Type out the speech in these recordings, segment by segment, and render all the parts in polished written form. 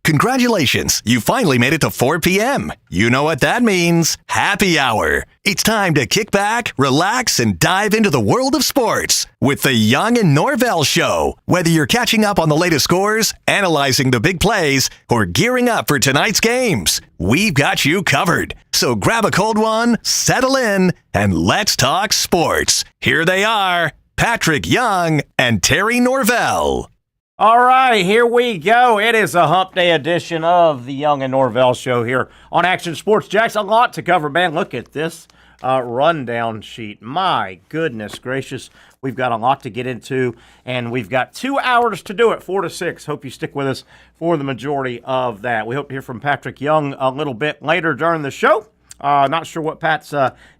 Congratulations, you finally made it to 4 p.m. You know what that means. Happy hour. It's time to kick back, relax, and dive into the world of sports with the Young and Norvelle Show. Whether you're catching up on the latest scores, analyzing the big plays, or gearing up for tonight's games, we've got you covered. So grab a cold one, settle in, and let's talk sports. Here they are, Patrick Young and Terry Norvelle. All right, here we go. It is a hump day edition of the Young and Norvelle Show here on Action Sports Jacks. A lot to cover, man. Look at this rundown sheet. My goodness gracious. We've got a lot to get into, and we've got 2 hours to do it, 4 to 6. Hope you stick with us for the majority of that. We hope to hear from Patrick Young a little bit later during the show. Not sure what Pat's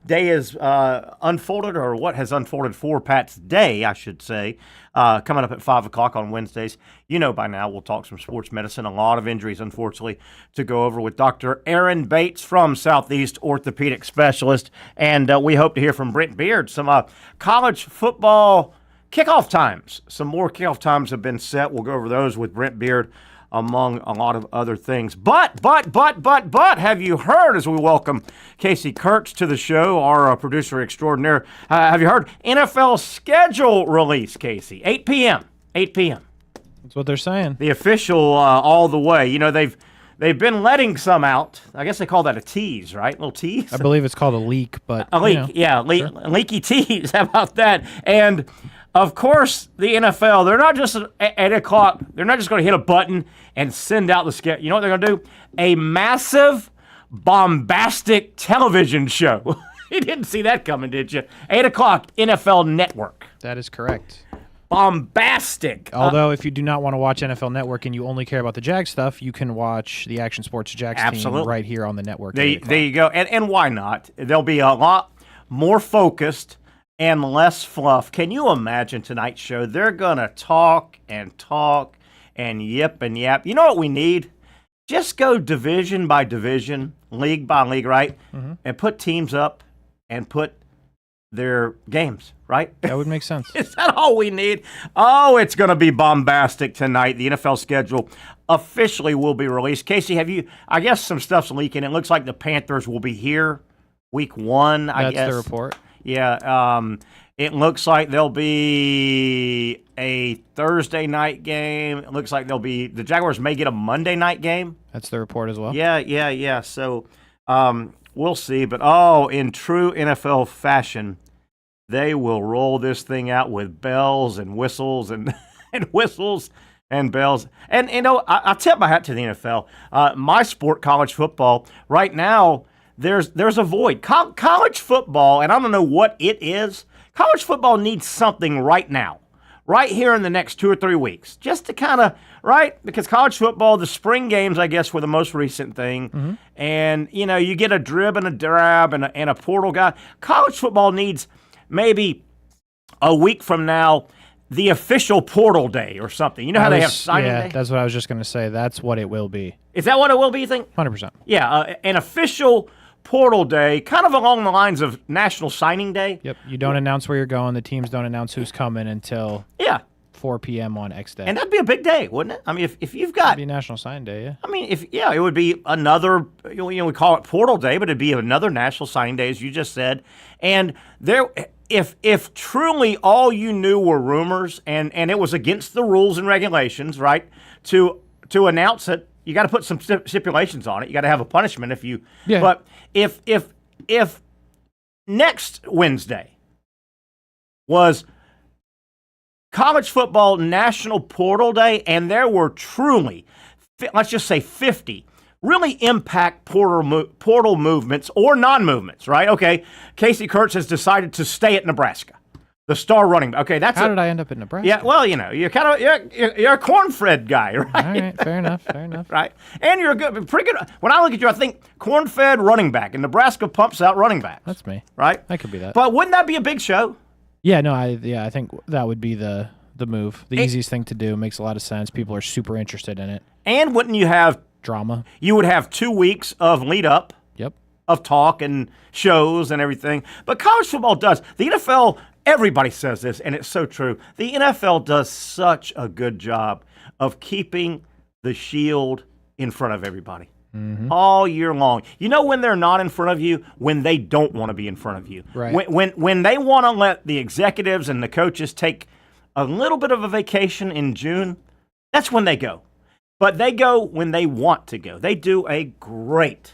day is unfolded, or what has unfolded for Pat's day, I should say. Coming up at 5 o'clock on Wednesdays. You know by now we'll talk some sports medicine. A lot of injuries, unfortunately, to go over with Dr. Aaron Bates from Southeast Orthopedic Specialists. And we hope to hear from Brent Beaird, some college football kickoff times. Some more kickoff times have been set. We'll go over those with Brent Beaird, among a lot of other things. But, have you heard, as we welcome Casey Kurtz to the show, our producer extraordinaire, have you heard NFL schedule release, Casey? 8 p.m. That's what they're saying. The official all the way. You know, they've been letting some out. I guess they call that a tease, right? A little tease? I believe it's called a leak, but a leak, sure. Leaky tease. How about that? And of course, the NFL, they're not just at 8 o'clock. They're not just going to hit a button and send out the schedule. You know what they're going to do? A massive, bombastic television show. You didn't see that coming, did you? 8 o'clock, NFL Network. That is correct. Bombastic. Although, if you do not want to watch NFL Network and you only care about the Jags stuff, you can watch the Action Sports Jags team right here on the network. There you go. And why not? There'll be a lot more focused and less fluff. Can you imagine tonight's show? They're going to talk and yip and yap. You know what we need? Just go division by division, league by league, right? Mm-hmm. And put teams up and put their games, right? That would make sense. Is that all we need? Oh, it's going to be bombastic tonight. The NFL schedule officially will be released. Casey, I guess some stuff's leaking. It looks like the Panthers will be here week 1, I guess. That's the report. Yeah, it looks like there'll be a Thursday night game. It looks like the Jaguars may get a Monday night game. That's the report as well. Yeah. So we'll see. But, in true NFL fashion, they will roll this thing out with bells and whistles and whistles and bells. And, you know, I tip my hat to the NFL. My sport, college football, right now, there's a void. College football, and I don't know what it is, college football needs something right now, right here in the next 2 or 3 weeks, just to kind of, right? Because college football, the spring games, I guess, were the most recent thing. Mm-hmm. And, you know, you get a drib and a drab and a portal guy. College football needs maybe a week from now the official portal day or something. You know how they have signing day? Yeah, that's what I was just going to say. That's what it will be. Is that what it will be, you think? 100%. Yeah, an official portal day, kind of along the lines of National Signing Day. Yep, you don't announce where you're going. The teams don't announce who's coming until 4 p.m. on X day. And that'd be a big day, wouldn't it? I mean, if you've got... It'd be National Signing Day, yeah. I mean, it would be another, we call it portal day, but it'd be another National Signing Day, as you just said. And if truly all you knew were rumors and it was against the rules and regulations, right, to announce it, you got to put some stipulations on it. You got to have a punishment if you... Yeah. But if next Wednesday was college football National Portal Day and there were truly, let's just say 50, really impact portal movements or non-movements, right? Okay, Casey Kurtz has decided to stay at Nebraska. The star running back. Okay, that's how did I end up in Nebraska? Yeah, well, you know, you're a corn-fed guy, right? All right, fair enough. Right, and you're pretty good. When I look at you, I think corn-fed running back, and Nebraska pumps out running backs. That's me, right? That could be that. But wouldn't that be a big show? Yeah, no, I think that would be the move, the easiest thing to do. Makes a lot of sense. People are super interested in it. And wouldn't you have drama? You would have 2 weeks of lead up. Yep. Of talk and shows and everything. But college football does. The NFL. Everybody says this, and it's so true. The NFL does such a good job of keeping the shield in front of everybody. All year long. You know when they're not in front of you? When they don't want to be in front of you. Right. When they want to let the executives and the coaches take a little bit of a vacation in June, that's when they go. But they go when they want to go. They do a great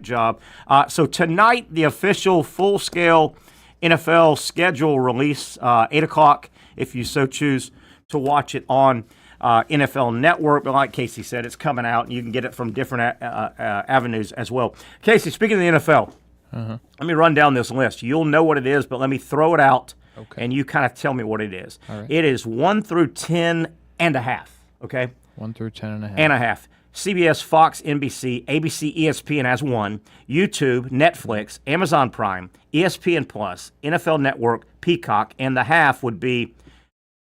job. So tonight, the official full-scale NFL schedule release, 8 o'clock, if you so choose to watch it on NFL Network. But like Casey said, it's coming out, and you can get it from different avenues as well. Casey, speaking of the NFL, let me run down this list. You'll know what it is, but let me throw it out, and you kind of tell me what it is. All right. It is 1 through 10 and a half, okay? 1 through 10 and a half. And a half. CBS, Fox, NBC, ABC, ESPN as one, YouTube, Netflix, Amazon Prime, ESPN Plus, NFL Network, Peacock, and the half would be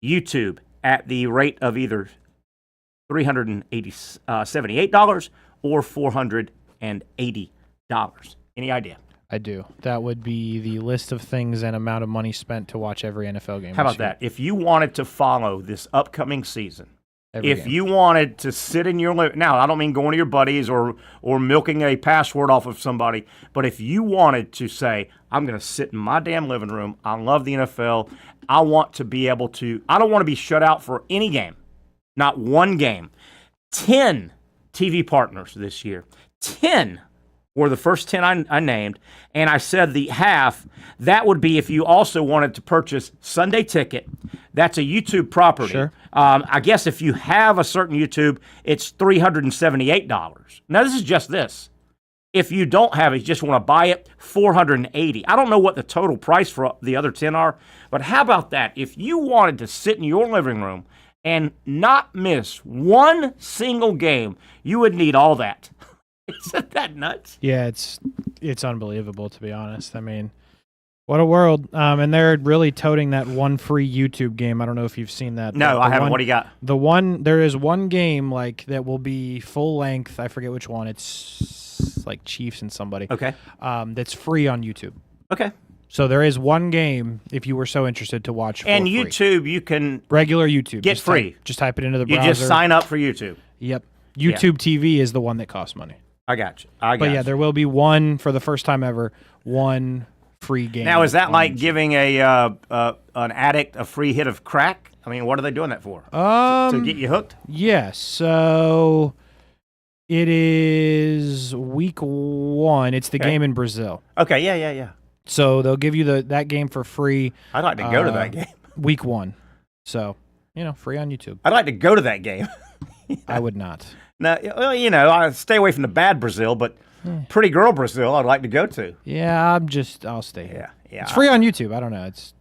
YouTube at the rate of either $378 or $480. Any idea? I do. That would be the list of things and amount of money spent to watch every NFL game. How about that? If you wanted to follow this upcoming season, Every game. you wanted to sit in your living, now I don't mean going to your buddies or milking a password off of somebody, but if you wanted to say, I'm going to sit in my damn living room, I love the NFL, I want to be able to, I don't want to be shut out for any game, not one game. 10 TV partners this year. 10 were the first 10 I named, and I said the half, that would be if you also wanted to purchase Sunday Ticket. That's a YouTube property. Sure. I guess if you have a certain YouTube, it's $378. Now, this is just this. If you don't have it, you just want to buy it, $480. I don't know what the total price for the other 10 are, but how about that? If you wanted to sit in your living room and not miss one single game, you would need all that. Isn't that nuts? Yeah, it's unbelievable, to be honest. I mean, what a world. And they're really toting that one free YouTube game. I don't know if you've seen that. No, I haven't. What do you got? There is one game like that will be full length. I forget which one. It's like Chiefs and somebody. Okay. That's free on YouTube. Okay. So there is one game if you were so interested to watch for and free. YouTube, you can regular YouTube. get free. Just type it into the browser. You just sign up for YouTube. Yep. YouTube TV is the one that costs money. I got you. But yeah, there will be one for the first time ever, one free game. Now, is that like giving an addict a free hit of crack? I mean, what are they doing that for? To get you hooked? Yes. So it is week 1. It's the game in Brazil. Okay. Yeah. So they'll give you that game for free. I'd like to go to that game. Week 1. So, free on YouTube. I'd like to go to that game. I would not. Now, well, I stay away from the bad Brazil, but pretty girl Brazil I'd like to go to. Yeah, I'll stay here. Yeah. It's free on YouTube. I don't know. It's,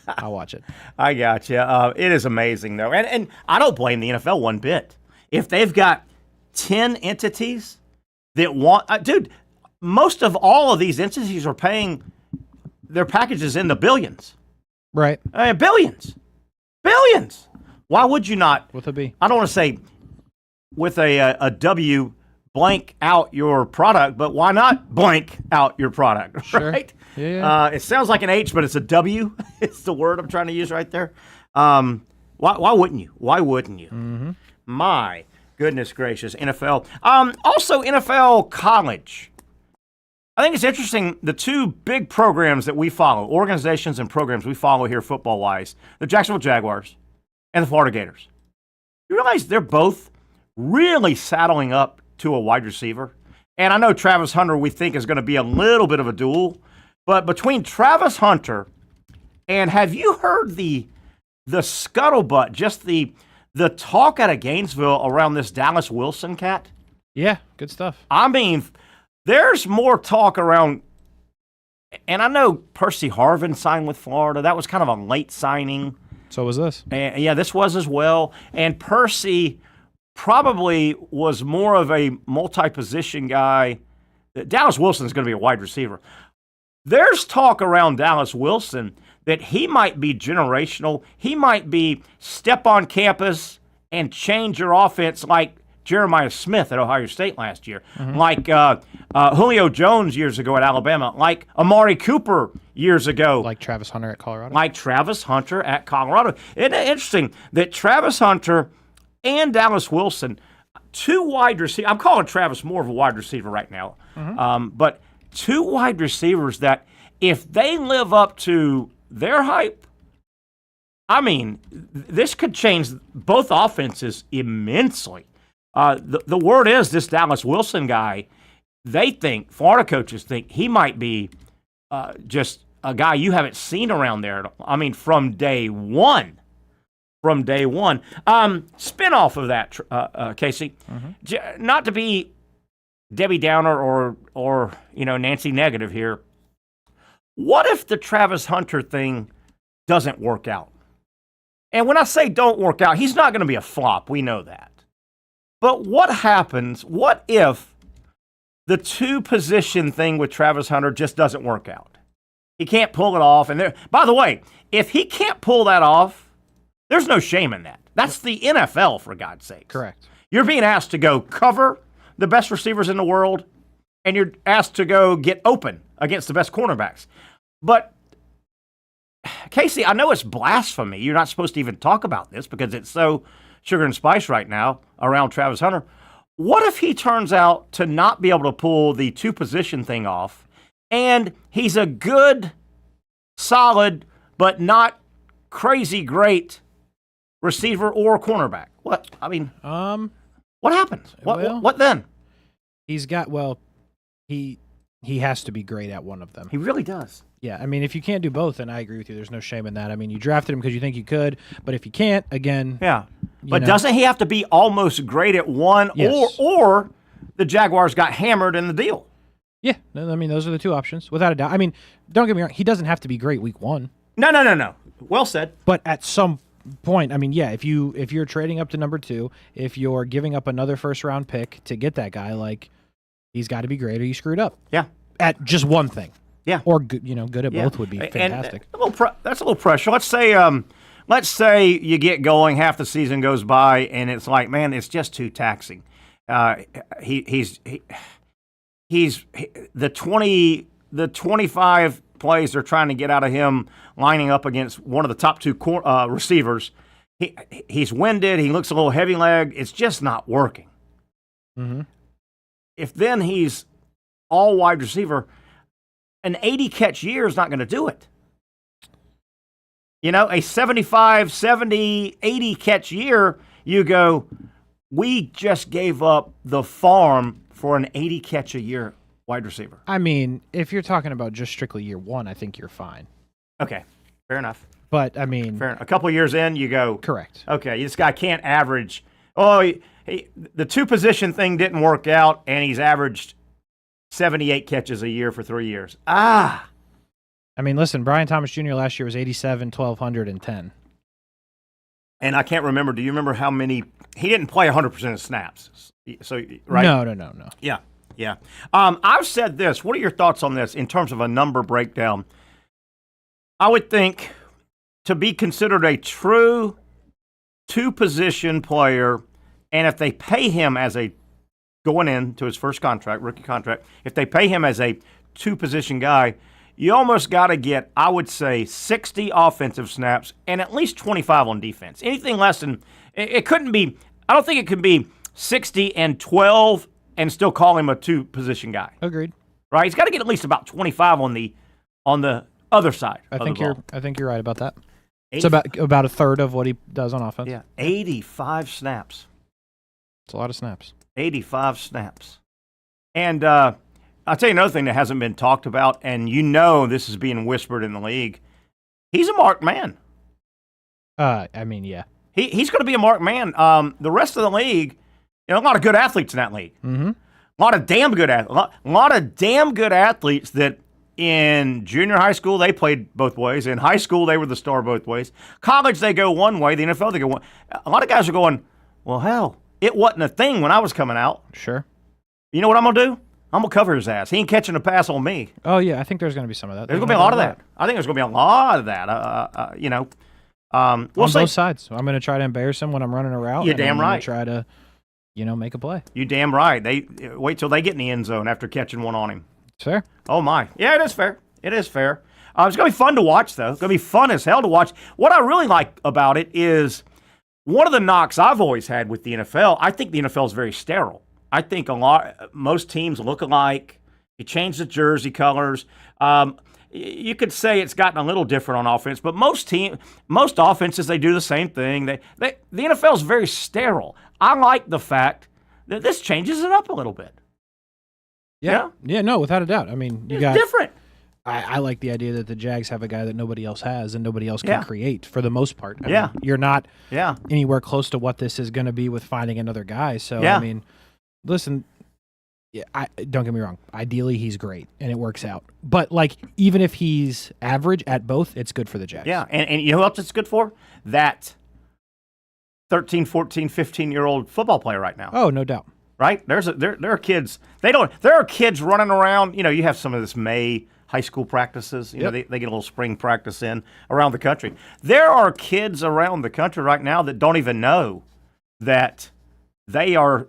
I'll watch it. I got you. It is amazing, though. And I don't blame the NFL one bit. If they've got 10 entities that want, dude, most of all of these entities are paying their packages in the billions. Right. Billions. Billions. Why would you not? With a B. I don't want to say with a W blank out your product, but why not blank out your product, sure. right? Yeah. It sounds like an H, but it's a W. It's the word I'm trying to use right there. Why wouldn't you? Why wouldn't you? Mm-hmm. My goodness gracious, NFL. Also, NFL college. I think it's interesting, the two big programs that we follow, organizations and programs we follow here football-wise, the Jacksonville Jaguars and the Florida Gators. You realize they're both really saddling up to a wide receiver? And I know Travis Hunter we think is going to be a little bit of a duel, but between Travis Hunter and have you heard the scuttlebutt, just the talk out of Gainesville around this Dallas Wilson cat? Yeah, good stuff. I mean, there's more talk around, and I know Percy Harvin signed with Florida. That was kind of a late signing. So was this. And, yeah, this was as well. And Percy probably was more of a multi-position guy. Dallas Wilson is going to be a wide receiver. There's talk around Dallas Wilson that he might be generational. He might be step on campus and change your offense like Jeremiah Smith at Ohio State last year, like Julio Jones years ago at Alabama, like Amari Cooper years ago. Like Travis Hunter at Colorado. Isn't it interesting that Travis Hunter and Dallas Wilson, two wide receivers. I'm calling Travis more of a wide receiver right now. But two wide receivers that if they live up to their hype, I mean, this could change both offenses immensely. The word is this Dallas Wilson guy, Florida coaches think he might be just a guy you haven't seen around there. I mean, from day one. Spin off of that, Casey, not to be Debbie Downer or Nancy Negative here. What if the Travis Hunter thing doesn't work out? And when I say don't work out, he's not going to be a flop. We know that. But what happens? What if the two-position thing with Travis Hunter just doesn't work out? He can't pull it off. And by the way, if he can't pull that off, there's no shame in that. That's the NFL, for God's sake. Correct. You're being asked to go cover the best receivers in the world, and you're asked to go get open against the best cornerbacks. But, Casey, I know it's blasphemy. You're not supposed to even talk about this because it's so sugar and spice right now around Travis Hunter. What if he turns out to not be able to pull the two-position thing off, and he's a good, solid, but not crazy great receiver or cornerback? What? I mean, what happens? What then? He's got, he has to be great at one of them. He really does. Yeah, I mean, if you can't do both, then I agree with you. There's no shame in that. I mean, you drafted him because you think you could, but if you can't, again. Yeah. But doesn't he have to be almost great at one, yes, or the Jaguars got hammered in the deal? Yeah, I mean, those are the two options, without a doubt. I mean, don't get me wrong, he doesn't have to be great week one. No. Well said. But at some point, I mean, yeah, if you're trading up to number 2, if you're giving up another first-round pick to get that guy, like, he's got to be great or you screwed up. Yeah. At just one thing. Yeah. Or good at both would be fantastic. And that's a little pressure. Let's say you get going, half the season goes by, and it's like, man, it's just too taxing. He's the 25 plays they're trying to get out of him, lining up against one of the top two receivers. He's winded. He looks a little heavy leg. It's just not working. Mm-hmm. If then he's all wide receiver, an 80-catch year is not going to do it. A 75, 70, 80-catch year, you go, we just gave up the farm for an 80-catch-a-year wide receiver. I mean, if you're talking about just strictly year one, I think you're fine. Okay, fair enough. But, I mean... Fair enough. A couple of years in, you go... Correct. Okay, this guy can't average... the two-position thing didn't work out, and he's averaged 78 catches a year for 3 years. I mean, listen, Brian Thomas Jr. last year was 87, 1,200, and 10. And I can't remember. Do you remember how many? He didn't play 100% of snaps. So, right? No. Yeah. I've said this. What are your thoughts on this in terms of a number breakdown? I would think to be considered a true two-position player, and if they pay him as a going into his first contract, rookie contract, if they pay him as a two-position guy, you almost got to get, I would say, 60 offensive snaps and at least 25 on defense. Anything less than, it couldn't be, I don't think it could be 60 and 12 and still call him a two-position guy. Agreed. Right? He's got to get at least about 25 on the other side. I think you're right about that. 80, it's about a third of what he does on offense. Yeah, 85 snaps. It's a lot of snaps. 85 snaps. And I'll tell you another thing that hasn't been talked about, and this is being whispered in the league. He's a marked man. I mean, yeah. He's going to be a marked man. The rest of the league, a lot of good athletes in that league. Mm-hmm. A lot of damn good athletes that in junior high school, they played both ways. In high school, they were the star both ways. College, they go one way. The NFL, they go one. A lot of guys are going, well, hell, it wasn't a thing when I was coming out. Sure. You know what I'm going to do? I'm going to cover his ass. He ain't catching a pass on me. Oh, yeah. I think there's going to be some of that. There's going to be a lot of that. I think there's going to be a lot of that. On both sides. I'm going to try to embarrass him when I'm running a route. You're damn right. Try to, make a play. You damn right. They wait till they get in the end zone after catching one on him. It's fair. Oh, my. Yeah, it is fair. It is fair. It's going to be fun to watch, though. It's going to be fun as hell to watch. What I really like about it is one of the knocks I've always had with the NFL, I think the NFL is very sterile. I think most teams look alike. You change the jersey colors. You could say it's gotten a little different on offense, but most offenses, they do the same thing. The NFL is very sterile. I like the fact that this changes it up a little bit. Yeah, no, without a doubt. I mean, it's different. I like the idea that the Jags have a guy that nobody else has and nobody else can create for the most part. I mean, you're not anywhere close to what this is going to be with finding another guy. So, I mean, listen, don't get me wrong. Ideally, he's great and it works out. But, like, even if he's average at both, it's good for the Jags. Yeah, and you know who else it's good for? That 13, 14, 15-year-old football player right now. Oh, no doubt. Right? There are kids. There are kids running around. You know, you have some of this May high school practices. You know, they get a little spring practice in around the country. There are kids around the country right now that don't even know that they are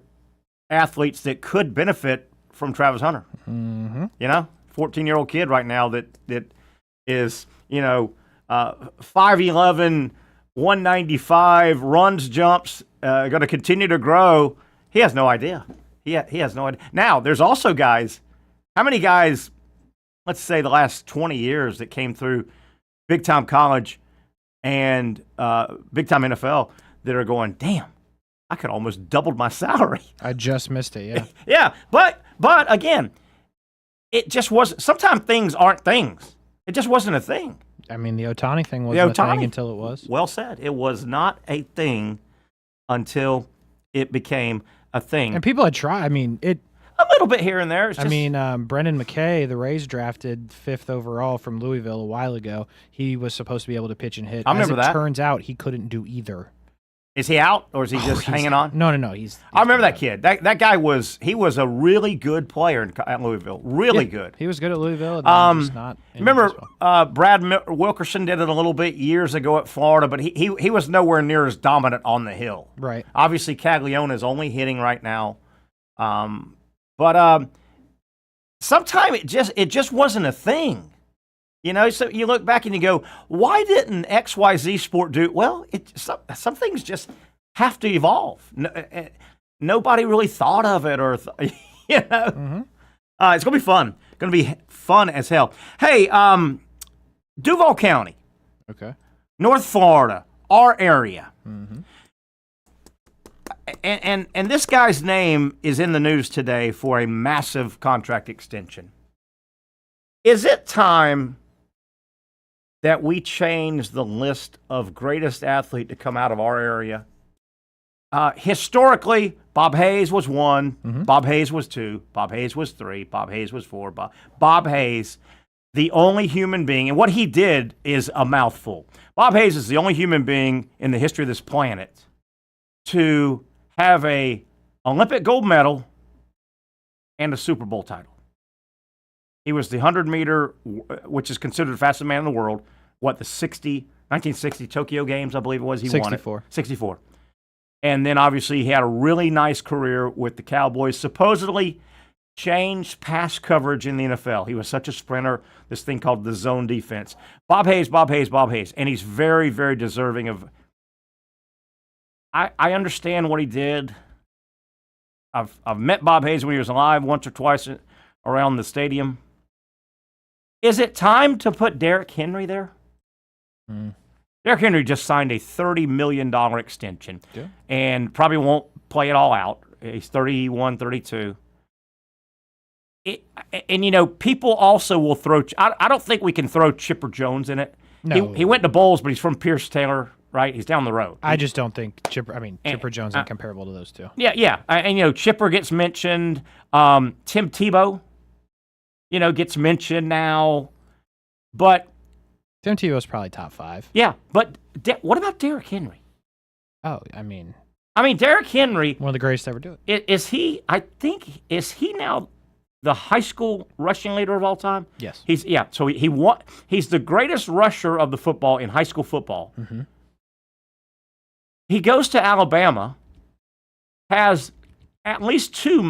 athletes that could benefit from Travis Hunter. Mm-hmm. You know, 14-year-old kid right now that is, 5'11", 195, runs, jumps, going to continue to grow. He has no idea. He has no idea. Now, there's also guys. How many guys, let's say the last 20 years, that came through big-time college and big-time NFL that are going, damn, I could almost doubled my salary. I just missed it, yeah. Yeah, but again, it just wasn't. Sometimes things aren't things. It just wasn't a thing. I mean, the Ohtani thing wasn't a thing until it was. Well said. It was not a thing until it became a thing. And people had tried. I mean, a little bit here and there. Brendan McKay, the Rays drafted 5th overall from Louisville a while ago. He was supposed to be able to pitch and hit. I remember that. As it turns out, he couldn't do either. Is he out, or is he just hanging on? No. I remember that kid. That guy was a really good player at Louisville. Really good. He was good at Louisville. And just not remember, Brad Wilkerson did it a little bit years ago at Florida, but he was nowhere near as dominant on the hill. Right. Obviously, Caglione is only hitting right now, but sometimes it just wasn't a thing. You know, so you look back and you go, why didn't XYZ sport do it? Well, some things just have to evolve. Nobody really thought of it, or you know. Mm-hmm. It's gonna be fun. Gonna be fun as hell. Hey, Duval County, okay, North Florida, our area, mm-hmm. and this guy's name is in the news today for a massive contract extension. Is it time that we change the list of greatest athlete to come out of our area? Historically, Bob Hayes was 1, mm-hmm. Bob Hayes was 2, Bob Hayes was 3, Bob Hayes was 4. Bob Hayes, the only human being, and what he did is a mouthful. Bob Hayes is the only human being in the history of this planet to have a Olympic gold medal and a Super Bowl title. He was the 100-meter, which is considered the fastest man in the world. The 1960 Tokyo Games, I believe it was. He 64. won it. 64. And then, obviously, he had a really nice career with the Cowboys. Supposedly changed pass coverage in the NFL. He was such a sprinter, this thing called the zone defense. Bob Hayes. And he's very, very deserving of – I understand what he did. I've met Bob Hayes when he was alive once or twice around the stadium. Is it time to put Derrick Henry there? Mm. Derrick Henry just signed a $30 million extension and probably won't play it all out. He's 31, 32. People also will throw – I don't think we can throw Chipper Jones in it. No. He went to Bowles, but he's from Pierce Taylor, right? He's down the road. I just don't think Chipper Jones is comparable to those two. Yeah. And Chipper gets mentioned. Tim Tebow, gets mentioned now. But Tim Tebow's probably top 5. Yeah, but what about Derrick Henry? Oh, I mean, Derrick Henry, one of the greatest to ever do it. Is he now the high school rushing leader of all time? Yes. So he's the greatest rusher of the football in high school football. Mm-hmm. He goes to Alabama, has at least 2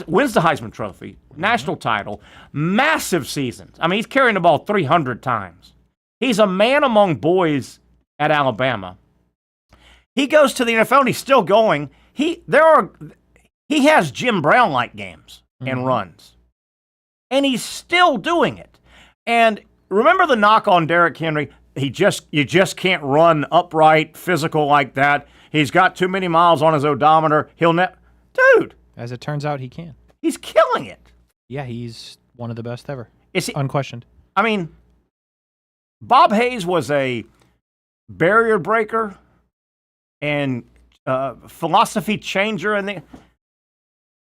wins the Heisman Trophy, national title, massive seasons. He's carrying the ball 300 times. He's a man among boys at Alabama. He goes to the NFL and he's still going. He has Jim Brown-like games and runs. And he's still doing it. And remember the knock on Derrick Henry? You just can't run upright, physical like that. He's got too many miles on his odometer. Dude. As it turns out, he can. He's killing it. Yeah, he's one of the best ever. Is he, unquestioned. I mean, Bob Hayes was a barrier breaker and philosophy changer.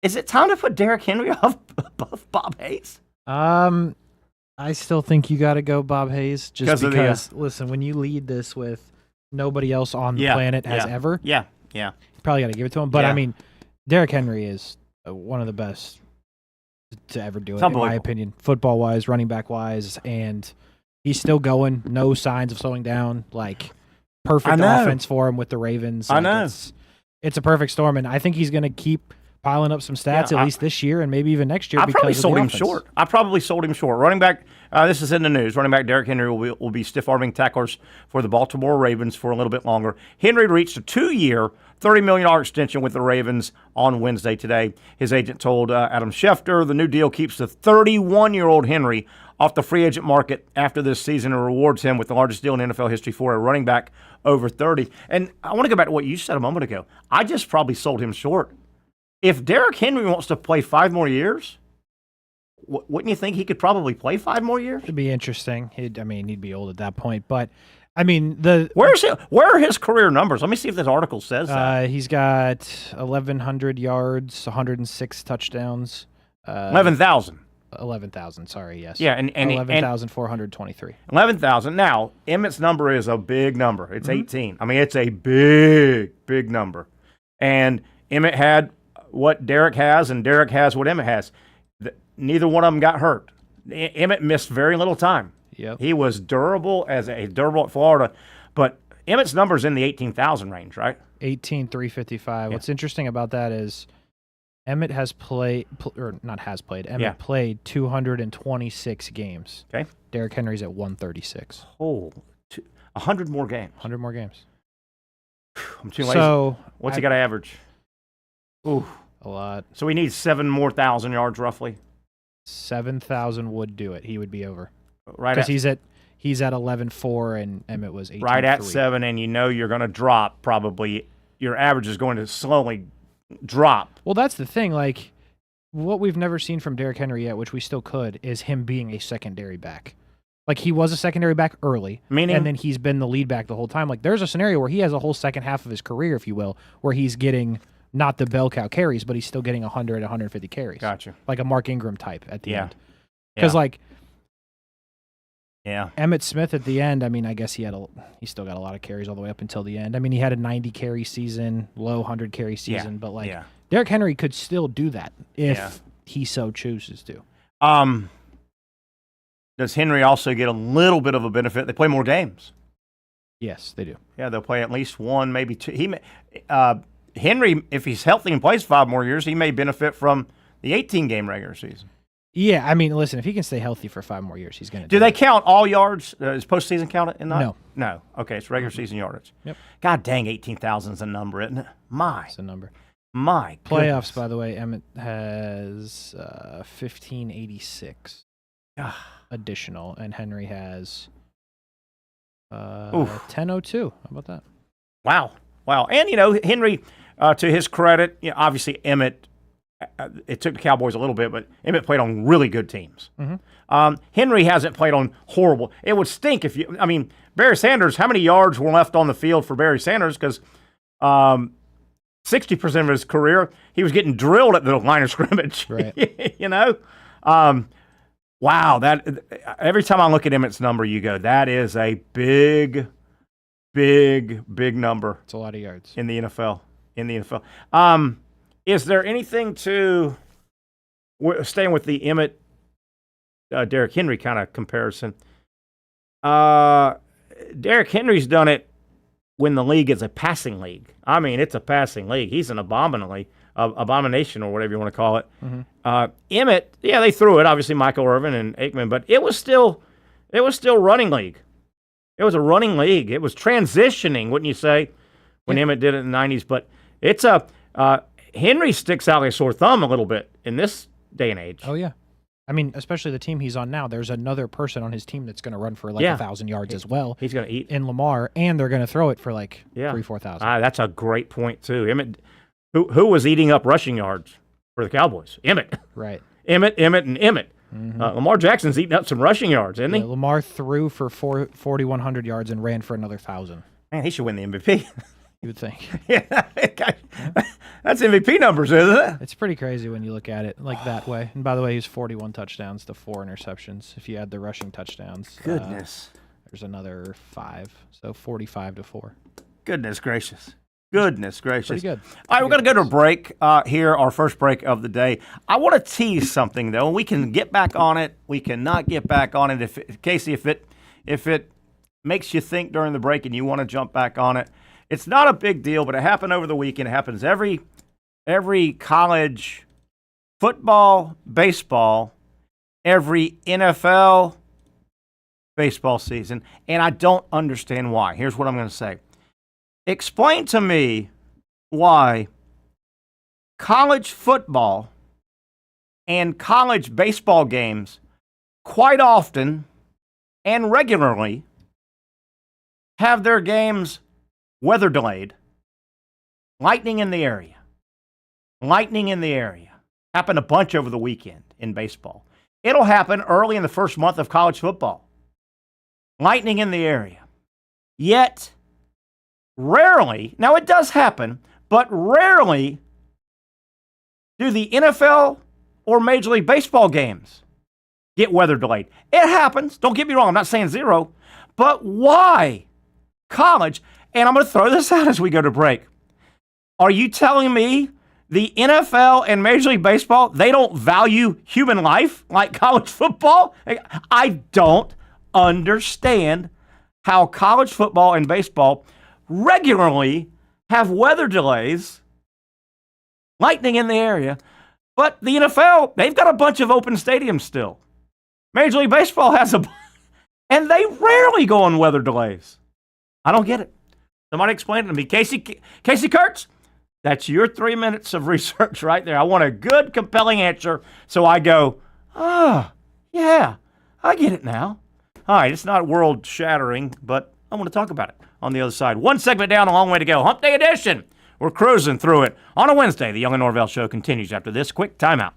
Is it time to put Derrick Henry above Bob Hayes? I still think you got to go Bob Hayes just because, listen, when you lead this with nobody else on the planet has ever, you probably got to give it to him. But, I mean, Derrick Henry is one of the best to ever do it, in my opinion, football-wise, running back-wise, and he's still going. No signs of slowing down. Like, perfect offense for him with the Ravens. Like, I know. It's a perfect storm, and I think he's going to keep piling up some stats at least this year and maybe even next year. I probably sold him short. Running back, this is in the news. Running back Derrick Henry will be stiff-arming tacklers for the Baltimore Ravens for a little bit longer. Henry reached a 2-year, $30 million extension with the Ravens on Wednesday today. His agent told Adam Schefter the new deal keeps the 31-year-old Henry off the free agent market after this season and rewards him with the largest deal in NFL history for a running back over 30. And I want to go back to what you said a moment ago. I just probably sold him short. If Derrick Henry wants to play 5 more years, wouldn't you think he could probably play 5 more years? It'd be interesting. He'd be old at that point. But, I mean, where are his career numbers? Let me see if this article says that. He's got 1,100 yards, 106 touchdowns. 11,000. 11,000, sorry, yes. Yeah, and 11,423. 11,000. Now, Emmett's number is a big number. It's 18. I mean, it's a big, big number. And Emmett had what Derrick has, and Derrick has what Emmett has. Neither one of them got hurt. Emmett missed very little time. Yep. He was durable at Florida, but Emmett's number's in the 18,000 range, right? 18,355. Yeah. What's interesting about that is Emmett played 226 games. Okay. Derrick Henry's at 136. Oh, 100 more games. 100 more games. I'm too lazy. So what's he got to average? Ooh, a lot. So he needs 7,000 more yards roughly. 7,000 would do it. He would be over. Right, because he's at 11.4 and Emmett was 18.3. Right at 7, and you're going to drop probably. Your average is going to slowly drop. Well, that's the thing. Like, what we've never seen from Derrick Henry yet, which we still could, is him being a secondary back. Like, he was a secondary back early, and then he's been the lead back the whole time. Like, there's a scenario where he has a whole second half of his career, if you will, where he's getting not the bell cow carries, but he's still getting 100, 150 carries. Gotcha. Like a Mark Ingram type at the end. Because, Emmitt Smith at the end, I mean, I guess he still got a lot of carries all the way up until the end. I mean, he had a 90 carry season, low 100 carry season, but Derrick Henry could still do that if he so chooses to. Does Henry also get a little bit of a benefit? They play more games. Yes, they do. Yeah, they'll play at least one, maybe two. Henry, if he's healthy and plays 5 more years, he may benefit from the 18-game regular season. Yeah, I mean, listen, if he can stay healthy for 5 more years, he's going to do they count all yards? Is postseason count in that? No. No. Okay, it's regular season yardage. Yep. God dang, 18,000 is a number, isn't it? It's a number. My Playoffs, goodness. by the way, Emmett has 1,586 additional, and Henry has 1,002. How about that? Wow. And, Henry, to his credit, obviously Emmett, it took the Cowboys a little bit, but Emmett played on really good teams. Mm-hmm. Henry hasn't played on horrible. It would stink Barry Sanders, how many yards were left on the field for Barry Sanders? Because 60% of his career, he was getting drilled at the line of scrimmage. Right. Wow. That every time I look at Emmett's number, you go, that is a big number. It's a lot of yards in the NFL. Is there anything to staying with the Emmett Derrick Henry kind of comparison? Derrick Henry's done it when the league is a passing league. I mean, it's a passing league. He's an abomination or whatever you want to call it. Mm-hmm. Emmett, they threw it. Obviously, Michael Irvin and Aikman, but it was still running league. It was a running league. It was transitioning, wouldn't you say? when Emmett did it in the 90s. But it's Henry sticks out like a sore thumb a little bit in this day and age. Oh, yeah. I mean, especially the team he's on now, there's another person on his team that's going to run for 1,000 yards as well. He's going to eat. In Lamar, and they're going to throw it for 3,000-4,000. That's a great point, too. Emmett, who was eating up rushing yards for the Cowboys? Emmett. Right. Emmett, and Emmett. Mm-hmm. Lamar Jackson's eating up some rushing yards, isn't he? Lamar threw for 4,100 yards and ran for another 1,000. Man, he should win the MVP. You would think. Yeah, that's MVP numbers, isn't it? It's pretty crazy when you look at it like that way. And by the way, he's 41 touchdowns to 4 interceptions. If you add the rushing touchdowns, goodness, there's another 5, so 45 to 4. Goodness gracious. Goodness gracious. Pretty good. All right, we're going to go to a break here, our first break of the day. I want to tease something, though. We can get back on it. We cannot get back on it. Casey, if it makes you think during the break and you want to jump back on it, it's not a big deal, but it happened over the weekend. It happens every college football, baseball, every NFL baseball season, and I don't understand why. Here's what I'm going to say. Explain to me why college football and college baseball games quite often and regularly have their games weather delayed, lightning in the area. Lightning in the area. Happened a bunch over the weekend in baseball. It'll happen early in the first month of college football. Lightning in the area. Yet, rarely, now it does happen, but rarely do the NFL or Major League Baseball games get weather delayed. It happens. Don't get me wrong. I'm not saying zero. But why college? And I'm going to throw this out as we go to break. Are you telling me the NFL and Major League Baseball, they don't value human life like college football? I don't understand how college football and baseball regularly have weather delays, lightning in the area, but the NFL, they've got a bunch of open stadiums still. Major League Baseball has and they rarely go on weather delays. I don't get it. Somebody explain it to me. Casey Kurtz, that's your 3 minutes of research right there. I want a good, compelling answer so I go, yeah, I get it now. All right, it's not world-shattering, but I want to talk about it on the other side. One segment down, a long way to go. Hump Day Edition. We're cruising through it. On a Wednesday, the Young and Norvelle Show continues after this quick timeout.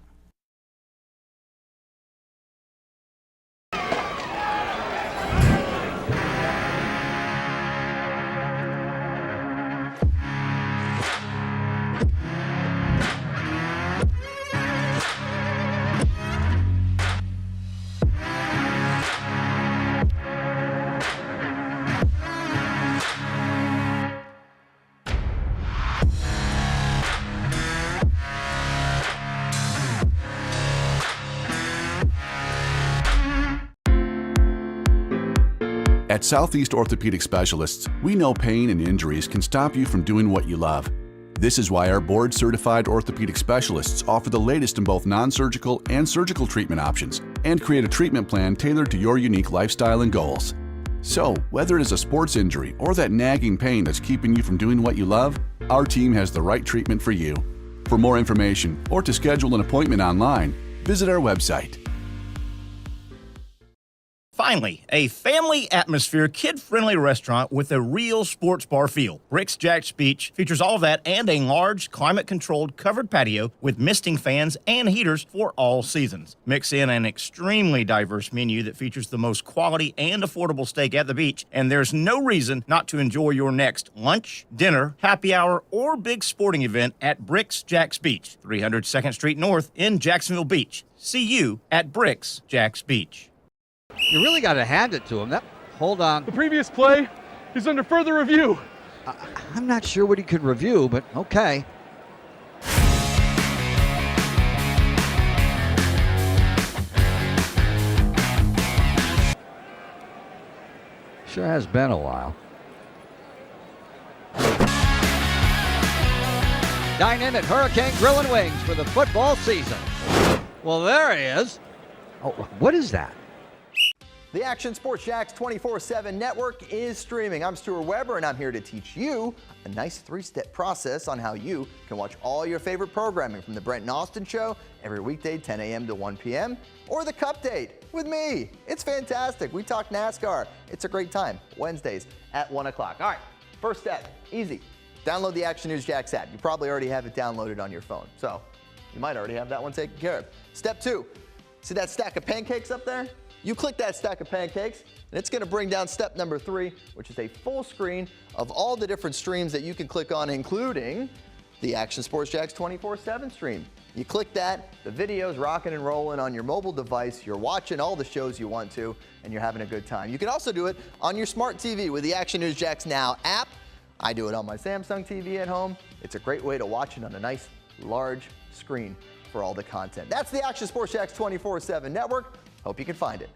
At Southeast Orthopedic Specialists, we know pain and injuries can stop you from doing what you love. This is why our board-certified orthopedic specialists offer the latest in both non-surgical and surgical treatment options and create a treatment plan tailored to your unique lifestyle and goals. So, whether it is a sports injury or that nagging pain that's keeping you from doing what you love, our team has the right treatment for you. For more information or to schedule an appointment online, visit our website. Finally, a family atmosphere, kid-friendly restaurant with a real sports bar feel. Bricks Jack's Beach features all of that and a large, climate-controlled covered patio with misting fans and heaters for all seasons. Mix in an extremely diverse menu that features the most quality and affordable steak at the beach, and there's no reason not to enjoy your next lunch, dinner, happy hour, or big sporting event at Bricks Jack's Beach, 300 2nd Street North in Jacksonville Beach. See you at Bricks Jack's Beach. You really got to hand it to him. Hold on. The previous play is under further review. I'm not sure what he could review, but okay. Sure has been a while. Dynamic Hurricane Grill and Wings for the football season. Well, there he is. Oh, what is that? The Action Sports Jax 24/7 network is streaming. I'm Stuart Weber, and I'm here to teach you a nice 3-step process on how you can watch all your favorite programming from the Brent and Austin Show every weekday 10 a.m. to 1 p.m. or the Cup Date with me. It's fantastic. We talk NASCAR. It's a great time. Wednesdays at 1 o'clock. All right, first step, easy. Download the Action News Jax app. You probably already have it downloaded on your phone, so you might already have that one taken care of. Step 2, see that stack of pancakes up there? You click that stack of pancakes, and it's going to bring down step number 3, which is a full screen of all the different streams that you can click on, including the Action Sports Jax 24/7 stream. You click that, the video's rocking and rolling on your mobile device. You're watching all the shows you want to, and you're having a good time. You can also do it on your smart TV with the Action News Jax Now app. I do it on my Samsung TV at home. It's a great way to watch it on a nice, large screen for all the content. That's the Action Sports Jax 24/7 network. Hope you can find it.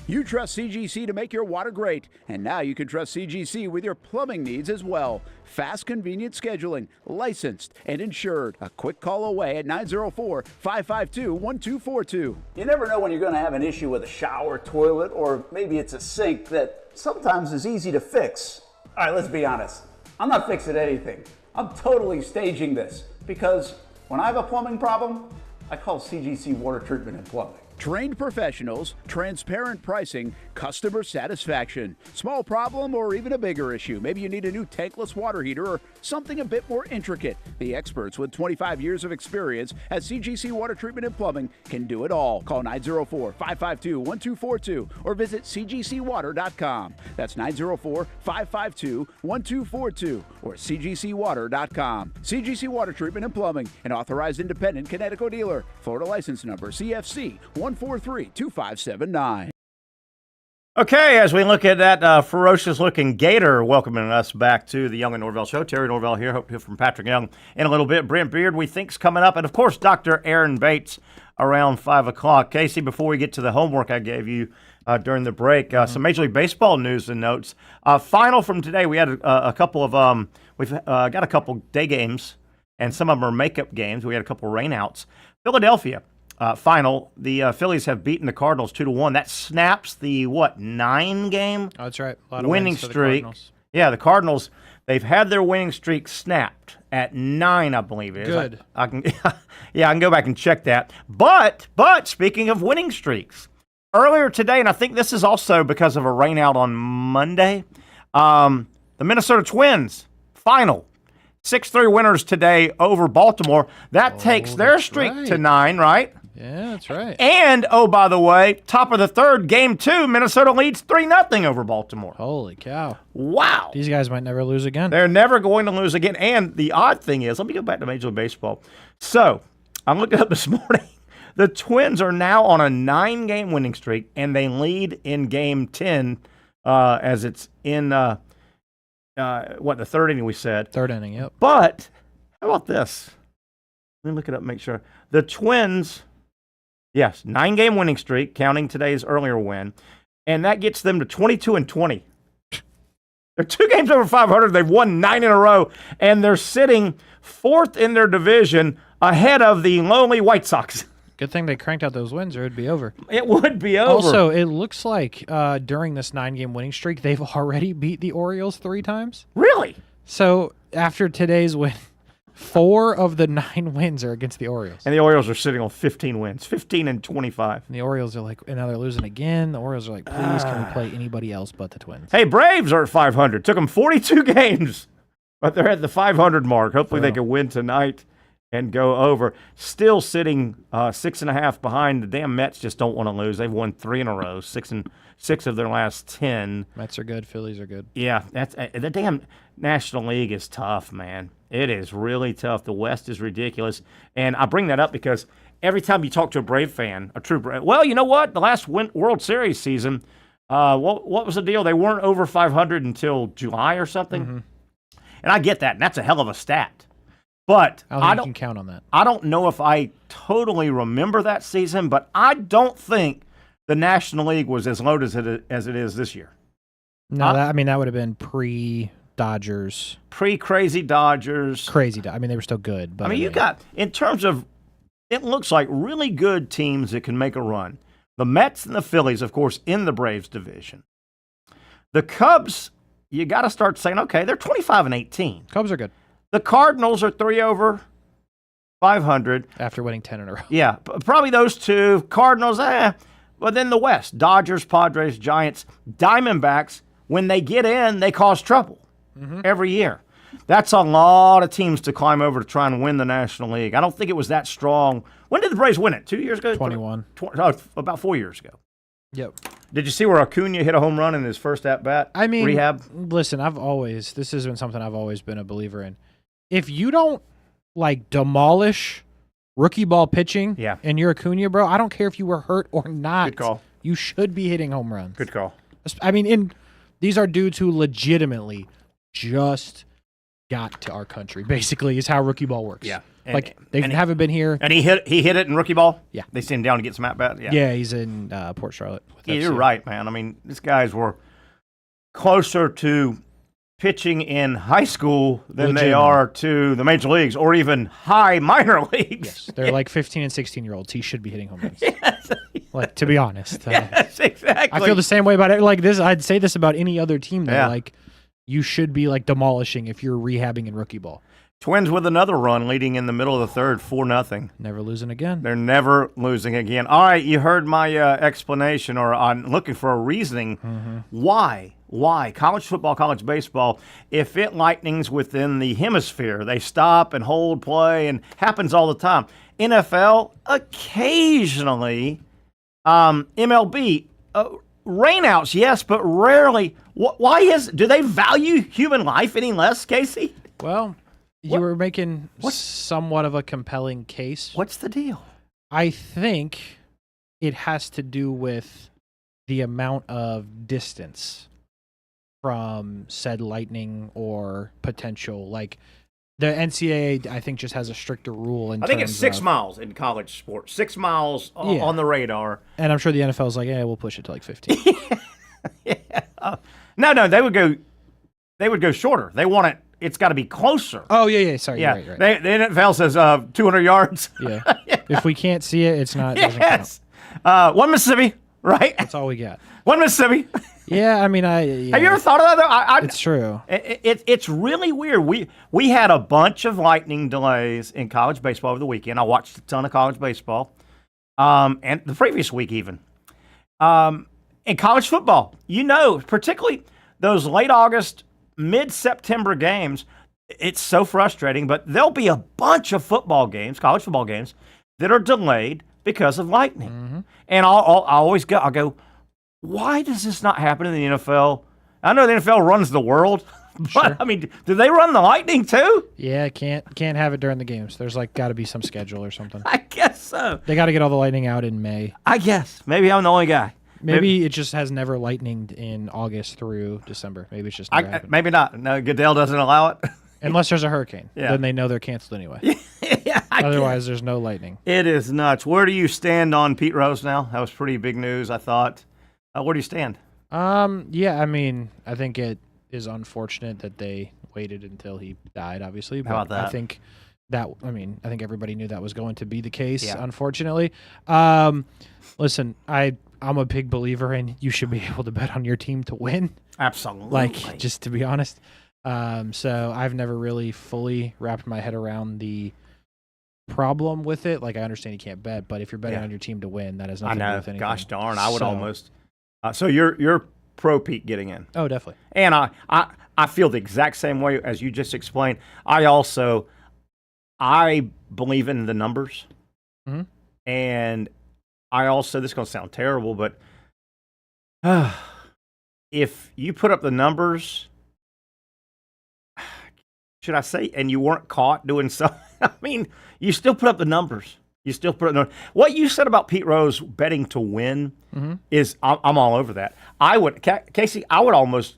You trust CGC to make your water great, and now you can trust CGC with your plumbing needs as well. Fast, convenient scheduling, licensed and insured. A quick call away at 904-552-1242. You never know when you're going to have an issue with a shower, toilet, or maybe it's a sink that sometimes is easy to fix. All right, let's be honest. I'm not fixing anything. I'm totally staging this because when I have a plumbing problem, I call CGC Water Treatment and Plumbing. Trained professionals, transparent pricing, customer satisfaction. Small problem or even a bigger issue. Maybe you need a new tankless water heater or something a bit more intricate. The experts with 25 years of experience at CGC Water Treatment and Plumbing can do it all. Call 904-552-1242 or visit cgcwater.com. That's 904-552-1242 or cgcwater.com. CGC Water Treatment and Plumbing, an authorized independent Connecticut dealer. Florida license number CFC 143-2579. Okay, as we look at that ferocious-looking Gator welcoming us back to the Young and Norvelle Show. Terry Norvelle here. Hope to hear from Patrick Young in a little bit. Brent Beaird, we think's coming up. And, of course, Dr. Aaron Bates around 5 o'clock. Casey, before we get to the homework I gave you during the break, some Major League Baseball news and notes. Final from today, we had a couple of we've got a couple day games, and some of them are makeup games. We had a couple rainouts. Philadelphia. Final, the Phillies have beaten the Cardinals 2-1. That snaps the 9-game Oh, that's right. A lot of winning wins for the streak. Cardinals. Yeah, the Cardinals, they've had their winning streak snapped at 9, I believe it is. Good. I can go back and check that. But speaking of winning streaks, earlier today, and I think this is also because of a rainout on Monday, the Minnesota Twins final. 6-3 winners today over Baltimore. That takes their streak to 9, right? Yeah, that's right. And, by the way, top of the third, game 2, Minnesota leads 3-0 over Baltimore. Holy cow. Wow. These guys might never lose again. They're never going to lose again. And the odd thing is, let me go back to Major League Baseball. So, I looked it up this morning. The Twins are now on a 9-game winning streak, and they lead in game 10 as it's in, the third inning we said. Third inning, yep. But, how about this? Let me look it up and make sure. The Twins... Yes, 9-game winning streak, counting today's earlier win, and that gets them to 22-20. They're 2 games over 500. They've won 9 in a row, and they're sitting 4th in their division ahead of the lowly White Sox. Good thing they cranked out those wins or it'd be over. It would be over. Also, it looks like during this 9-game winning streak, they've already beat the Orioles 3 times. Really? So after today's win, 4 of the 9 wins are against the Orioles. And the Orioles are sitting on 15 wins, 15-25. And the Orioles are like, and now they're losing again. The Orioles are like, please, can we play anybody else but the Twins? Hey, Braves are at 500. Took them 42 games, but they're at the 500 mark. Hopefully they can win tonight and go over. Still sitting 6.5 behind. The damn Mets just don't want to lose. They've won 3 in a row, 6 of their last 10. Mets are good. Phillies are good. Yeah, that's the damn National League is tough, man. It is really tough. The West is ridiculous. And I bring that up because every time you talk to a Brave fan, a true Brave, well, you know what? The last World Series season, what was the deal? They weren't over 500 until July or something. Mm-hmm. And I get that, and that's a hell of a stat. But I don't think you can count on that. I don't know if I totally remember that season, but I don't think the National League was as loaded as it is this year. No, that would have been pre-Dodgers. Pre-crazy Dodgers. They were still good. But you got, in terms of, it looks like really good teams that can make a run. The Mets and the Phillies, of course, in the Braves division. The Cubs, you got to start saying, okay, they're 25-18. Cubs are good. The Cardinals are 3 over 500. After winning 10 in a row. Yeah, probably those two. Cardinals, But then the West, Dodgers, Padres, Giants, Diamondbacks, when they get in, they cause trouble every year. That's a lot of teams to climb over to try and win the National League. I don't think it was that strong. When did the Braves win it? 2 years ago? 21. About 4 years ago. Yep. Did you see where Acuna hit a home run in his first at-bat? I mean, rehab? Listen, this has been something I've always been a believer in. If you don't, demolish rookie ball pitching and you're Acuna, bro, I don't care if you were hurt or not. Good call. You should be hitting home runs. Good call. I mean, these are dudes who legitimately just got to our country, basically, is how rookie ball works. Yeah. They haven't been here. And he hit it in rookie ball? Yeah. They sent him down to get some at-bat? Yeah, he's in Port Charlotte. Yeah, you're right, man. I mean, these guys were closer to pitching in high school than they are to the major leagues or even high minor leagues. Yes, they're like 15 and 16-year-olds. He should be hitting home runs. Yes. To be honest. Yes, exactly. I feel the same way about it. Like this, I'd say this about any other team, though. Yeah. You should be, demolishing if you're rehabbing in rookie ball. Twins with another run leading in the middle of the third, 4-0. Never losing again. They're never losing again. All right, you heard my explanation, or I'm looking for a reasoning. Why? College football, college baseball, if it lightnings within the hemisphere, they stop and hold play, and happens all the time. NFL, occasionally. MLB, rainouts, yes, but rarely. Why do they value human life any less, Casey? Well, you were making somewhat of a compelling case. What's the deal? I think it has to do with the amount of distance from said lightning or potential. The NCAA, I think, just has a stricter rule. I think it's 6 miles in college sports. 6 miles on the radar. And I'm sure the NFL is like, we'll push it to 15. No, they would go shorter. They want it. It's got to be closer. Oh yeah. Sorry, yeah. Right. The NFL says 200 yards. Yeah. If we can't see it, it's not. Yes. One Mississippi, right? That's all we got. One Mississippi. Yeah, I mean, have you ever thought of that? It's true. It's really weird. We had a bunch of lightning delays in college baseball over the weekend. I watched a ton of college baseball, and the previous week even. In college football, particularly those late August, mid-September games, it's so frustrating. But there'll be a bunch of college football games, that are delayed because of lightning. And I'll go, why does this not happen in the NFL? I know the NFL runs the world, but sure. I mean, do they run the lightning too? Yeah, can't have it during the games. There's got to be some schedule or something. I guess so. They got to get all the lightning out in May. I guess. Maybe I'm the only guy. Maybe it just has never lightninged in August through December. Maybe it's just never happened. Maybe not. No, Goodell doesn't allow it. Unless there's a hurricane. Yeah. Then they know they're canceled anyway. Otherwise, there's no lightning. It is nuts. Where do you stand on Pete Rose now? That was pretty big news, I thought. Where do you stand? Yeah, I mean, I think it is unfortunate that they waited until he died, obviously. But how about that? I think everybody knew that was going to be the case, unfortunately. Listen, I'm a big believer in you should be able to bet on your team to win. Absolutely. Just to be honest. So I've never really fully wrapped my head around the problem with it. I understand you can't bet, but if you're betting on your team to win, that has nothing to do with anything. Gosh darn, I would almost. So you're pro Pete getting in. Oh, definitely. And I feel the exact same way as you just explained. I believe in the numbers. And I also, this is going to sound terrible, but if you put up the numbers, should I say, and you weren't caught doing something, I mean, you still put up the numbers. You still put up the numbers. What you said about Pete Rose betting to win is, I'm all over that. Casey, I would almost,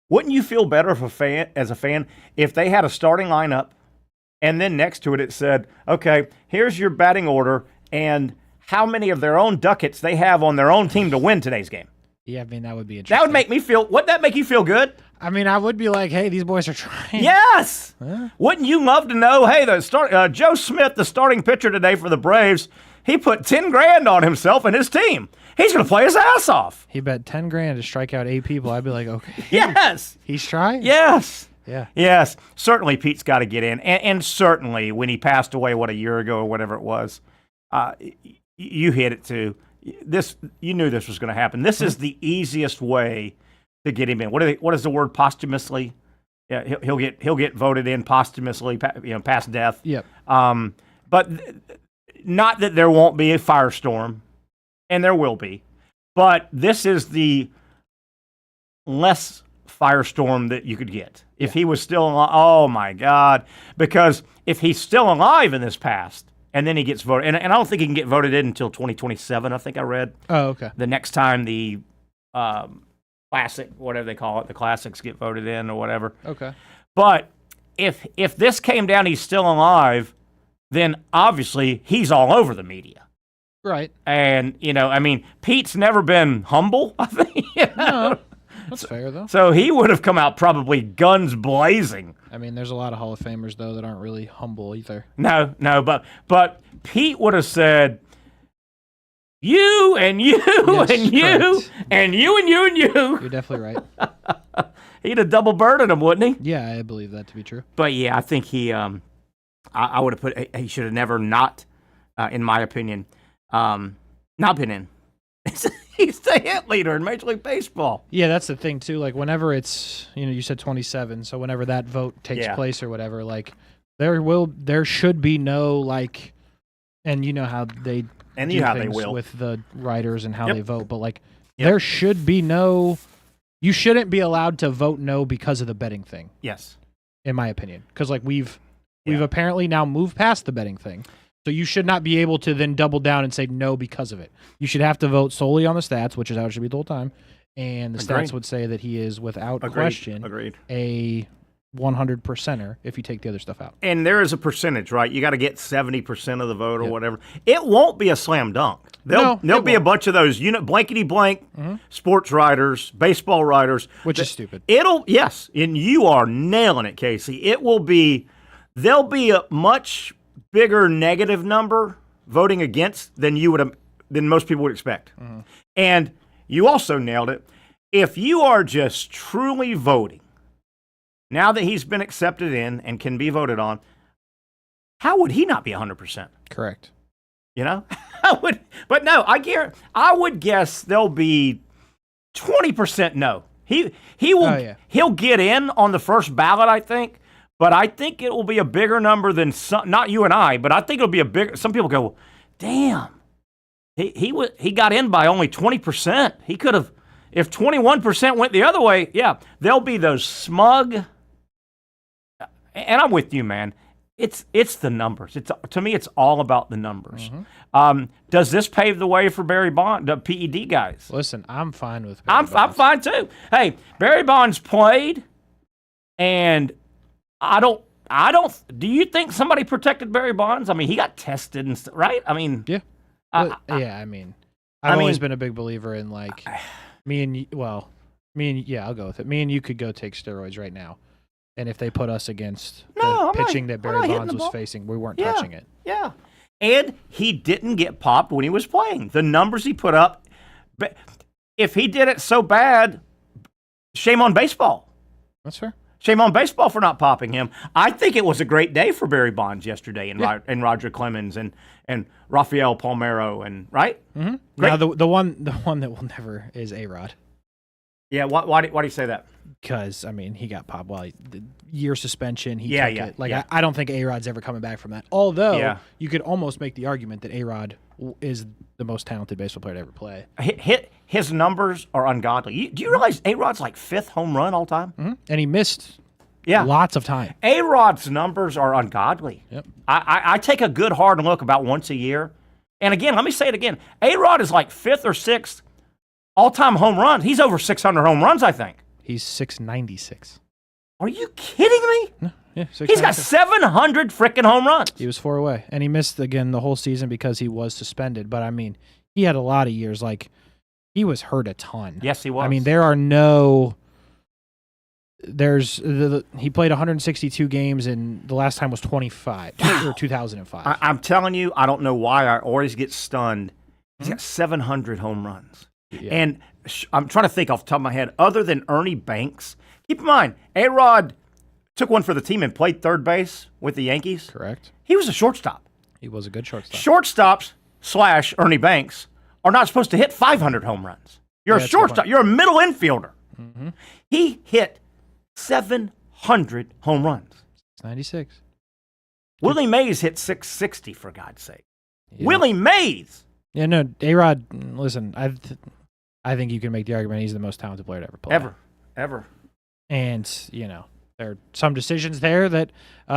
wouldn't you feel better as a fan, if they had a starting lineup and then next to it said, okay, here's your batting order and how many of their own ducats they have on their own team to win today's game? Yeah, I mean, that would be interesting. That would make me feel, wouldn't that make you feel good? I mean, I would be like, hey, these boys are trying. Yes! Huh? Wouldn't you love to know, hey, Joe Smith, the starting pitcher today for the Braves, He put 10 grand on himself and his team. He's going to play his ass off. He bet 10 grand to strike out 8 people. I'd be like, okay. Yes. He's trying? Yes. Yeah. Yes. Certainly Pete's got to get in. And certainly when he passed away, a year ago or whatever it was, you hit it too. You knew this was going to happen. This is the easiest way to get him in. What is the word posthumously? Yeah, he'll get voted in posthumously, past death. Yep. But not that there won't be a firestorm, and there will be, but this is the less firestorm that you could get if he was still alive. Oh my God! Because if he's still alive in this past, and then he gets voted, and I don't think he can get voted in until 2027. I think I read. Oh, okay. The next time the classic, whatever they call it, the classics get voted in or whatever. Okay. But if this came down, he's still alive, then obviously he's all over the media. Right. And, Pete's never been humble, I think. No, that's fair, though. So he would have come out probably guns blazing. I mean, there's a lot of Hall of Famers, though, that aren't really humble either. No, but Pete would have said, you and you yes, and you correct. and you and you and you. You're definitely right. He'd have double burdened him, wouldn't he? Yeah, I believe that to be true. But yeah, I think he, I would have put, he should have never not, in my opinion, not been in. He's the hit leader in Major League Baseball. Yeah, that's the thing too. Like whenever it's, you said 27, so whenever that vote takes place or whatever, like there should be no like, and you know how they and do how things they will with the writers and how they vote, but like Yep. there should be no, you shouldn't be allowed to vote no because of the betting thing. Yes, in my opinion, because like we've apparently now moved past the betting thing. So you should not be able to then double down and say no because of it. You should have to vote solely on the stats, which is how it should be the whole time. And the stats would say that he is, without question, a 100%er if you take the other stuff out. And there is a percentage, right? You got to get 70% of the vote or whatever. It won't be a slam dunk. There'll be a bunch of those blankety blank sports writers, baseball writers. Which is stupid. Yes, and you are nailing it, Casey. There'll be a much bigger negative number voting against than most people would expect. And you also nailed it. If you are just truly voting, now that he's been accepted in and can be voted on, how would he not be 100%? Correct. But no, I would guess there'll be 20% no. He will he'll get in on the first ballot, I think. But I think it will be a bigger number than not you and I, but I think it'll be a bigger. Some people go, damn, he got in by only 20%. He could have, if 21% went the other way, there'll be those smug. And I'm with you, man. It's the numbers. To me, it's all about the numbers. Does this pave the way for Barry Bonds, the PED guys? Listen, I'm fine with. I'm fine too. Hey, Barry Bonds played, and I don't. Do you think somebody protected Barry Bonds? I mean, he got tested and stuff, right? I mean, yeah. I've always been a big believer in like me and I'll go with it. Me and you could go take steroids right now, and if they put us against the pitching that Barry Bonds was facing, we weren't touching it. Yeah, and he didn't get popped when he was playing. The numbers he put up, if he did it so bad, shame on baseball. That's fair. Shame on baseball for not popping him. I think it was a great day for Barry Bonds yesterday, and Roger Clemens and Rafael Palmeiro, and right. Mm-hmm. Now the one that will never is A-Rod. Yeah, why do you say that? Because he got popped. Well, the year suspension. He took it. Like I don't think A-Rod's ever coming back from that. Although you could almost make the argument that A-Rod is the most talented baseball player to ever play. His numbers are ungodly. Do you realize A-Rod's like 5th home run all time? Mm-hmm. And he missed lots of time. A-Rod's numbers are ungodly. Yep. I take a good hard look about once a year. And again, let me say it again. A-Rod is like 5th or 6th all-time home runs. He's over 600 home runs, I think. He's 696. Are you kidding me? No. Yeah, he's got 700 freaking home runs. He was 4 away. And he missed, again, the whole season because he was suspended. But, he had a lot of years. Like, he was hurt a ton. Yes, he was. there are no he played 162 games, and the last time was 2005. I'm telling you, I don't know why I always get stunned. He's got 700 home runs. Yeah. And I'm trying to think off the top of my head, other than Ernie Banks. Keep in mind, A-Rod took one for the team and played third base with the Yankees. Correct. He was a shortstop. He was a good shortstop. Shortstops / Ernie Banks are not supposed to hit 500 home runs. You're a shortstop. You're a middle infielder. Mm-hmm. He hit 700 home runs. 96. Willie Mays hit 660, for God's sake. Yeah. Willie Mays! Yeah, no, A-Rod, listen, I think you can make the argument he's the most talented player to ever play. Ever. And, there are some decisions there that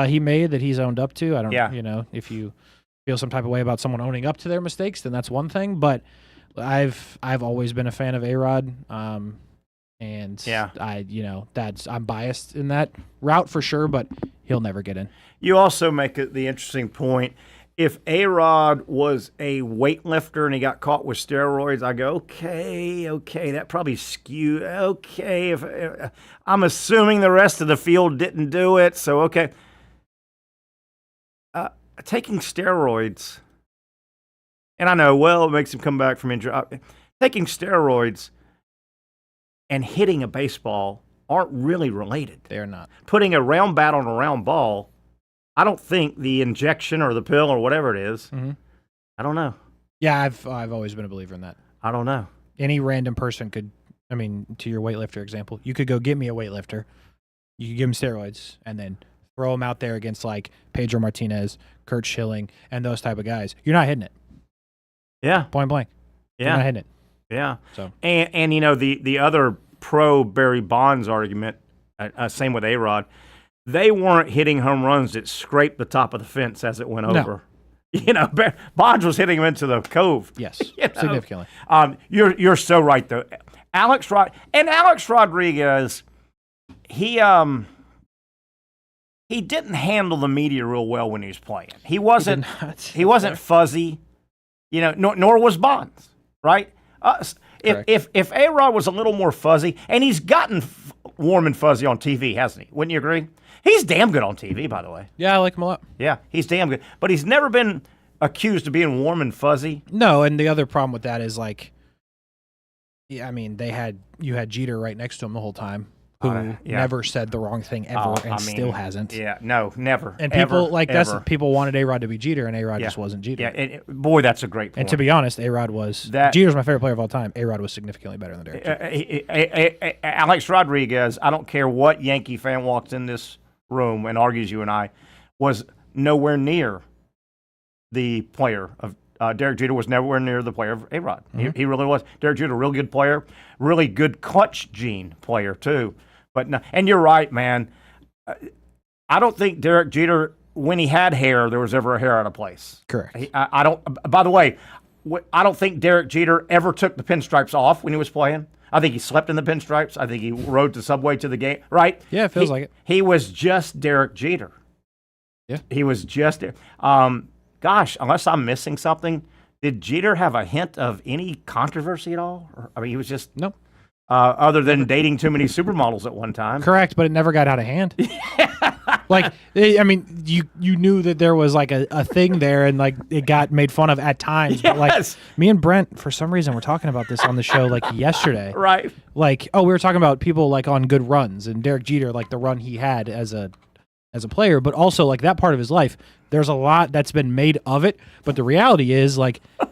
he made that he's owned up to. I don't, if you feel some type of way about someone owning up to their mistakes, then that's one thing. But I've always been a fan of A-Rod, I'm biased in that route for sure, but he'll never get in. You also make the interesting point. If A-Rod was a weightlifter and he got caught with steroids, I go, okay, that probably skewed. Okay, if I'm assuming the rest of the field didn't do it, so okay. Taking steroids, and I know, it makes him come back from injury. Taking steroids and hitting a baseball aren't really related. They are not. Putting a round bat on a round ball, I don't think the injection or the pill or whatever it is, I don't know. Yeah, I've always been a believer in that. I don't know. Any random person could, to your weightlifter example, you could go get me a weightlifter, you could give him steroids, and then throw him out there against like Pedro Martinez, Kurt Schilling, and those type of guys. You're not hitting it. Yeah. Point blank. Yeah. You're not hitting it. Yeah. So and the other pro Barry Bonds argument, same with A-Rod, they weren't hitting home runs that scraped the top of the fence as it went over. Bonds was hitting him into the cove. Yes, significantly. You're so right though. Alex Rodriguez, he didn't handle the media real well when he was playing. He wasn't fuzzy, nor was Bonds, right? If A-Rod was a little more fuzzy, and he's gotten warm and fuzzy on TV, hasn't he? Wouldn't you agree? He's damn good on TV, by the way. Yeah, I like him a lot. Yeah, he's damn good. But he's never been accused of being warm and fuzzy. No, and the other problem with that is you had Jeter right next to him the whole time, who never said the wrong thing ever, still hasn't. Yeah, no, never. And people people wanted A-Rod to be Jeter, and A-Rod just wasn't Jeter. Yeah, boy, that's a great point. And to be honest, A-Rod was Jeter's my favorite player of all time. A-Rod was significantly better than Derek Jeter. Alex Rodriguez, I don't care what Yankee fan walks in this room and argues you and I, was nowhere near the player of Derek Jeter was nowhere near the player of A-Rod. He really was. Derek Jeter, a real good player, really good clutch gene player too. But no, and you're right, man. I don't think Derek Jeter, when he had hair, there was ever a hair out of place. Correct. I don't. By the way, I don't think Derek Jeter ever took the pinstripes off when he was playing. I think he slept in the pinstripes. I think he rode the subway to the game. Right? Yeah, it feels like it. He was just Derek Jeter. Yeah. He was just. Gosh, unless I'm missing something, did Jeter have a hint of any controversy at all? He was just nope. Other than dating too many supermodels at one time. Correct, but it never got out of hand. You knew that there was a thing there, and it got made fun of at times. Yes. But me and Brent, for some reason, were talking about this on the show yesterday. Right. We were talking about people on good runs, and Derek Jeter, the run he had as a player, but also that part of his life. There's a lot that's been made of it, but the reality is,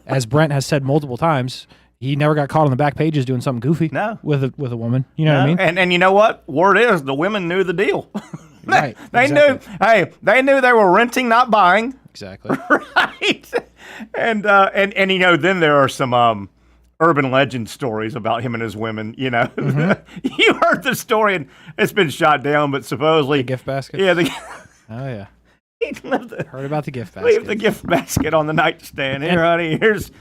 as Brent has said multiple times, he never got caught on the back pages doing something goofy with a woman. You know what I mean? And you know what? Word is the women knew the deal. Right. They knew. Hey, they knew they were renting, not buying. Exactly. Right. And then there are some urban legend stories about him and his women. Mm-hmm. You heard the story, and it's been shot down, but supposedly the gift basket. Yeah. Oh yeah. Heard about the gift basket. Leave the gift basket on the nightstand. Here, honey. Here's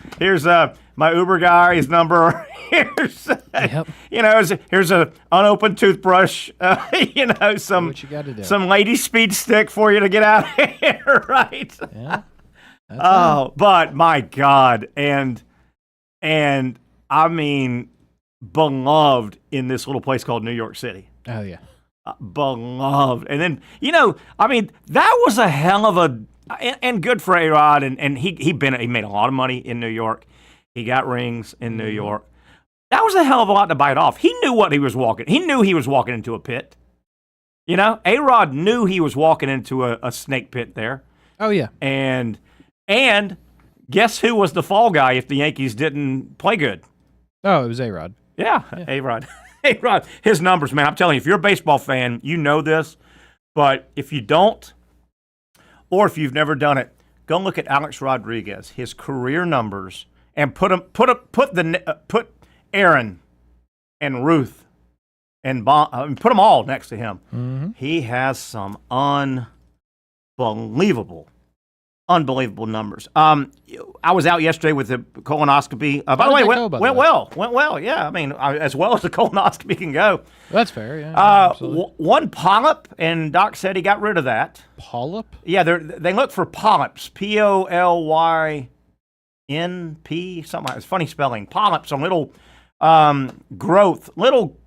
my Uber guy. His number. Here's here's a unopened toothbrush. Some what you gotta do. Some lady speed stick for you to get out of here. Right. Yeah. But my God, and I mean, beloved in this little place called New York City. Oh yeah. beloved. And then, that was a hell of a and good for A-Rod. And he made a lot of money in New York. He got rings in New York. That was a hell of a lot to bite off. He knew what he was walking. He knew he was walking into a pit. A-Rod knew he was walking into a snake pit there. Oh yeah. And guess who was the fall guy if the Yankees didn't play good? Oh, it was A-Rod. Yeah. A-Rod. A-Rod. His numbers, man. I'm telling you, if you're a baseball fan, you know this. But if you don't, or if you've never done it, go look at Alex Rodriguez, his career numbers, and put Aaron and Ruth and put them all next to him. Mm-hmm. He has some unbelievable numbers. I was out yesterday with the colonoscopy. By the way, went well. Yeah, as well as the colonoscopy can go. That's fair. Yeah. One polyp, and Doc said he got rid of that. Polyp? Yeah, they look for polyps. POLYNP, something like that. It's funny spelling. Polyps are little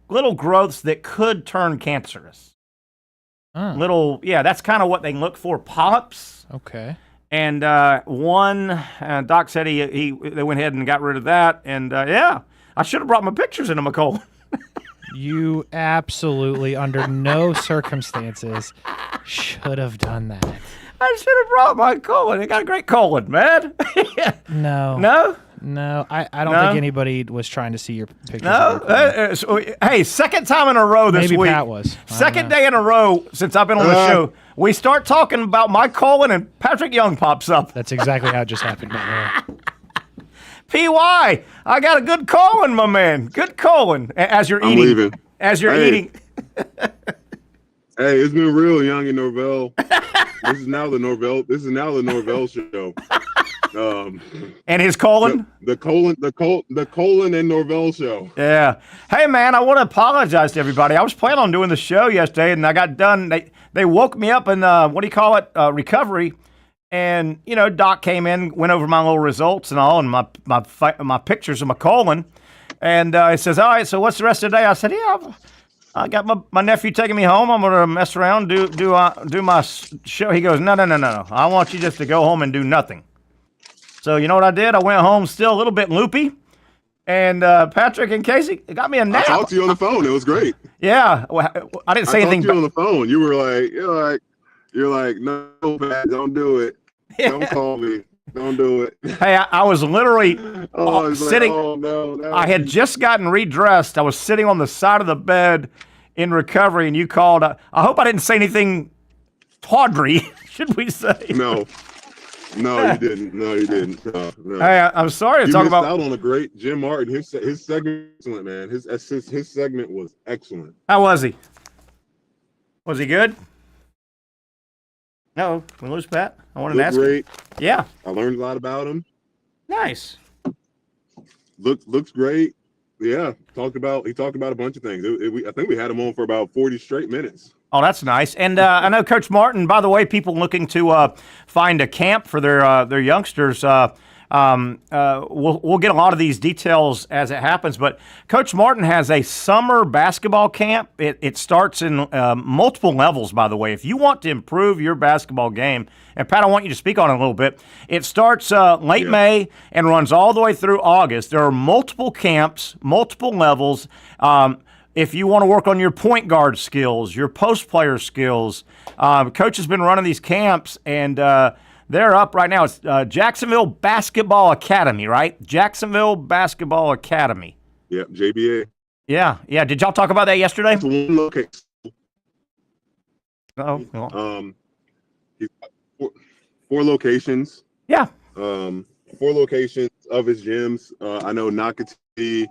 little growths that could turn cancerous. That's kind of what they look for. Polyps. Okay. And Doc said they went ahead and got rid of that. And I should have brought my pictures into my colon. You absolutely, under no circumstances, should have done that. I should have brought my colon. I got a great colon, man. No, I don't think anybody was trying to see your pictures. No. Hey, second time in a row this week. Maybe Pat was. Second day in a row since I've been on the show. We start talking about my colon and Patrick Young pops up. That's exactly how it just happened, by the way. PY, I got a good colon, my man. Good colon. As you're eating. Leaving. As you're eating. Hey, it's been real, Young and Norvelle. This is now the Norvelle show. And his colon? The colon and Norvelle show. Yeah. Hey man, I want to apologize to everybody. I was planning on doing the show yesterday, and I got done. They woke me up in recovery, and Doc came in, went over my little results and all, and my pictures of my colon, and he says, "All right, so what's the rest of the day?" I said, "Yeah, I got my nephew taking me home. I'm gonna mess around, do my show." He goes, "No. I want you just to go home and do nothing." So you know what I did? I went home still a little bit loopy, and Patrick and Casey got me a nap. I talked to you on the phone. It was great. Yeah, I didn't say anything. I talked to you on the phone. You were like, "No, Pat, don't do it. Don't call me. Don't do it." Hey, I was literally sitting. Like, no. I had just gotten redressed. I was sitting on the side of the bed in recovery, and you called. I hope I didn't say anything tawdry, should we say? No, you didn't. No. Hey, I'm sorry to talk about. You missed out on a great Jim Martin. His segment was excellent, man. His segment was excellent. How was he? Was he good? No, we lose Pat. I wanted to ask. Great. Yeah. I learned a lot about him. Nice. Looks great. Yeah. He talked about a bunch of things. I think we had him on for about 40 straight minutes. Oh, that's nice. And I know Coach Martin, by the way, people looking to find a camp for their youngsters, we'll get a lot of these details as it happens. But Coach Martin has a summer basketball camp. It starts in multiple levels, by the way. If you want to improve your basketball game, and Pat, I want you to speak on it a little bit. It starts late May and runs all the way through August. There are multiple camps, multiple levels. If you want to work on your point guard skills, your post player skills, Coach has been running these camps, and they're up right now. It's Jacksonville Basketball Academy, right? Jacksonville Basketball Academy. Yeah, JBA. Yeah. Did y'all talk about that yesterday? It's one location. He's got four locations. Yeah. 4 locations of his gyms. I know Nocatee.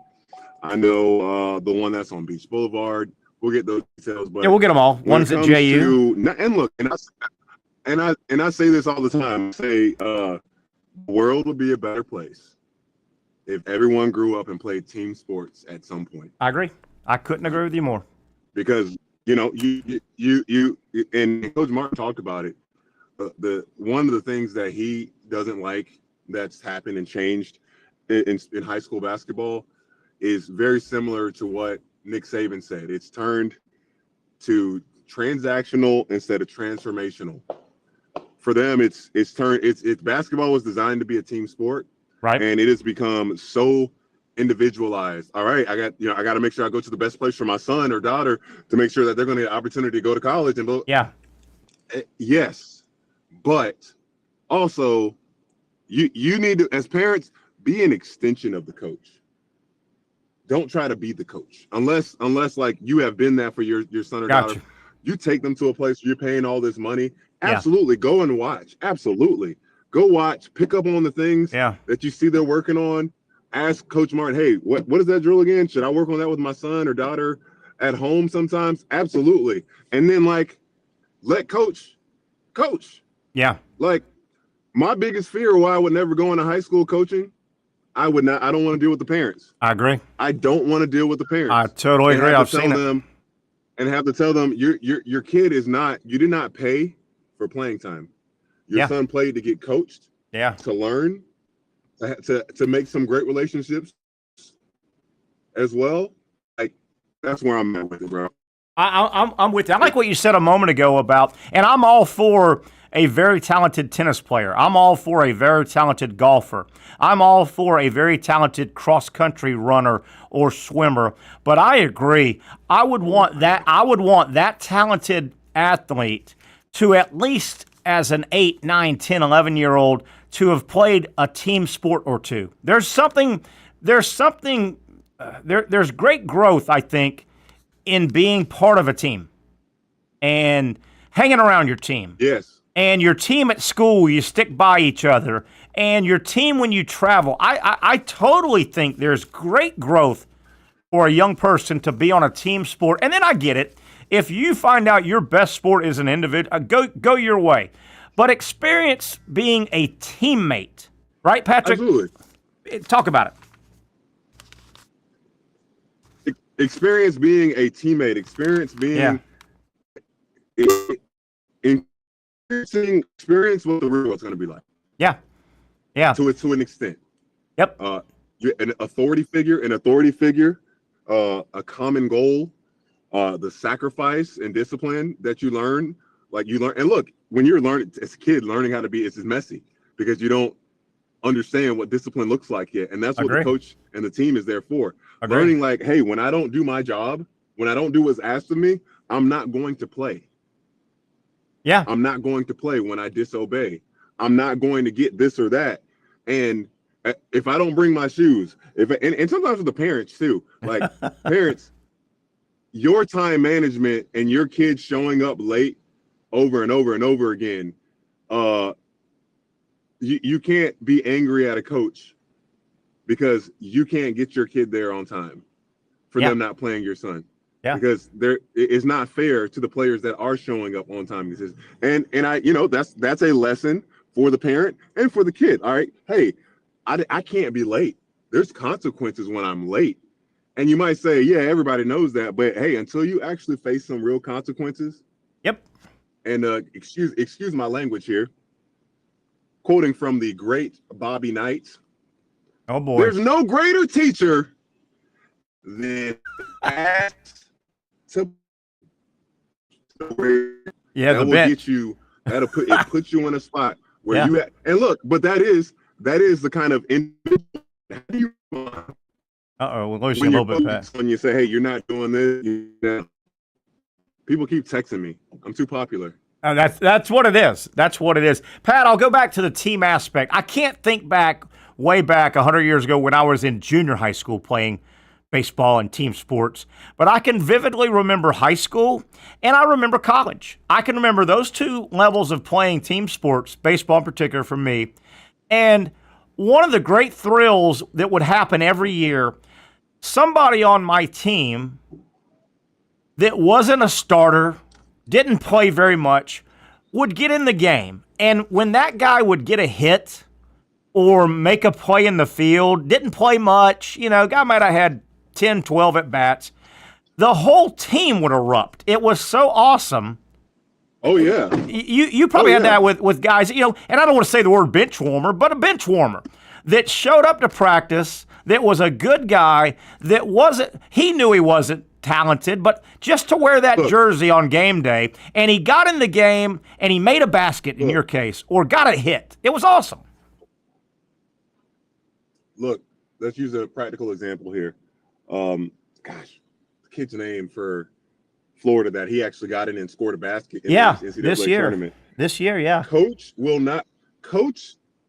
I know the one that's on Beach Boulevard. We'll get those details, but we'll get them all. One's at JU. And look, and I say this all the time. I say the world would be a better place if everyone grew up and played team sports at some point. I agree. I couldn't agree with you more. Because you and Coach Martin talked about it. The one of the things that he doesn't like that's happened and changed in high school basketball is very similar to what Nick Saban said. It's turned to transactional instead of transformational. For them, it's basketball was designed to be a team sport, right? And it has become so individualized. All right, I got to make sure I go to the best place for my son or daughter to make sure that they're going to get an opportunity to go to college and yes, but also you need to, as parents, be an extension of the coach. Don't try to be the coach unless like you have been that for your son or daughter. You take them to a place where you're paying all this money. Absolutely. Go and watch. Absolutely. Go watch, pick up on the things that you see they're working on. Ask Coach Martin, hey, what is that drill again? Should I work on that with my son or daughter at home sometimes? Absolutely. And then like, let coach. Yeah. Like my biggest fear why I would never go into high school coaching, I don't want to deal with the parents. I agree. I don't want to deal with the parents. I totally agree. I've seen it. And have to tell them your kid you did not pay for playing time. Your son played to get coached, to learn, to make some great relationships as well. Like that's where I'm at with it, bro. I'm with you. I like what you said a moment ago about, and I'm all for a very talented tennis player. I'm all for a very talented golfer. I'm all for a very talented cross-country runner or swimmer. But I agree. I would want that talented athlete to at least as an 8, 9, 10, 11-year-old to have played a team sport or two. There's great growth, I think, in being part of a team and hanging around your team. Yes. And your team at school, you stick by each other. And your team when you travel. I totally think there's great growth for a young person to be on a team sport. And then I get it. If you find out your best sport is an individual, go your way. But experience being a teammate. Right, Patrick? Absolutely. Talk about it. Experience being a teammate. Experience being experience what the real world's going to be like. Yeah. To an extent. Yep. An authority figure, a common goal, the sacrifice and discipline that you learn. And look, when you're learning as a kid, learning how to be, it's messy because you don't understand what discipline looks like yet. And that's what the coach and the team is there for. Learning like, hey, when I don't do my job, when I don't do what's asked of me, I'm not going to play. Yeah. I'm not going to play when I disobey. I'm not going to get this or that. And if I don't bring my shoes, and sometimes with the parents too, like parents, your time management and your kids showing up late over and over and over again, you can't be angry at a coach because you can't get your kid there on time for them not playing your son. Yeah. Because it's not fair to the players that are showing up on time. And that's a lesson for the parent and for the kid. All right. Hey, I can't be late. There's consequences when I'm late. And you might say, yeah, everybody knows that. But hey, until you actually face some real consequences. Yep. And excuse my language here. Quoting from the great Bobby Knight. Oh boy. There's no greater teacher than to that'll get you. That'll put you in a spot where you and look. But that is the kind of individual. How do you? We'll lose you a little bit, Pat. When you say, "Hey, you're not doing this," people keep texting me. I'm too popular. That's what it is. That's what it is. Pat, I'll go back to the team aspect. I can't think way back 100 years ago when I was in junior high school playing baseball and team sports. But I can vividly remember high school and I remember college. I can remember those two levels of playing team sports, baseball in particular for me. And one of the great thrills that would happen every year, somebody on my team that wasn't a starter, didn't play very much, would get in the game. And when that guy would get a hit or make a play in the field, didn't play much, guy might have had 10, 12 at-bats, the whole team would erupt. It was so awesome. Oh, yeah. You probably had that with guys, and I don't want to say the word bench warmer, but a bench warmer that showed up to practice, that was a good guy, he knew he wasn't talented, but just to wear that jersey on game day, and he got in the game, and he made a basket in your case, or got a hit. It was awesome. Look, let's use a practical example here. The kid's name for Florida that he actually got in and scored a basket in the NCAA tournament. This year, yeah. Coach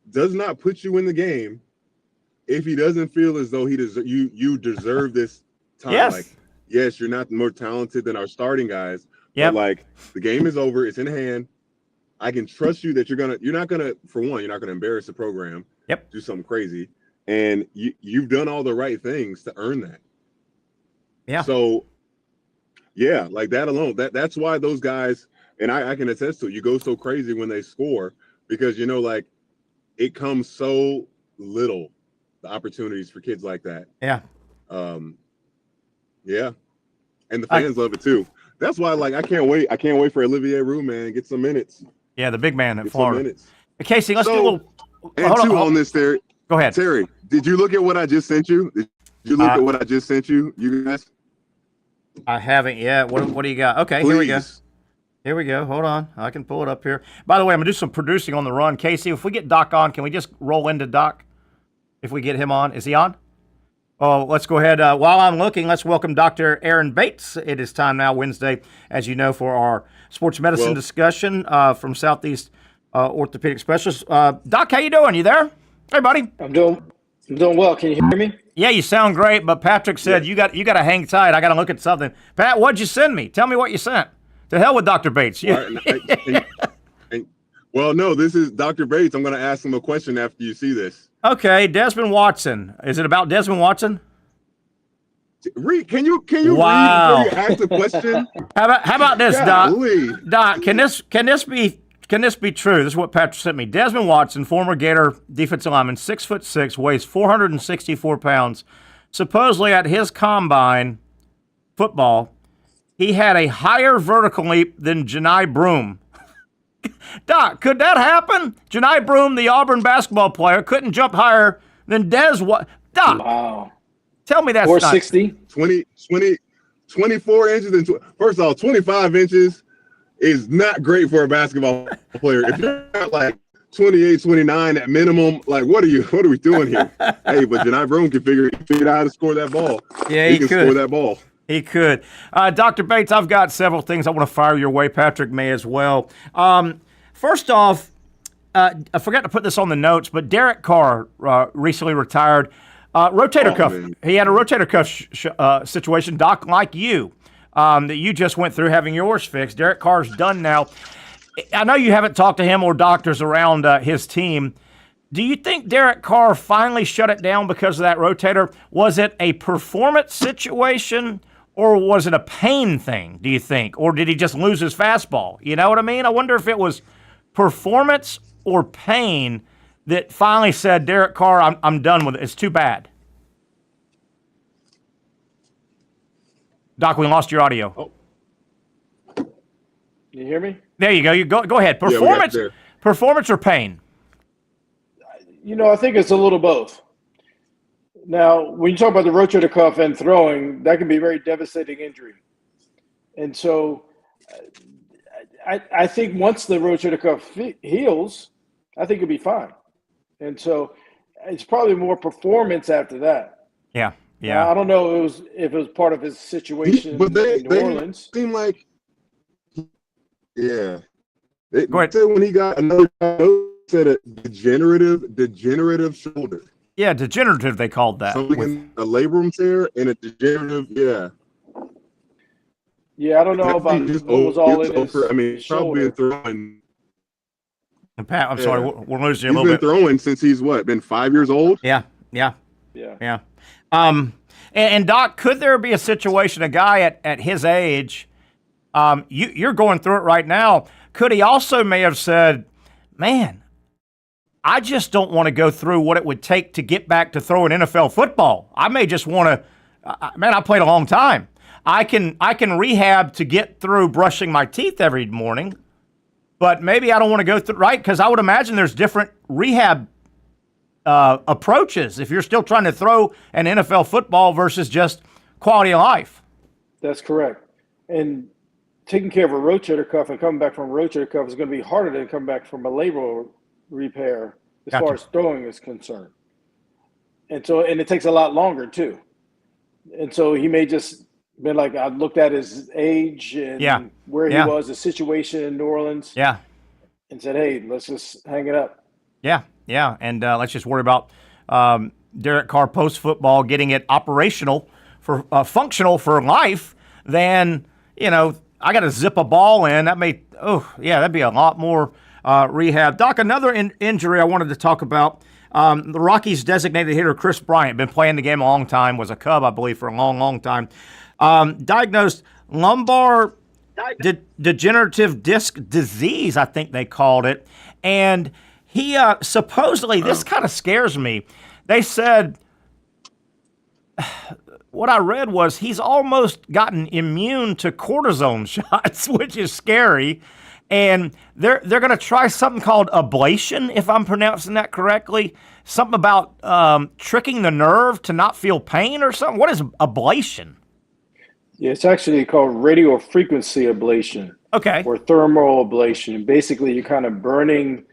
does not put you in the game if he doesn't feel as though you deserve this time. Yes. Like, yes, you're not more talented than our starting guys. But like, the game is over, it's in hand. I can trust you that you're not gonna embarrass the program. Yep. Do something crazy. And you've done all the right things to earn that. Yeah. So yeah, like that alone, that's why those guys, and I can attest to it, you go so crazy when they score, because like it comes so little, the opportunities for kids like that. Yeah. Yeah. And the fans love it too. That's why, like, I can't wait for Olivier Roux, man, to get some minutes. Yeah, the big man in Get Florida. some minutes. Casey, let's do a little. And on this, Terry. Go ahead. Terry, did you look at what I just sent you? Did you look at what I just sent you, you guys? I haven't yet. What do you got? Okay, Here we go. Here we go. Hold on. I can pull it up here. By the way, I'm going to do some producing on the run. Casey, if we get Doc on, can we just roll into Doc? If we get him on. Is he on? Oh, let's go ahead. While I'm looking, let's welcome Dr. Aaron Bates. It is time now, Wednesday, as you know, for our sports medicine discussion from Southeast Orthopedic Specialists. Doc, how you doing? You there? Hey, buddy. I'm doing well. Can you hear me? Yeah, you sound great, but Patrick said you got to hang tight. I got to look at something. Pat, what'd you send me? Tell me what you sent. To hell with Dr. Bates. Well, no, this is Dr. Bates. I'm going to ask him a question after you see this. Okay, Desmond Watson. Is it about Desmond Watson? Can you read before you ask the question? How about this, Doc? Doc, can this be true? This is what Patrick sent me. Desmond Watson, former Gator defensive lineman, 6'6", weighs 464 pounds. Supposedly at his combine football, he had a higher vertical leap than Janai Broome. Doc, could that happen? Janai Broome, the Auburn basketball player, couldn't jump higher than Doc, wow. Tell me that's 460? 24 inches. And first of all, 25 inches is not great for a basketball player. If you're at like 28, 29 at minimum, like what are we doing here? Hey, but Janai Broome can figure out how to score that ball. Yeah, he can score that ball. He could. Dr. Bates, I've got several things I want to fire your way. Patrick may as well. First off, I forgot to put this on the notes, but Derek Carr recently retired. Rotator cuff. Man. He had a rotator cuff situation, Doc, like you, that you just went through having yours fixed. Derek Carr's done now. I know you haven't talked to him or doctors around his team. Do you think Derek Carr finally shut it down because of that rotator? Was it a performance situation? Or was it a pain thing, do you think? Or did he just lose his fastball? You know what I mean? I wonder if it was performance or pain that finally said, Derek Carr, I'm done with it. It's too bad. Doc, we lost your audio. Oh. You hear me? There you go. You go ahead. Performance or pain? I think it's a little both. Now, when you talk about the rotator cuff and throwing, that can be a very devastating injury. And so I think once the rotator cuff heals, I think it'll be fine. And so it's probably more performance after that. Yeah. Now, I don't know if it was part of his situation in New Orleans. Seem like, Go ahead. When he got another said a degenerative shoulder. Yeah, degenerative, they called that. Something in a labrum tear and a degenerative, Yeah, I don't know about what was all in his probably been throwing. And Pat, I'm sorry, we're losing you a little bit. He's been throwing since he's been 5 years old? Yeah. And Doc, could there be a situation, a guy at his age, you're going through it right now, could he also may have said, man, I just don't want to go through what it would take to get back to throwing NFL football. I may just want to, I played a long time. I can rehab to get through brushing my teeth every morning, but maybe I don't want to go through, right? Because I would imagine there's different rehab approaches if you're still trying to throw an NFL football versus just quality of life. That's correct. And taking care of a rotator cuff and coming back from a rotator cuff is going to be harder than coming back from a labral repair as far as throwing is concerned. And it takes a lot longer too. And so he may just been like, I looked at his age and where he was, the situation in New Orleans. Yeah. And said, hey, let's just hang it up. Yeah. Yeah. And let's just worry about Derek Carr post-football getting it operational for functional for life than, I got to zip a ball in. That may, that'd be a lot more rehab. Doc, another injury I wanted to talk about. The Rockies' designated hitter, Chris Bryant, been playing the game a long time, was a Cub, I believe, for a long, long time. Diagnosed lumbar degenerative disc disease, I think they called it. And he supposedly, this kind of scares me. They said, what I read was he's almost gotten immune to cortisone shots, which is scary. And they're going to try something called ablation, if I'm pronouncing that correctly. Something about tricking the nerve to not feel pain or something. What is ablation? Yeah, it's actually called radiofrequency ablation. Okay. Or thermal ablation. Basically, you're kind of burning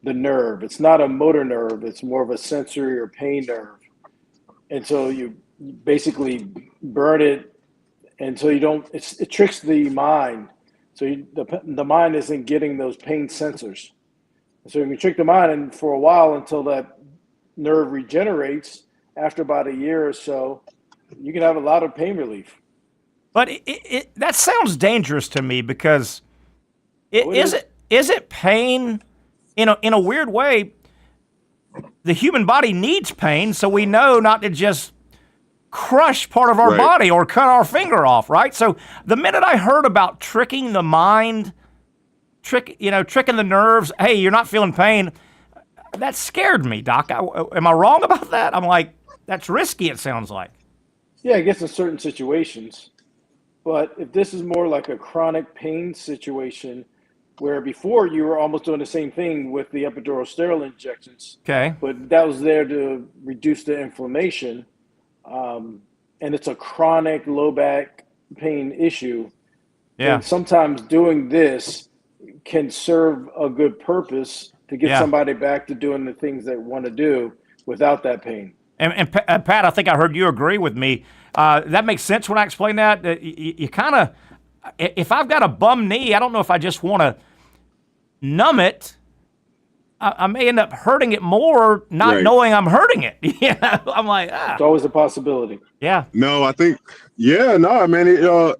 the nerve. It's not a motor nerve. It's more of a sensory or pain nerve. And so you basically burn it until you don't, it tricks the mind. So the mind isn't getting those pain sensors. So you can trick the mind, and for a while until that nerve regenerates, after about a year or so, you can have a lot of pain relief. But that sounds dangerous to me because is it pain in a weird way? The human body needs pain, so we know not to just crush part of our body or cut our finger off, right? So the minute I heard about tricking the mind, tricking the nerves, hey, you're not feeling pain, that scared me, Doc. Am I wrong about that? I'm like, that's risky, it sounds like. Yeah, I guess in certain situations. But if this is more like a chronic pain situation where before you were almost doing the same thing with the epidural steroid injections, okay, but that was there to reduce the inflammation, and it's a chronic low back pain issue, then sometimes doing this can serve a good purpose to get somebody back to doing the things they want to do without that pain. And Pat, I think I heard you agree with me. That makes sense when I explain that. You kind of, if I've got a bum knee, I don't know if I just want to numb it. I may end up hurting it more, not knowing I'm hurting it. I'm like, It's always a possibility. Yeah. No, I think, I mean,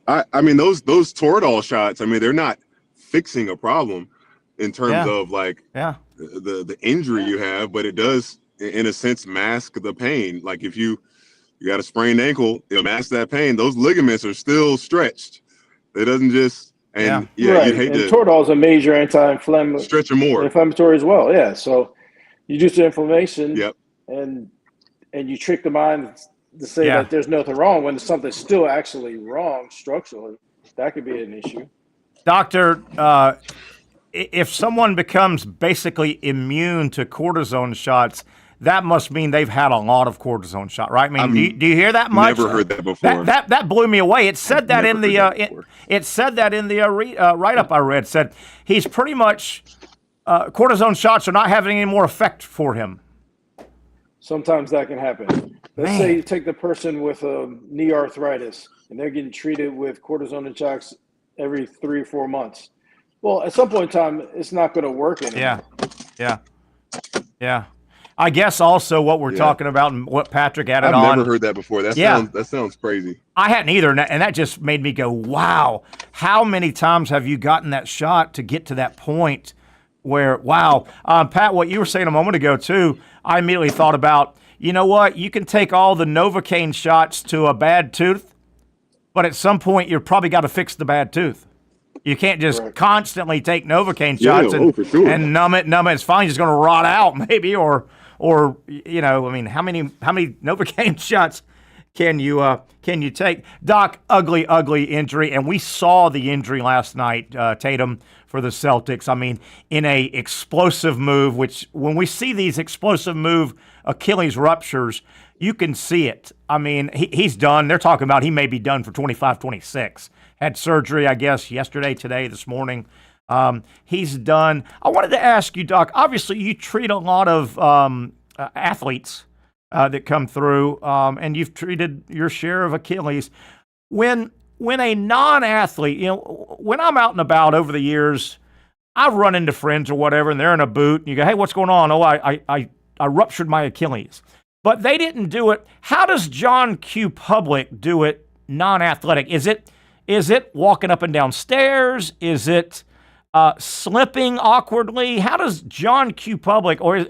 I mean, those Toradol shots, I mean, they're not fixing a problem in terms of like the injury you have, but it does, in a sense, mask the pain. Like if you got a sprained ankle, it'll mask that pain. Those ligaments are still stretched. It doesn't just, and you'd hate to. Toradol is a major anti-inflammatory. Stretch them more. Inflammatory as well, yeah. So you reduce the inflammation, and you trick the mind to say that there's nothing wrong when something's still actually wrong structurally. That could be an issue. Doctor, if someone becomes basically immune to cortisone shots, that must mean they've had a lot of cortisone shot, right? I mean, do you hear that much? Never heard that before. That blew me away. It said that in the write-up I read. Said he's pretty much cortisone shots are not having any more effect for him. Sometimes that can happen. Let's say you take the person with knee arthritis and they're getting treated with cortisone and shots every 3 or 4 months. Well, at some point in time, it's not going to work anymore. Yeah. I guess also what we're talking about and what Patrick added on. I've never heard that before. That sounds crazy. I hadn't either, and that just made me go, wow, how many times have you gotten that shot to get to that point where, wow. Pat, what you were saying a moment ago, too, I immediately thought about, you know what, you can take all the Novocaine shots to a bad tooth, but at some point you've probably got to fix the bad tooth. You can't just constantly take Novocaine shots and numb it. It's fine. It's just going to rot out maybe, or I mean, how many Novocaine shots can you take? Doc, ugly injury, and we saw the injury last night, Tatum, for the Celtics. I mean, in a explosive move, which when we see these explosive move Achilles ruptures, You can see it. I mean, he's done. They're talking about he may be done for 25, 26. Had surgery, I guess, yesterday, today, this morning. He's done. I wanted to ask you, Doc, obviously you treat a lot of athletes that come through, and you've treated your share of Achilles. When a non-athlete, when I'm out and about over the years, I've run into friends or whatever, and they're in a boot, and you go, hey, what's going on? Oh, I ruptured my Achilles. But they didn't do it. How does John Q. Public do it non-athletic? Is it walking up and down stairs? Is it slipping awkwardly? How does John Q. Public, or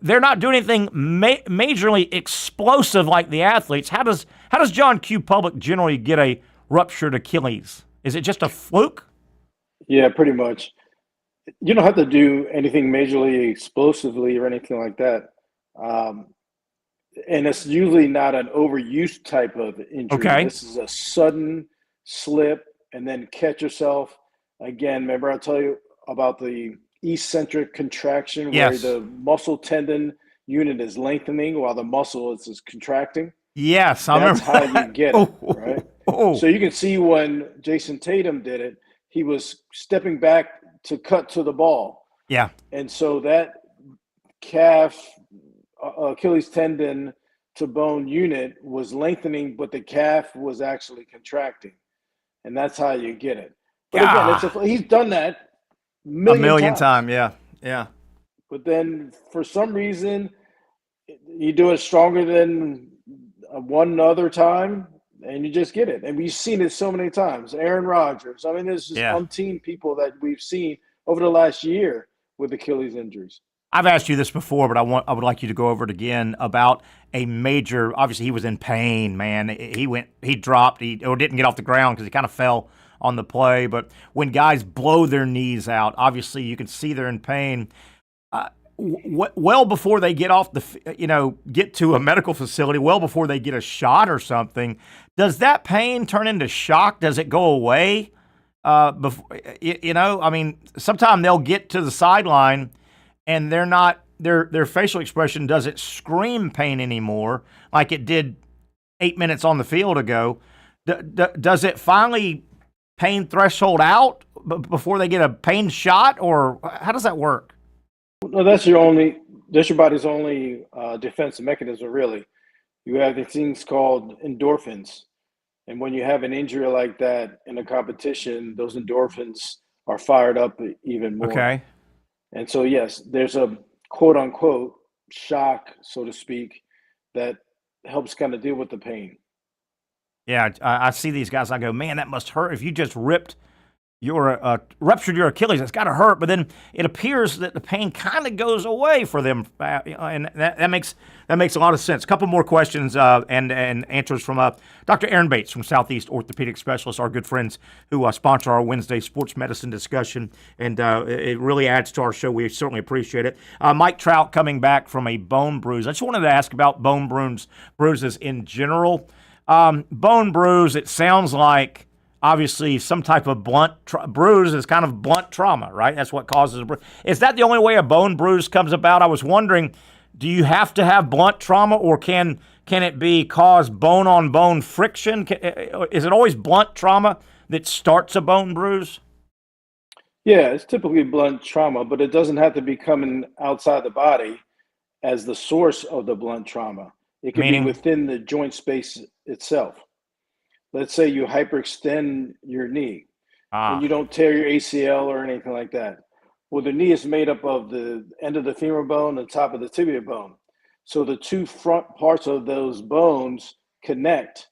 they're not doing anything majorly explosive like the athletes. How does John Q. Public generally get a ruptured Achilles? Is it just a fluke? Yeah, pretty much. You don't have to do anything majorly explosively or anything like that. And it's usually not an overuse type of injury. Okay. This is a sudden slip and then catch yourself. Again, remember I tell you about the eccentric contraction where the muscle tendon unit is lengthening while the muscle is contracting? Yes, I remember. That's how you get it, right? So you can see when Jason Tatum did it, he was stepping back to cut to the ball. Yeah. And so that calf Achilles tendon to bone unit was lengthening, but the calf was actually contracting. And that's how you get it. But again, he's done that a million times. Yeah. But then for some reason, you do it stronger than one other time, and you just get it. And we've seen it so many times. Aaron Rodgers. I mean, there's just umpteen people that we've seen over the last year with Achilles injuries. I've asked you this before, but I would like you to go over it again about a major. Obviously, he was in pain, man. He dropped, or didn't get off the ground because he kind of fell on the play. But when guys blow their knees out, obviously you can see they're in pain. Well before they get off get to a medical facility, well before they get a shot or something, does that pain turn into shock? Does it go away? I mean, sometimes they'll get to the sideline and they're not, their facial expression doesn't scream pain anymore like it did 8 minutes on the field ago. Does it finally pain threshold out before they get a pain shot, or how does that work? No, that's your body's only defense mechanism, really. You have these things called endorphins. And when you have an injury like that in a competition, those endorphins are fired up even more. Okay. And so, yes, there's a quote unquote shock, so to speak, that helps kind of deal with the pain. Yeah, I see these guys. I go, man, that must hurt. If you just ruptured your Achilles, it's got to hurt. But then it appears that the pain kind of goes away for them, and that makes a lot of sense. A couple more questions and answers from Dr. Aaron Bates from Southeast Orthopedic Specialists, our good friends who sponsor our Wednesday sports medicine discussion, and it really adds to our show. We certainly appreciate it. Mike Trout coming back from a bone bruise. I just wanted to ask about bone bruises in general. Bone bruise, it sounds like obviously some type of blunt bruise is kind of blunt trauma, right? That's what causes a bruise. Is that the only way a bone bruise comes about? I was wondering, do you have to have blunt trauma, or can it be cause bone-on-bone friction? Is it always blunt trauma that starts a bone bruise? Yeah, it's typically blunt trauma, but it doesn't have to be coming outside the body as the source of the blunt trauma. It can be within the joint space itself. Let's say you hyperextend your knee and you don't tear your ACL or anything like that. Well, the knee is made up of the end of the femur bone and the top of the tibia bone. So the two front parts of those bones connect,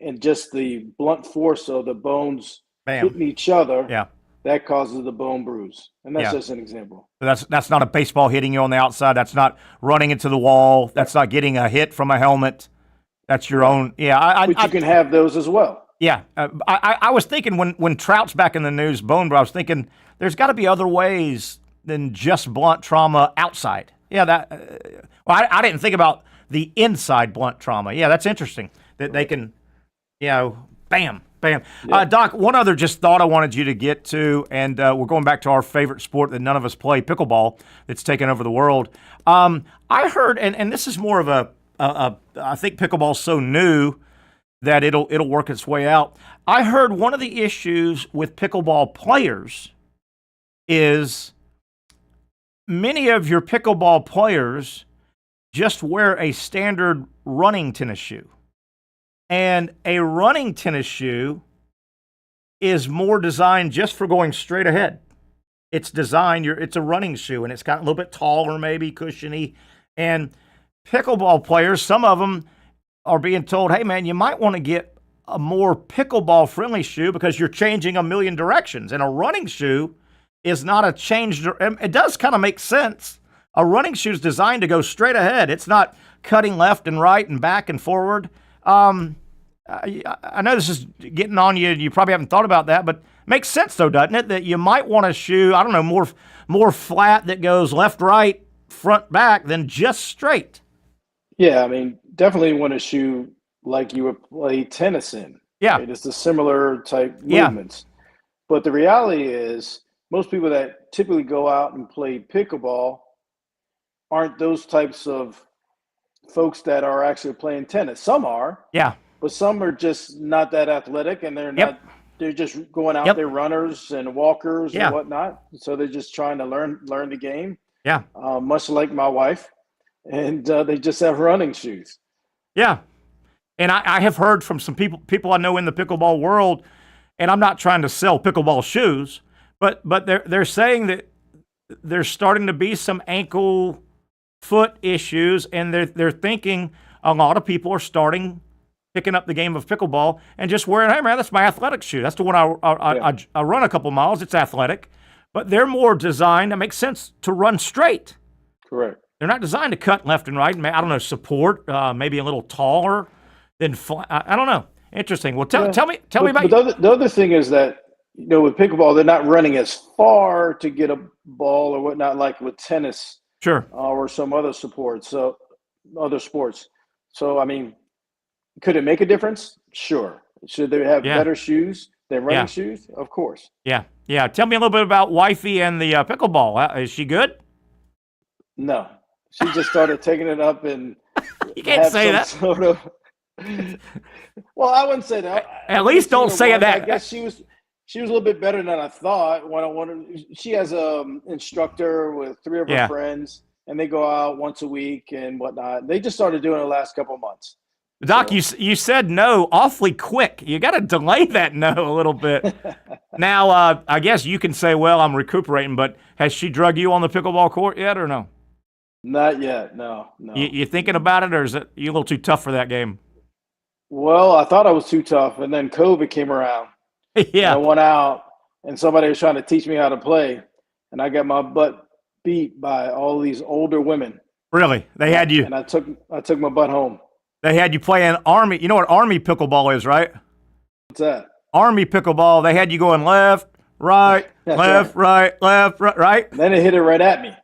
and just the blunt force of the bones hitting each other, that causes the bone bruise. And that's just an example. That's not a baseball hitting you on the outside. That's not running into the wall. That's not getting a hit from a helmet. That's your own. Yeah, but you can have those as well. Yeah, I was thinking when Trout's back in the news, bone bruise, I was thinking there's got to be other ways than just blunt trauma outside. Yeah, I didn't think about the inside blunt trauma. Yeah, that's interesting that they can, Bam. Bam. Doc, one other just thought I wanted you to get to, and we're going back to our favorite sport that none of us play, pickleball, that's taken over the world. I heard, and this is more of I think pickleball's so new that it'll work its way out. I heard one of the issues with pickleball players is many of your pickleball players just wear a standard running tennis shoe. And a running tennis shoe is more designed just for going straight ahead. It's designed, it's a running shoe, and it's got a little bit taller, maybe cushiony. And pickleball players, some of them are being told, hey, man, you might want to get a more pickleball-friendly shoe because you're changing a million directions. And a running shoe is not a change. It does kind of make sense. A running shoe is designed to go straight ahead. It's not cutting left and right and back and forward. I know this is getting on you. You probably haven't thought about that, but makes sense though, doesn't it? That you might want a shoe, I don't know, more flat that goes left, right, front, back than just straight. Yeah, I mean, definitely want a shoe like you would play tennis in. Yeah. Right? It's the similar type movements. But the reality is most people that typically go out and play pickleball aren't those types of folks that are actually playing tennis. Some are. Yeah. But some are just not that athletic, and they're not. They're just going out there, runners and walkers and whatnot. So they're just trying to learn the game. Yeah. Much like my wife, and they just have running shoes. Yeah. And I have heard from some people I know in the pickleball world, and I'm not trying to sell pickleball shoes, but they're saying that there's starting to be some ankle, foot issues, and they're thinking a lot of people are picking up the game of pickleball and just wearing, hey man, that's my athletic shoe. That's the one I run a couple miles. It's athletic, but they're more designed. That makes sense to run straight. Correct. They're not designed to cut left and right. I don't know, support maybe a little taller than I don't know. Interesting. Well, tell me about. But the other thing is that with pickleball, they're not running as far to get a ball or whatnot like with tennis. Sure. Or some other sports. So I mean, could it make a difference? Sure. Should they have better shoes than running shoes? Of course. Yeah. Yeah. Tell me a little bit about wifey and the pickleball. Is she good? No. She just started taking it up and you can't say that. Sort of. Well, I wouldn't say that. At least don't say that. I guess she was a little bit better than I thought. She has an instructor with 3 of her friends, and they go out once a week and whatnot. They just started doing it the last couple of months. Doc, you said no awfully quick. You got to delay that no a little bit. Now, I guess you can say, well, I'm recuperating, but has she drug you on the pickleball court yet or no? Not yet, no. You thinking about it, or is it you a little too tough for that game? Well, I thought I was too tough, and then COVID came around. Yeah. I went out, and somebody was trying to teach me how to play, and I got my butt beat by all these older women. Really? They had you. And I took my butt home. They had you playing Army. You know what Army pickleball is, right? What's that? Army pickleball. They had you going left, right, left, right, left, right. Then they hit it right at me.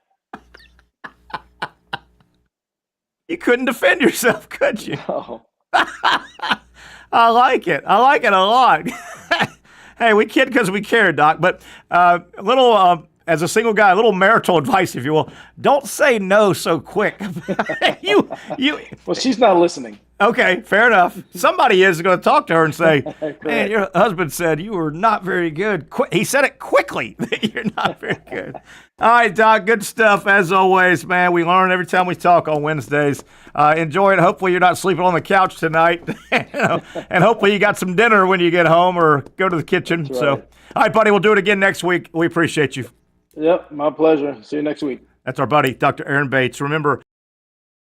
You couldn't defend yourself, could you? No. I like it. I like it a lot. Hey, we kid because we care, Doc. But as a single guy, a little marital advice, if you will. Don't say no so quick. Well, she's not listening. Okay, fair enough. Somebody is going to talk to her and say, man, your husband said you were not very good. He said it quickly that you're not very good. All right, Doc, good stuff as always, man. We learn every time we talk on Wednesdays. Enjoy it. Hopefully you're not sleeping on the couch tonight. And hopefully you got some dinner when you get home or go to the kitchen. That's right. So, all right, buddy, we'll do it again next week. We appreciate you. Yep, my pleasure. See you next week. That's our buddy, Dr. Aaron Bates. Remember,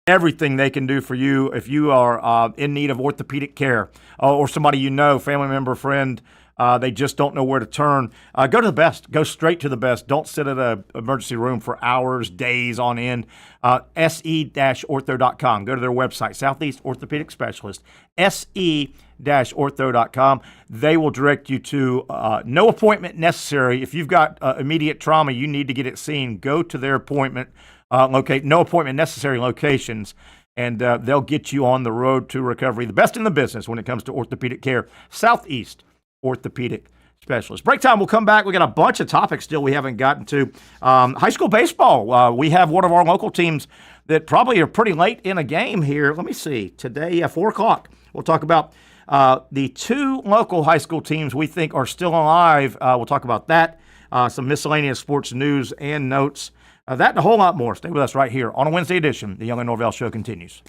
everything they can do for you if you are in need of orthopedic care or somebody you know, family member, friend, they just don't know where to turn. Go to the best. Go straight to the best. Don't sit at an emergency room for hours, days on end. se-ortho.com. Go to their website, Southeast Orthopedic Specialists, se-ortho.com. They will direct you to no appointment necessary. If you've got immediate trauma, you need to get it seen. Go to their appointment. Locate no appointment necessary locations and they'll get you on the road to recovery. The best in the business when it comes to orthopedic care. Southeast Orthopedic Specialists. Break time. We'll come back. We got a bunch of topics still we haven't gotten to. High school baseball. We have one of our local teams that probably are pretty late in a game here. Let me see. Today, 4 o'clock. We'll talk about the 2 local high school teams we think are still alive. We'll talk about that. Some miscellaneous sports news and notes. That and a whole lot more. Stay with us right here on a Wednesday edition. The Young and Norvelle Show continues.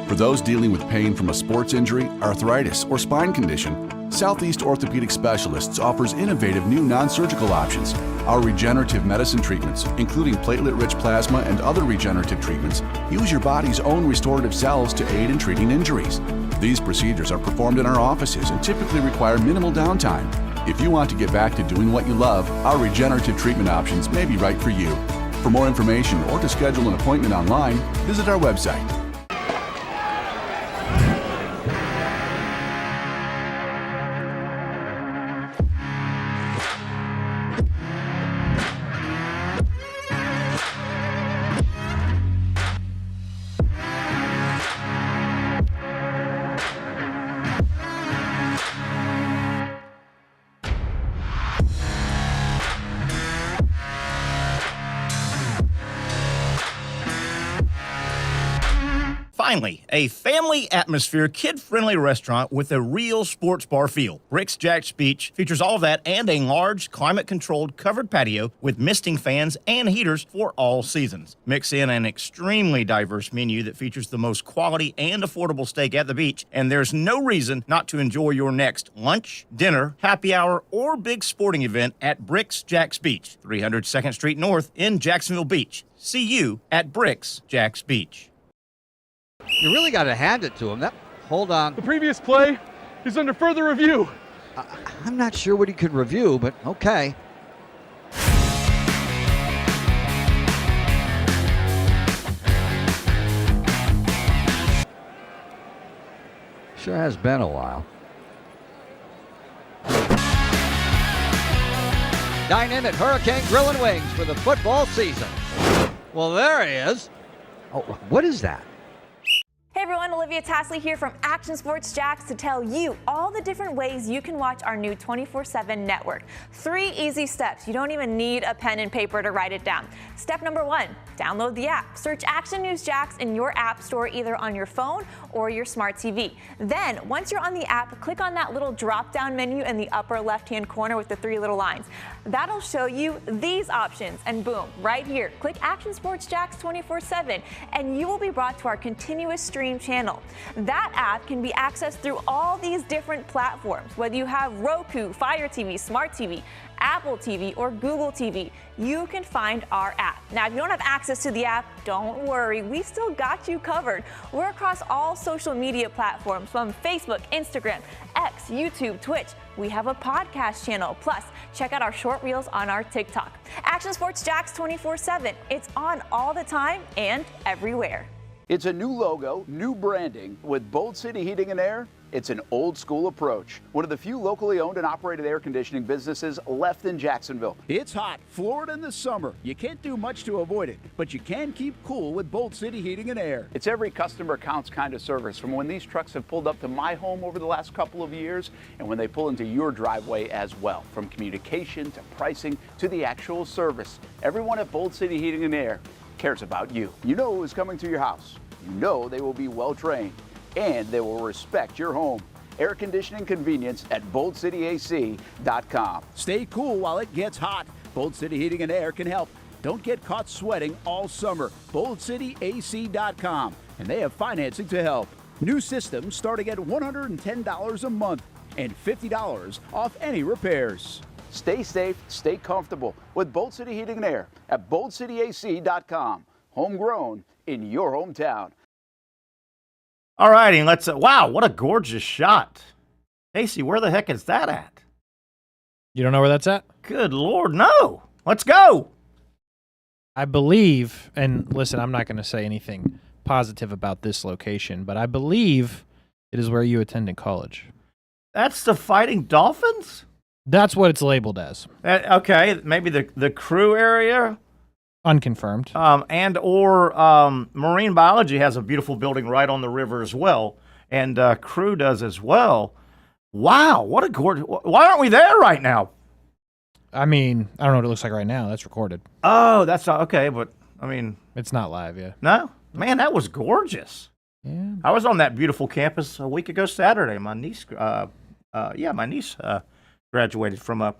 For those dealing with pain from a sports injury, arthritis, or spine condition, Southeast Orthopedic Specialists offers innovative new non-surgical options. Our regenerative medicine treatments, including platelet-rich plasma and other regenerative treatments, use your body's own restorative cells to aid in treating injuries. These procedures are performed in our offices and typically require minimal downtime. If you want to get back to doing what you love, our regenerative treatment options may be right for you. For more information or to schedule an appointment online, visit our website. Finally, a family atmosphere, kid-friendly restaurant with a real sports bar feel. Bricks Jack's Beach features all of that and a large, climate-controlled covered patio with misting fans and heaters for all seasons. Mix in an extremely diverse menu that features the most quality and affordable steak at the beach, and there's no reason not to enjoy your next lunch, dinner, happy hour, or big sporting event at Bricks Jack's Beach, 300 2nd Street North in Jacksonville Beach. See you at Bricks Jack's Beach. You really got to hand it to him. Hold on. The previous play is under further review. I'm not sure what he could review, but okay. Sure has been a while. Dynamic Hurricane Grill and Wings for the football season. Well, there he is. Oh, what is that? Hey everyone, Olivia Tasley here from Action Sports Jacks to tell you all the different ways you can watch our new 24/7 network. 3 easy steps. You don't even need a pen and paper to write it down. Step number 1, download the app. Search Action News Jacks in your app store either on your phone or your smart TV. Then, once you're on the app, click on that little drop-down menu in the upper left-hand corner with the 3 little lines. That'll show you these options, and boom, right here, click Action Sports Jacks 24/7, and you will be brought to our continuous stream channel. That app can be accessed through all these different platforms, whether you have Roku, Fire TV, Smart TV, Apple TV, or Google TV. You can find our app. Now, if you don't have access to the app, don't worry, we still got you covered. We're across all social media platforms from Facebook, Instagram, X, YouTube, Twitch. We have a podcast channel. Plus, check out our short reels on our TikTok. Action Sports Jacks 24/7. It's on all the time and everywhere. It's a new logo, new branding. With Bold City Heating and Air, it's an old school approach. One of the few locally owned and operated air conditioning businesses left in Jacksonville. It's hot, Florida in the summer. You can't do much to avoid it, but you can keep cool with Bold City Heating and Air. It's every customer counts kind of service, from when these trucks have pulled up to my home over the last couple of years and when they pull into your driveway as well. From communication to pricing to the actual service, everyone at Bold City Heating and Air cares about you. You know who's coming to your house. You know they will be well trained and they will respect your home. Air conditioning convenience at boldcityac.com. Stay cool while it gets hot. Bold City Heating and Air can help. Don't get caught sweating all summer. boldcityac.com, and they have financing to help. New systems starting at $110 a month and $50 off any repairs. Stay safe, stay comfortable with Bold City Heating and Air at boldcityac.com. Homegrown in your hometown. All righty, let's. Wow, what a gorgeous shot. Casey, where the heck is that at? You don't know where that's at? Good Lord, no. Let's go. I believe, and listen, I'm not going to say anything positive about this location, but I believe it is where you attended college. That's the Fighting Dolphins? That's what it's labeled as. Okay, maybe the crew area? Unconfirmed. And or marine biology has a beautiful building right on the river as well, and Crew does as well. Wow, what a gorgeous! Why aren't we there right now? I mean, I don't know what it looks like right now. That's recorded. Oh, that's not okay, but I mean, it's not live yet. No, man, that was gorgeous. Yeah, I was on that beautiful campus a week ago Saturday. My niece, my niece graduated from a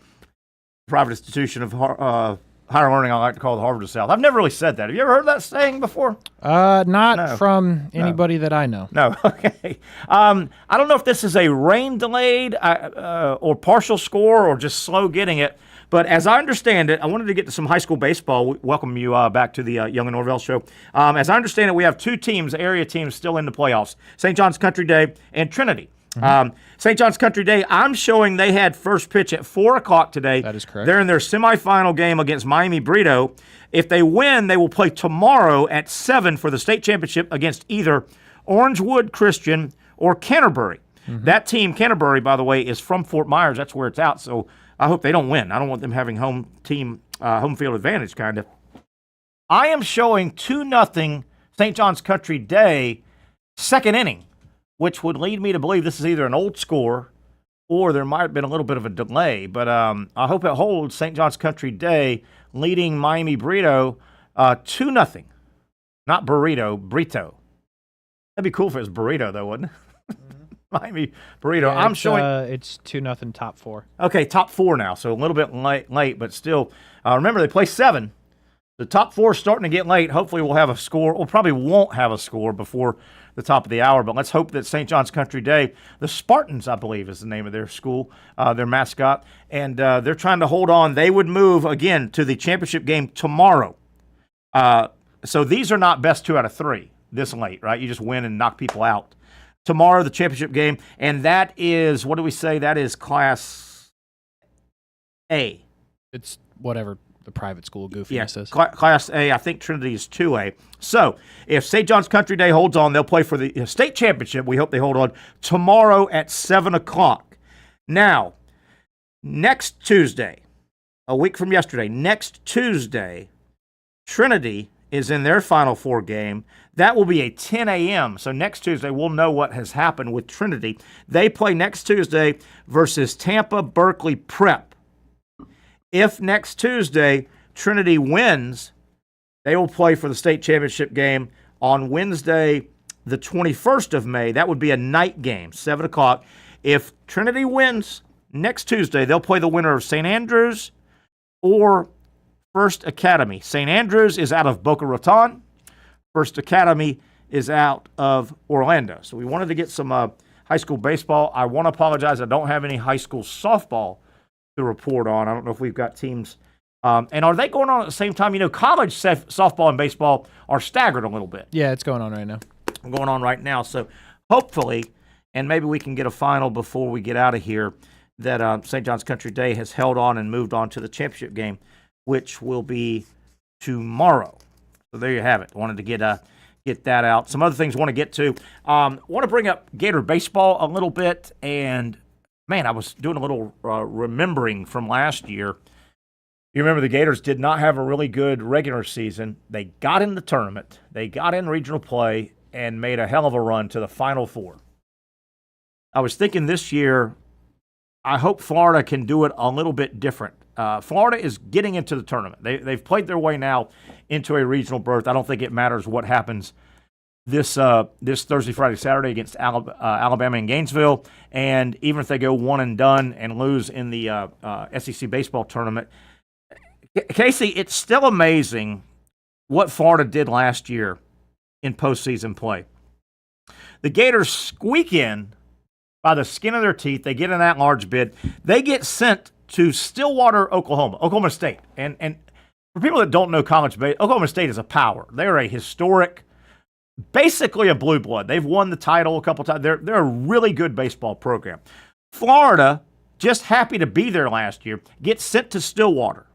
private institution of higher learning. I like to call the Harvard of the South. I've never really said that. Have you ever heard that saying before? Not from anybody that I know. No. Okay. I don't know if this is a rain delayed or partial score or just slow getting it. But as I understand it, I wanted to get to some high school baseball. We welcome you back to the Young and Norvelle show. As I understand it, we have two teams, area teams, still in the playoffs: St. John's Country Day and Trinity. St. John's Country Day, I'm showing they had first pitch at 4 o'clock today. That is correct. They're in their semifinal game against Miami Brito. If they win, they will play tomorrow at 7 for the state championship against either Orangewood Christian or Canterbury. That team, Canterbury, by the way, is from Fort Myers. That's where it's out. So I hope they don't win. I don't want them having home field advantage, kind of. I am showing 2-0 St. John's Country Day, second inning, which would lead me to believe this is either an old score or there might have been a little bit of a delay. But I hope it holds. St. John's Country Day leading Miami Brito 2-0. Not Burrito, Brito. That'd be cool if it was Burrito, though, wouldn't it? Miami Burrito. Yeah, I'm showing. It's 2-0 top 4. Okay, top 4 now, so a little bit late, but still. Remember, they play 7. The top 4 is starting to get late. Hopefully, we'll have a score. We'll probably won't have a score before the top of the hour, but let's hope that St. John's Country Day, the Spartans, I believe, is the name of their school, their mascot, and they're trying to hold on. They would move, again, to the championship game tomorrow. So these are not best 2 out of 3 this late, right? You just win and knock people out. Tomorrow, the championship game, and that is, what do we say? That is Class A. It's whatever the private school goofiness is. Class A. I think Trinity is 2A. So if St. John's Country Day holds on, they'll play for the state championship. We hope they hold on tomorrow at 7 o'clock. Now, next Tuesday, a week from yesterday, next Tuesday, Trinity is in their Final Four game. That will be a 10 a.m. So next Tuesday, we'll know what has happened with Trinity. They play next Tuesday versus Tampa Berkeley Prep. If next Tuesday Trinity wins, they will play for the state championship game on Wednesday, the 21st of May. That would be a night game, 7 o'clock. If Trinity wins next Tuesday, they'll play the winner of St. Andrews or First Academy. St. Andrews is out of Boca Raton. First Academy is out of Orlando. So we wanted to get some high school baseball. I want to apologize. I don't have any high school softball to report on. I don't know if we've got teams. And are they going on at the same time? You know, college softball and baseball are staggered a little bit. Yeah, it's going on right now. Going on right now. So hopefully, and maybe we can get a final before we get out of here, that St. John's Country Day has held on and moved on to the championship game, which will be tomorrow. So there you have it. Wanted to get that out. Some other things I want to get to. Want to bring up Gator baseball a little bit. And, man, I was doing a little remembering from last year. You remember the Gators did not have a really good regular season. They got in the tournament. They got in regional play and made a hell of a run to the Final Four. I was thinking this year, I hope Florida can do it a little bit different. Florida is getting into the tournament. They've played their way now into a regional berth. I don't think it matters what happens this Thursday, Friday, Saturday against Alabama and Gainesville. And even if they go one and done and lose in the SEC baseball tournament, Casey, it's still amazing what Florida did last year in postseason play. The Gators squeak in by the skin of their teeth. They get an at-large bid. They get sent to Stillwater, Oklahoma State. And for people that don't know college baseball, Oklahoma State is a power. They're a historic, basically a blue blood. They've won the title a couple times. They're a really good baseball program. Florida, just happy to be there last year, gets sent to Stillwater.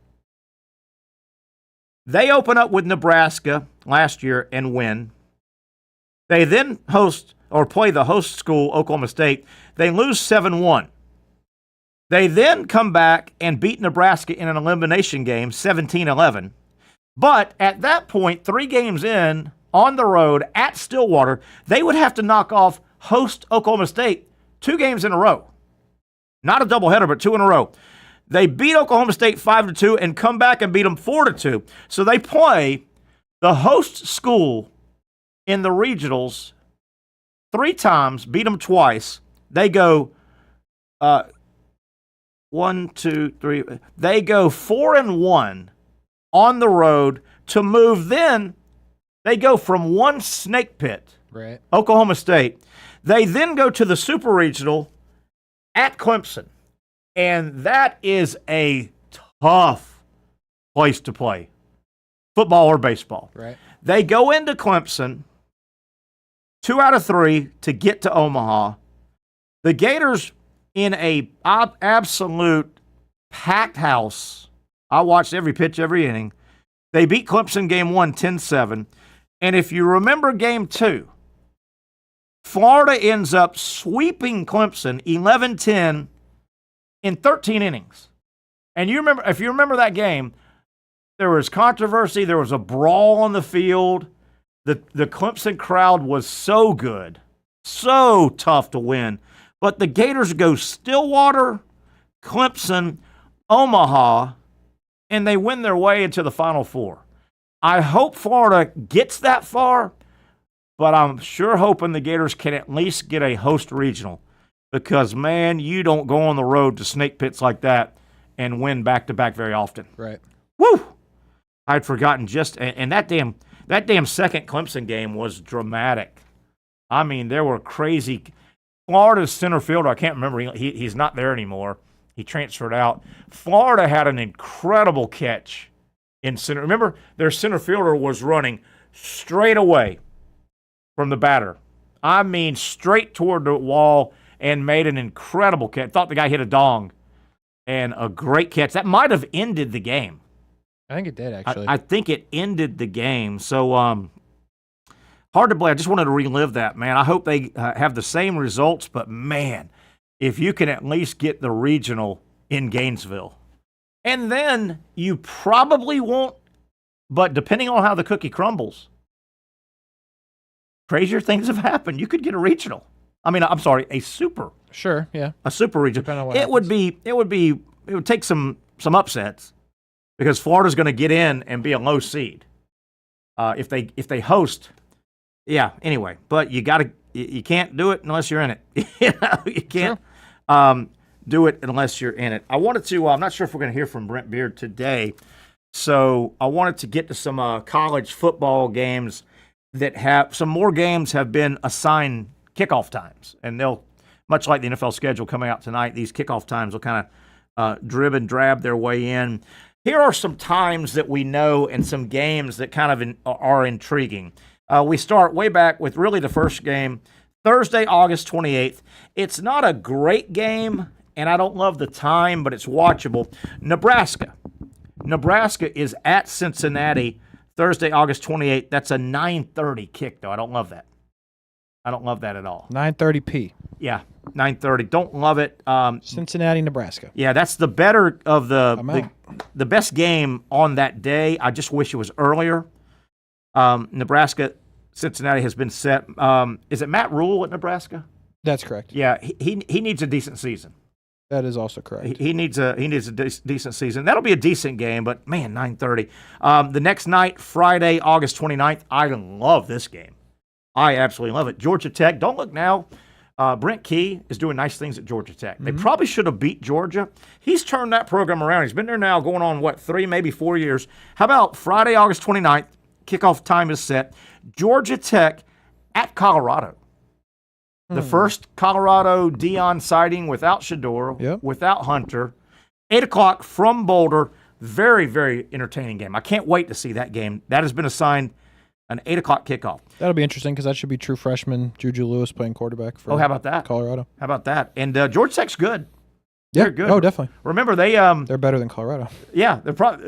They open up with Nebraska last year and win. They then host or play the host school, Oklahoma State. They lose 7-1. They then come back and beat Nebraska in an elimination game, 17-11. But at that point, 3 games in, on the road at Stillwater, they would have to knock off host Oklahoma State 2 games in a row. Not a doubleheader, but 2 in a row. They beat Oklahoma State 5-2 and come back and beat them 4-2. So they play the host school in the regionals 3 times, beat them twice. They go 1, 2, 3. They go 4-1 on the road to move. Then they go from 1 snake pit, right, Oklahoma State. They then go to the Super Regional at Clemson. And that is a tough place to play, football or baseball. Right. They go into Clemson, 2 out of 3 to get to Omaha. The Gators in a absolute packed house. I watched every pitch, every inning. They beat Clemson game 1, 10-7. And if you remember game 2, Florida ends up sweeping Clemson 11-10 in 13 innings. And if you remember that game, there was controversy. There was a brawl on the field. The Clemson crowd was so good, so tough to win. But the Gators go Stillwater, Clemson, Omaha, and they win their way into the Final Four. I hope Florida gets that far, but I'm sure hoping the Gators can at least get a host regional. Because, man, you don't go on the road to snake pits like that and win back-to-back very often. Right. Woo! I'd forgotten and that damn second Clemson game was dramatic. I mean, there were crazy. Florida's center fielder, I can't remember, he's not there anymore. He transferred out. Florida had an incredible catch in center. Remember, their center fielder was running straight away from the batter. I mean, straight toward the wall, and made an incredible catch. Thought the guy hit a dong, and a great catch. That might have ended the game. I think it did, actually. I think it ended the game. So, hard to believe. I just wanted to relive that, man. I hope they have the same results, but, man, if you can at least get the regional in Gainesville. And then you probably won't, but depending on how the cookie crumbles, crazier things have happened. You could get a regional. I mean, I'm sorry, a super. Sure, yeah. A super region. Depending on what it would take some upsets because Florida's going to get in and be a low seed. If they host, yeah. Anyway, but you can't do it unless you're in it. You can't do it unless you're in it. I wanted to. I'm not sure if we're going to hear from Brent Beaird today, so I wanted to get to some college football games that have some more games have been assigned kickoff times, and they'll, much like the NFL schedule coming out tonight, these kickoff times will kind of drib and drab their way in. Here are some times that we know and some games that kind of are intriguing. We start way back with really the first game, Thursday, August 28th. It's not a great game, and I don't love the time, but it's watchable. Nebraska is at Cincinnati Thursday, August 28th. That's a 9:30 kick, though. I don't love that. I don't love that at all. 9:30 Yeah, 9:30. Don't love it. Cincinnati, Nebraska. Yeah, that's the better of the best game on that day. I just wish it was earlier. Nebraska, Cincinnati has been set. Is it Matt Rule at Nebraska? That's correct. Yeah, he needs a decent season. That is also correct. He needs a decent season. That'll be a decent game, but man, 9:30. The next night, Friday, August 29th. I love this game. I absolutely love it. Georgia Tech. Don't look now. Brent Key is doing nice things at Georgia Tech. They probably should have beat Georgia. He's turned that program around. He's been there now going on, 3, maybe 4 years. How about Friday, August 29th? Kickoff time is set. Georgia Tech at Colorado. The first Colorado Dion sighting without Shador, without Hunter. 8 o'clock from Boulder. Very, very entertaining game. I can't wait to see that game. That has been assigned an 8 o'clock kickoff. That'll be interesting because that should be true freshman Juju Lewis playing quarterback for how about that? Colorado. How about that? And Georgia Tech's good. Yeah. They're good. Oh, definitely. Remember, they're better than Colorado. Yeah.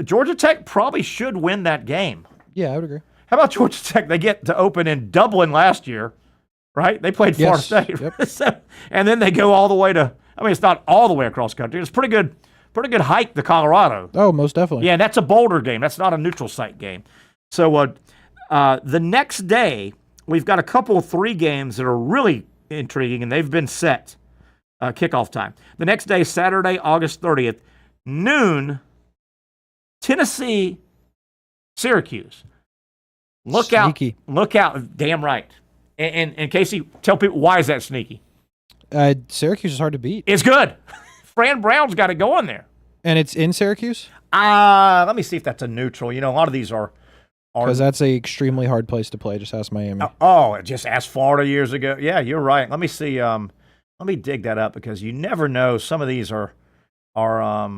Georgia Tech probably should win that game. Yeah, I would agree. How about Georgia Tech? They get to open in Dublin last year, right? They played Florida State. Yep. And then they go all the way to, it's not all the way across country. It's pretty good pretty good hike to Colorado. Oh, most definitely. Yeah, that's a Boulder game. That's not a neutral site game. So the next day, we've got a couple of 3 games that are really intriguing, and they've been set kickoff time. The next day, Saturday, August 30th, noon, Tennessee, Syracuse. Look out. Look out. Damn right. And Casey, tell people, why is that sneaky? Syracuse is hard to beat. It's good. Fran Brown's got it going there. And it's in Syracuse? Let me see if that's a neutral. You know, a lot of these are. Because that's a extremely hard place to play. Just ask Miami. Just asked Florida years ago. Yeah, you're right. Let me see. Let me dig that up because you never know. Some of these are a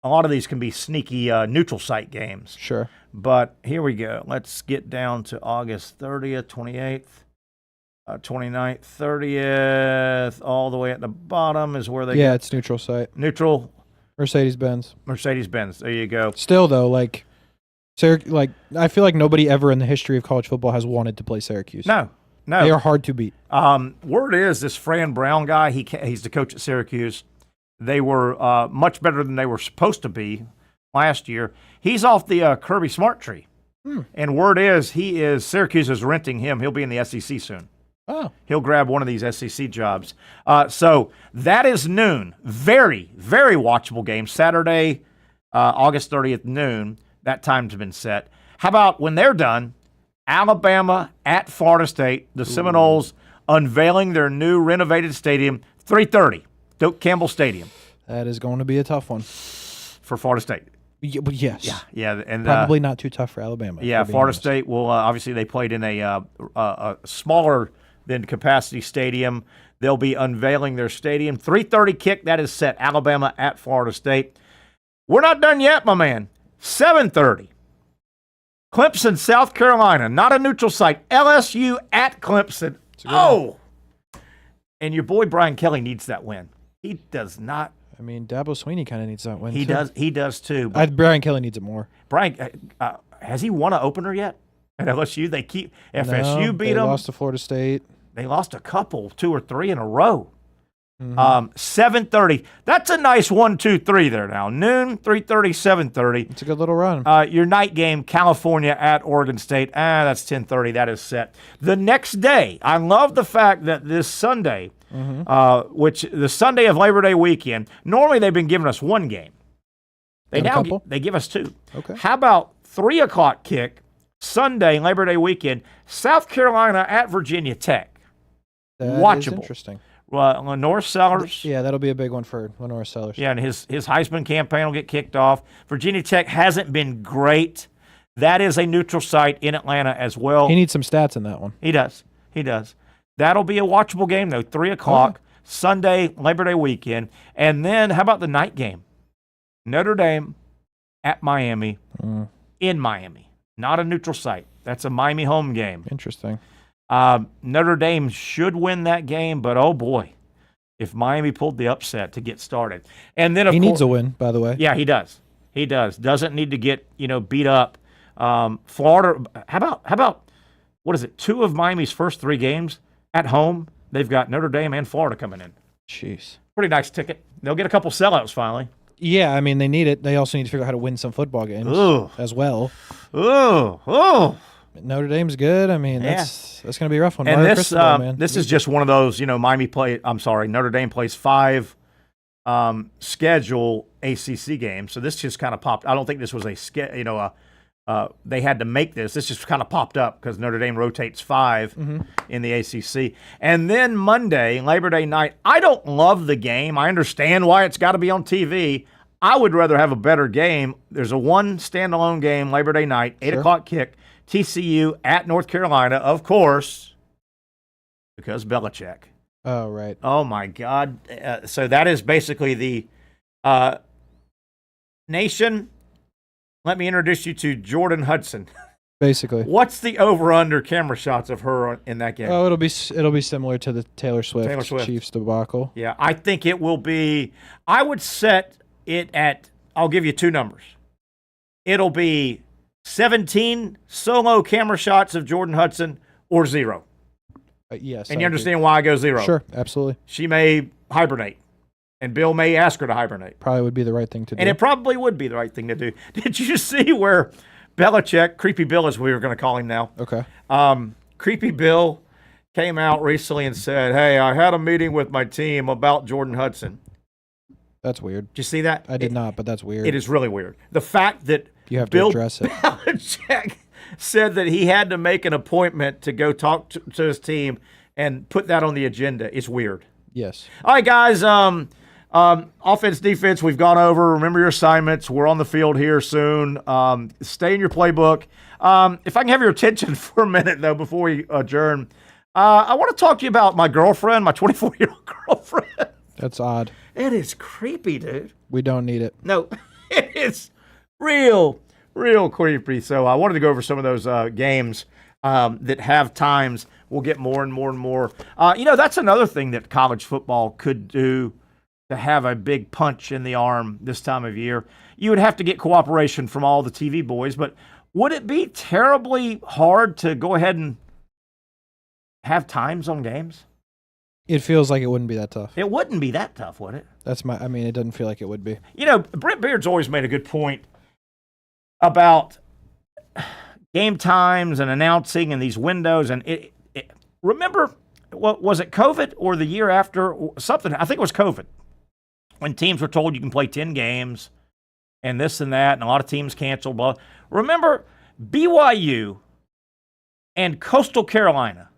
lot of these can be sneaky neutral site games. Sure. But here we go. Let's get down to August 30th, 28th, 29th, 30th, all the way at the bottom is where they Yeah, it's neutral site. Neutral. Mercedes-Benz. Mercedes-Benz. There you go. Still, though, like I feel like nobody ever in the history of college football has wanted to play Syracuse. No. They are hard to beat. Word is this Fran Brown guy, he's the coach at Syracuse. They were much better than they were supposed to be last year. He's off the Kirby Smart tree. And word is Syracuse is renting him. He'll be in the SEC soon. Oh. He'll grab one of these SEC jobs. So that is noon. Very, very watchable game. Saturday, August 30th, noon. That time's been set. How about when they're done, Alabama at Florida State, the Seminoles unveiling their new renovated stadium, 3:30, Doak Campbell Stadium. That is going to be a tough one. For Florida State. Yes. Yeah, and probably not too tough for Alabama. Yeah, Florida State will obviously they played in a smaller than capacity stadium. They'll be unveiling their stadium. 3:30 kick, that is set. Alabama at Florida State. We're not done yet, my man. 7:30. Clemson, South Carolina, not a neutral site. LSU at Clemson. Oh! And your boy Brian Kelly needs that win. He does not. I mean, Dabo Swinney kind of needs that win. He does too. Brian Kelly needs it more. Brian, has he won an opener yet at LSU? They keep FSU beat them. They lost to Florida State. They lost a couple, 2 or 3 in a row. 7:30. That's a nice 1, 2, 3 there now. Noon, 3:30, 7:30. It's a good little run. Your night game, California at Oregon State. That's 10:30. That is set. The next day, I love the fact that this Sunday, which the Sunday of Labor Day weekend, normally they've been giving us one game. They give us 2. Okay. How about 3 o'clock kick, Sunday, Labor Day weekend, South Carolina at Virginia Tech. That Watchable. is interesting. Lenore Sellers. Yeah, that'll be a big one for Lenore Sellers. Yeah, and his Heisman campaign will get kicked off. Virginia Tech hasn't been great. That is a neutral site in Atlanta as well. He needs some stats in that one. He does. That'll be a watchable game, though. 3 o'clock, Sunday, Labor Day weekend. And then how about the night game? Notre Dame at Miami, in Miami. Not a neutral site. That's a Miami home game. Interesting. Notre Dame should win that game, but oh boy, if Miami pulled the upset to get started. And then he needs a win, by the way. Yeah, he does. Doesn't need to get, beat up. Florida, how about what is it? 2 of Miami's first 3 games at home, they've got Notre Dame and Florida coming in. Jeez. Pretty nice ticket. They'll get a couple sellouts finally. Yeah, I mean, they need it. They also need to figure out how to win some football games as well. Notre Dame's good. I mean, that's going to be a rough one. And this is just one of those, Notre Dame plays 5 schedule ACC games. So this just kind of popped. I don't think this was they had to make this. This just kind of popped up because Notre Dame rotates 5 in the ACC. And then Monday, Labor Day night, I don't love the game. I understand why it's got to be on TV. I would rather have a better game. There's a 1 standalone game, Labor Day night, 8 o'clock kick. TCU at North Carolina, of course, because Belichick. Oh, right. Oh, my God. So that is basically the nation. Let me introduce you to Jordan Hudson. Basically. What's the over-under camera shots of her in that game? Oh, it'll be similar to the Taylor Swift Chiefs debacle. Yeah, I think it will be. I would set it at, I'll give you 2 numbers. It'll be 17 solo camera shots of Jordan Hudson or 0. Yes. And you understand why I go 0? Sure, absolutely. She may hibernate. And Bill may ask her to hibernate. Probably would be the right thing to do. And it probably would be the right thing to do. Did you see where Belichick, Creepy Bill as we were going to call him now. Okay. Creepy Bill came out recently and said, hey, I had a meeting with my team about Jordan Hudson. That's weird. Did you see that? I did not, but that's weird. It is really weird. The fact that you have to Bill address it. Belichick said that he had to make an appointment to go talk to his team and put that on the agenda is weird. Yes. All right, guys. Offense, defense, we've gone over. Remember your assignments. We're on the field here soon. Stay in your playbook. If I can have your attention for a minute, though, before we adjourn, I want to talk to you about my girlfriend, my 24-year-old girlfriend. That's odd. It is creepy, dude. We don't need it. No, it is real creepy. So I wanted to go over some of those games that have times. We'll get more and more and more. That's another thing that college football could do to have a big punch in the arm this time of year. You would have to get cooperation from all the TV boys, but would it be terribly hard to go ahead and have times on games? It feels like it wouldn't be that tough. It wouldn't be that tough, would it? It doesn't feel like it would be. Brent Beaird's always made a good point about game times and announcing and these windows. And remember, what was it, COVID or the year after? Something, I think it was COVID, when teams were told you can play 10 games and this and that, and a lot of teams canceled. Blah. Remember, BYU and Coastal Carolina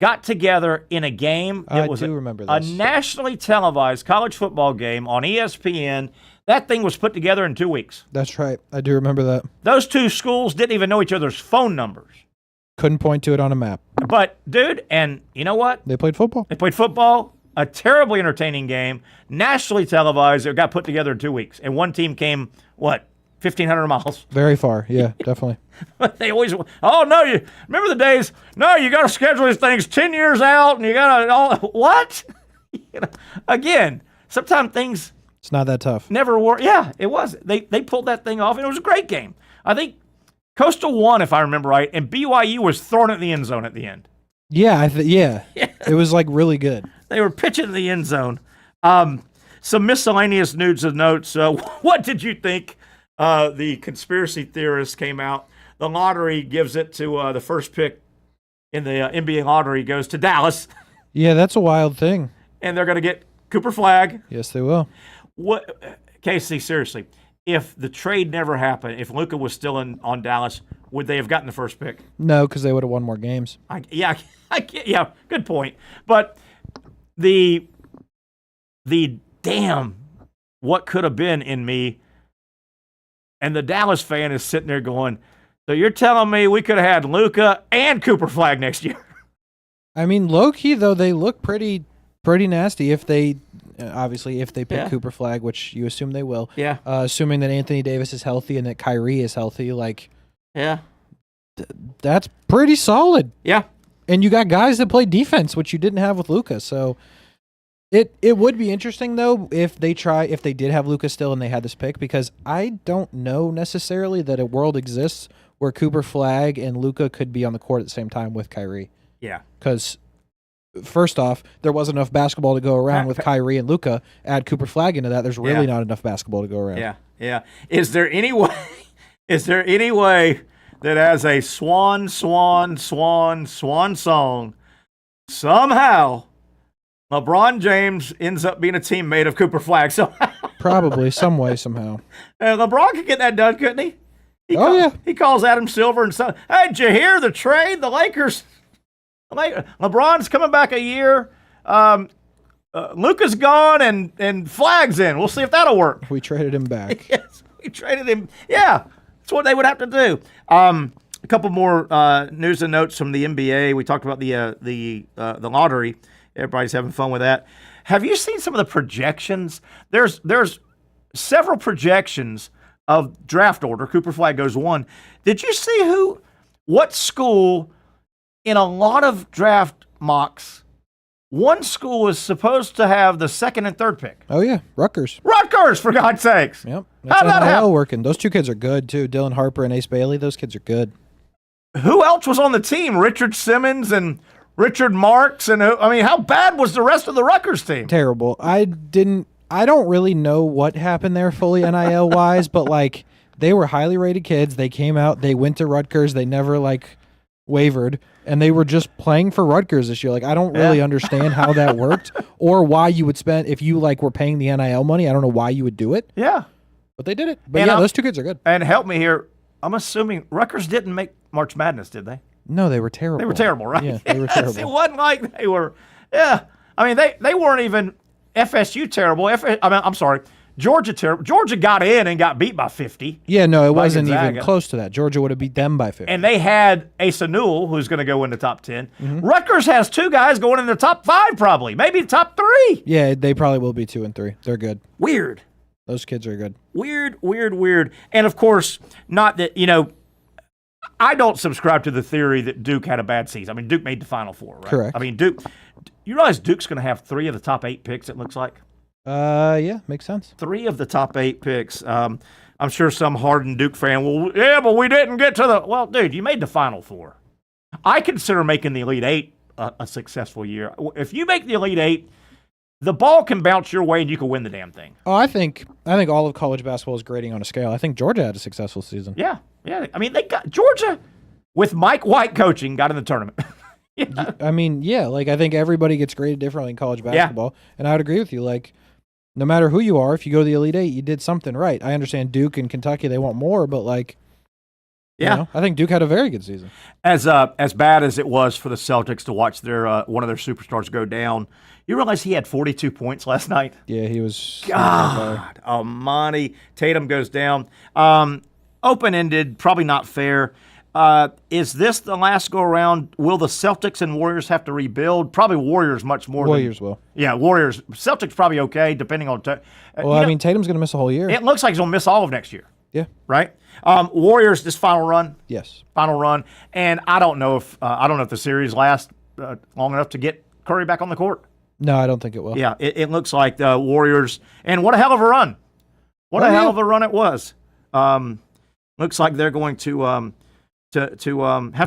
got together in a game that was a nationally televised college football game on ESPN. That thing was put together in 2 weeks. That's right. I do remember that. Those two schools didn't even know each other's phone numbers. Couldn't point to it on a map. But, dude, and you know what? They played football. A terribly entertaining game, nationally televised. It got put together in 2 weeks. And one team came, 1,500 miles? Very far, yeah, definitely. But they always, you remember the days, you got to schedule these things 10 years out, and you got to, what? Again, sometimes things. It's not that tough. Never work. Yeah, it was. They pulled that thing off, and it was a great game. I think Coastal won, if I remember right, and BYU was thrown at the end zone at the end. Yeah, It was really good. They were pitching in the end zone. Some miscellaneous news and notes. What did you think? The conspiracy theorists came out. The lottery gives it to the first pick in the NBA lottery goes to Dallas. Yeah, that's a wild thing. And they're going to get Cooper Flagg. Yes, they will. Casey, seriously, if the trade never happened, if Luka was still on Dallas, would they have gotten the first pick? No, because they would have won more games. Yeah, good point. But the damn what could have been in me, and the Dallas fan is sitting there going, so you're telling me we could have had Luka and Cooper Flagg next year? I mean, low-key, though, they look pretty nasty if they pick Cooper Flagg, which you assume they will. Yeah. Assuming that Anthony Davis is healthy and that Kyrie is healthy, that's pretty solid. Yeah. And you got guys that play defense, which you didn't have with Luka. So it would be interesting, though, if they did have Luka still and they had this pick, because I don't know necessarily that a world exists where Cooper Flagg and Luka could be on the court at the same time with Kyrie. Yeah. Because first off, there wasn't enough basketball to go around with Kyrie and Luka. Add Cooper Flagg into that, there's really not enough basketball to go around. Yeah. Is there any way that as a swan song, somehow LeBron James ends up being a teammate of Cooper Flagg somehow? Probably, some way, somehow. LeBron could get that done, couldn't he? He calls Adam Silver and says, hey, did you hear the trade? The Lakers, LeBron's coming back a year. Luka's gone and Flagg's in. We'll see if that'll work. We traded him back. Yes, we traded him. Yeah, that's what they would have to do. A couple more news and notes from the NBA. We talked about the lottery. Everybody's having fun with that. Have you seen some of the projections? There's several projections of draft order. Cooper Flagg goes 1. Did you see what school in a lot of draft mocks, one school is supposed to have the 2nd and 3rd pick? Oh, yeah. Rutgers, for God's sakes. Yep. How'd that happen? Working. Those two kids are good, too. Dylan Harper and Ace Bailey, those kids are good. Who else was on the team? Richard Simmons and Richard Marks, and how bad was the rest of the Rutgers team? Terrible. I don't really know what happened there fully NIL wise, but like they were highly rated kids. They came out, they went to Rutgers, they never like wavered, and they were just playing for Rutgers this year. Like I don't really understand how that worked or why you would spend if you like were paying the NIL money. I don't know why you would do it. Yeah. But they did it. But those two kids are good. And help me here. I'm assuming Rutgers didn't make March Madness, did they? No, they were terrible. They were terrible, right? Yeah, they were terrible. It wasn't like they were. Yeah, they weren't even FSU terrible. I'm sorry, Georgia terrible. Georgia got in and got beat by 50. Yeah, no, it wasn't Gonzaga. even close to that. Georgia would have beat them by 50. And they had Asa Newell, who's going to go in the top 10. Mm-hmm. Rutgers has two guys going in the top 5, probably, maybe top 3. Yeah, they probably will be 2 and 3. They're good. Weird. Those kids are good. Weird. And of course, not that I don't subscribe to the theory that Duke had a bad season. I mean, Duke made the Final Four, right? Correct. I mean, Duke. You realize Duke's going to have 3 of the top 8 picks, it looks like? Yeah, makes sense. 3 of the top 8 picks. I'm sure some hardened Duke fan will, but we didn't get to the. Well, dude, you made the Final Four. I consider making the Elite 8 a successful year. If you make the Elite 8, the ball can bounce your way and you can win the damn thing. Oh, I think all of college basketball is grading on a scale. I think Georgia had a successful season. Yeah. I mean, they got Georgia with Mike White coaching got in the tournament. Yeah. I mean, yeah, like I think everybody gets graded differently in college basketball, and I would agree with you. Like, no matter who you are, if you go to the Elite 8, you did something right. I understand Duke and Kentucky, they want more, but like, I think Duke had a very good season. As bad as it was for the Celtics to watch their one of their superstars go down, you realize he had 42 points last night? Yeah, he was. God almighty. Tatum goes down. Open-ended, probably not fair. Is this the last go-around? Will the Celtics and Warriors have to rebuild? Probably Warriors much more. Warriors will. Yeah, Warriors. Celtics probably okay, depending on. I mean, Tatum's going to miss a whole year. It looks like he's going to miss all of next year. Yeah. Right. Warriors, this final run. Yes. Final run, and I don't know if the series lasts long enough to get Curry back on the court. No, I don't think it will. Yeah, it looks like the Warriors, and what a hell of a run! What a hell of a run it was. Looks like they're going to have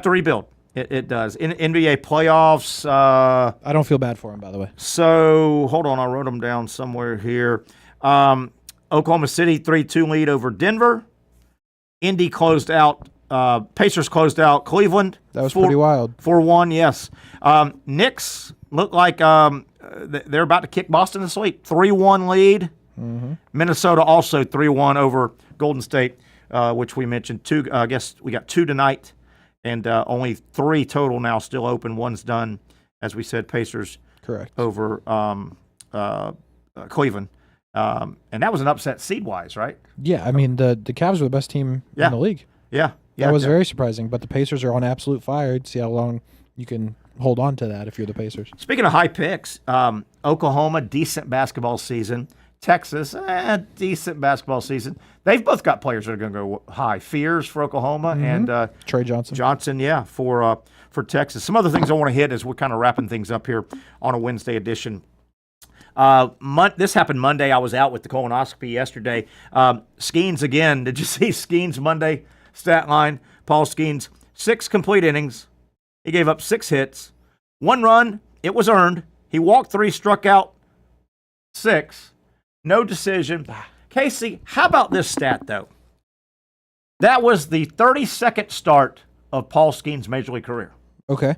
to rebuild. It does. In NBA playoffs. I don't feel bad for him, by the way. So hold on, I wrote them down somewhere here. Oklahoma City 3-2 lead over Denver. Indy closed out. Pacers closed out Cleveland. That was pretty wild. 4-1, yes. Knicks look like they're about to kick Boston to sleep. 3-1 lead. Mm-hmm. Minnesota also 3-1 over Golden State, which we mentioned. 2. I guess we got 2 tonight, and only 3 total now still open. 1's done, as we said. Pacers correct over Cleveland. And that was an upset seed-wise, right? Yeah, I mean, the Cavs were the best team in the league. Yeah. That was very surprising, but the Pacers are on absolute fire. See how long you can hold on to that if you're the Pacers. Speaking of high picks, Oklahoma, decent basketball season. Texas, decent basketball season. They've both got players that are going to go high. Fears for Oklahoma and Trey Johnson. For Texas. Some other things I want to hit as we're kind of wrapping things up here on a Wednesday edition. This happened Monday. I was out with the colonoscopy yesterday. Skeens again. Did you see Skeens Monday stat line? Paul Skeens, 6 complete innings. He gave up 6 hits. 1 run. It was earned. He walked 3, struck out 6. No decision. Casey, how about this stat, though? That was the 32nd start of Paul Skeens' Major League career. Okay.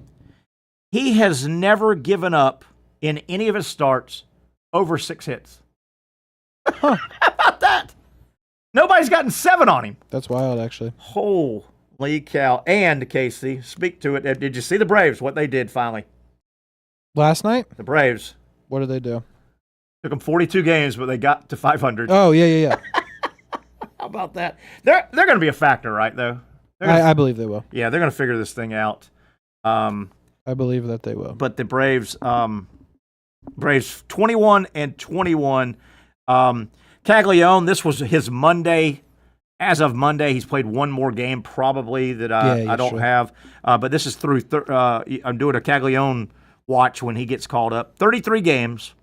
He has never given up in any of his starts over 6 hits. How about that? Nobody's gotten 7 on him. That's wild, actually. Holy cow. And, Casey, speak to it. Did you see the Braves, what they did finally? Last night? The Braves. What did they do? Took them 42 games, but they got to 500. Oh, yeah. How about that? They're going to be a factor, right, though? I believe they will. Yeah, they're going to figure this thing out. I believe that they will. But the Braves 21-21. Caglione, this was his Monday. As of Monday, he's played 1 more game probably that I don't have. But this is through I'm doing a Caglione watch when he gets called up. 33 games.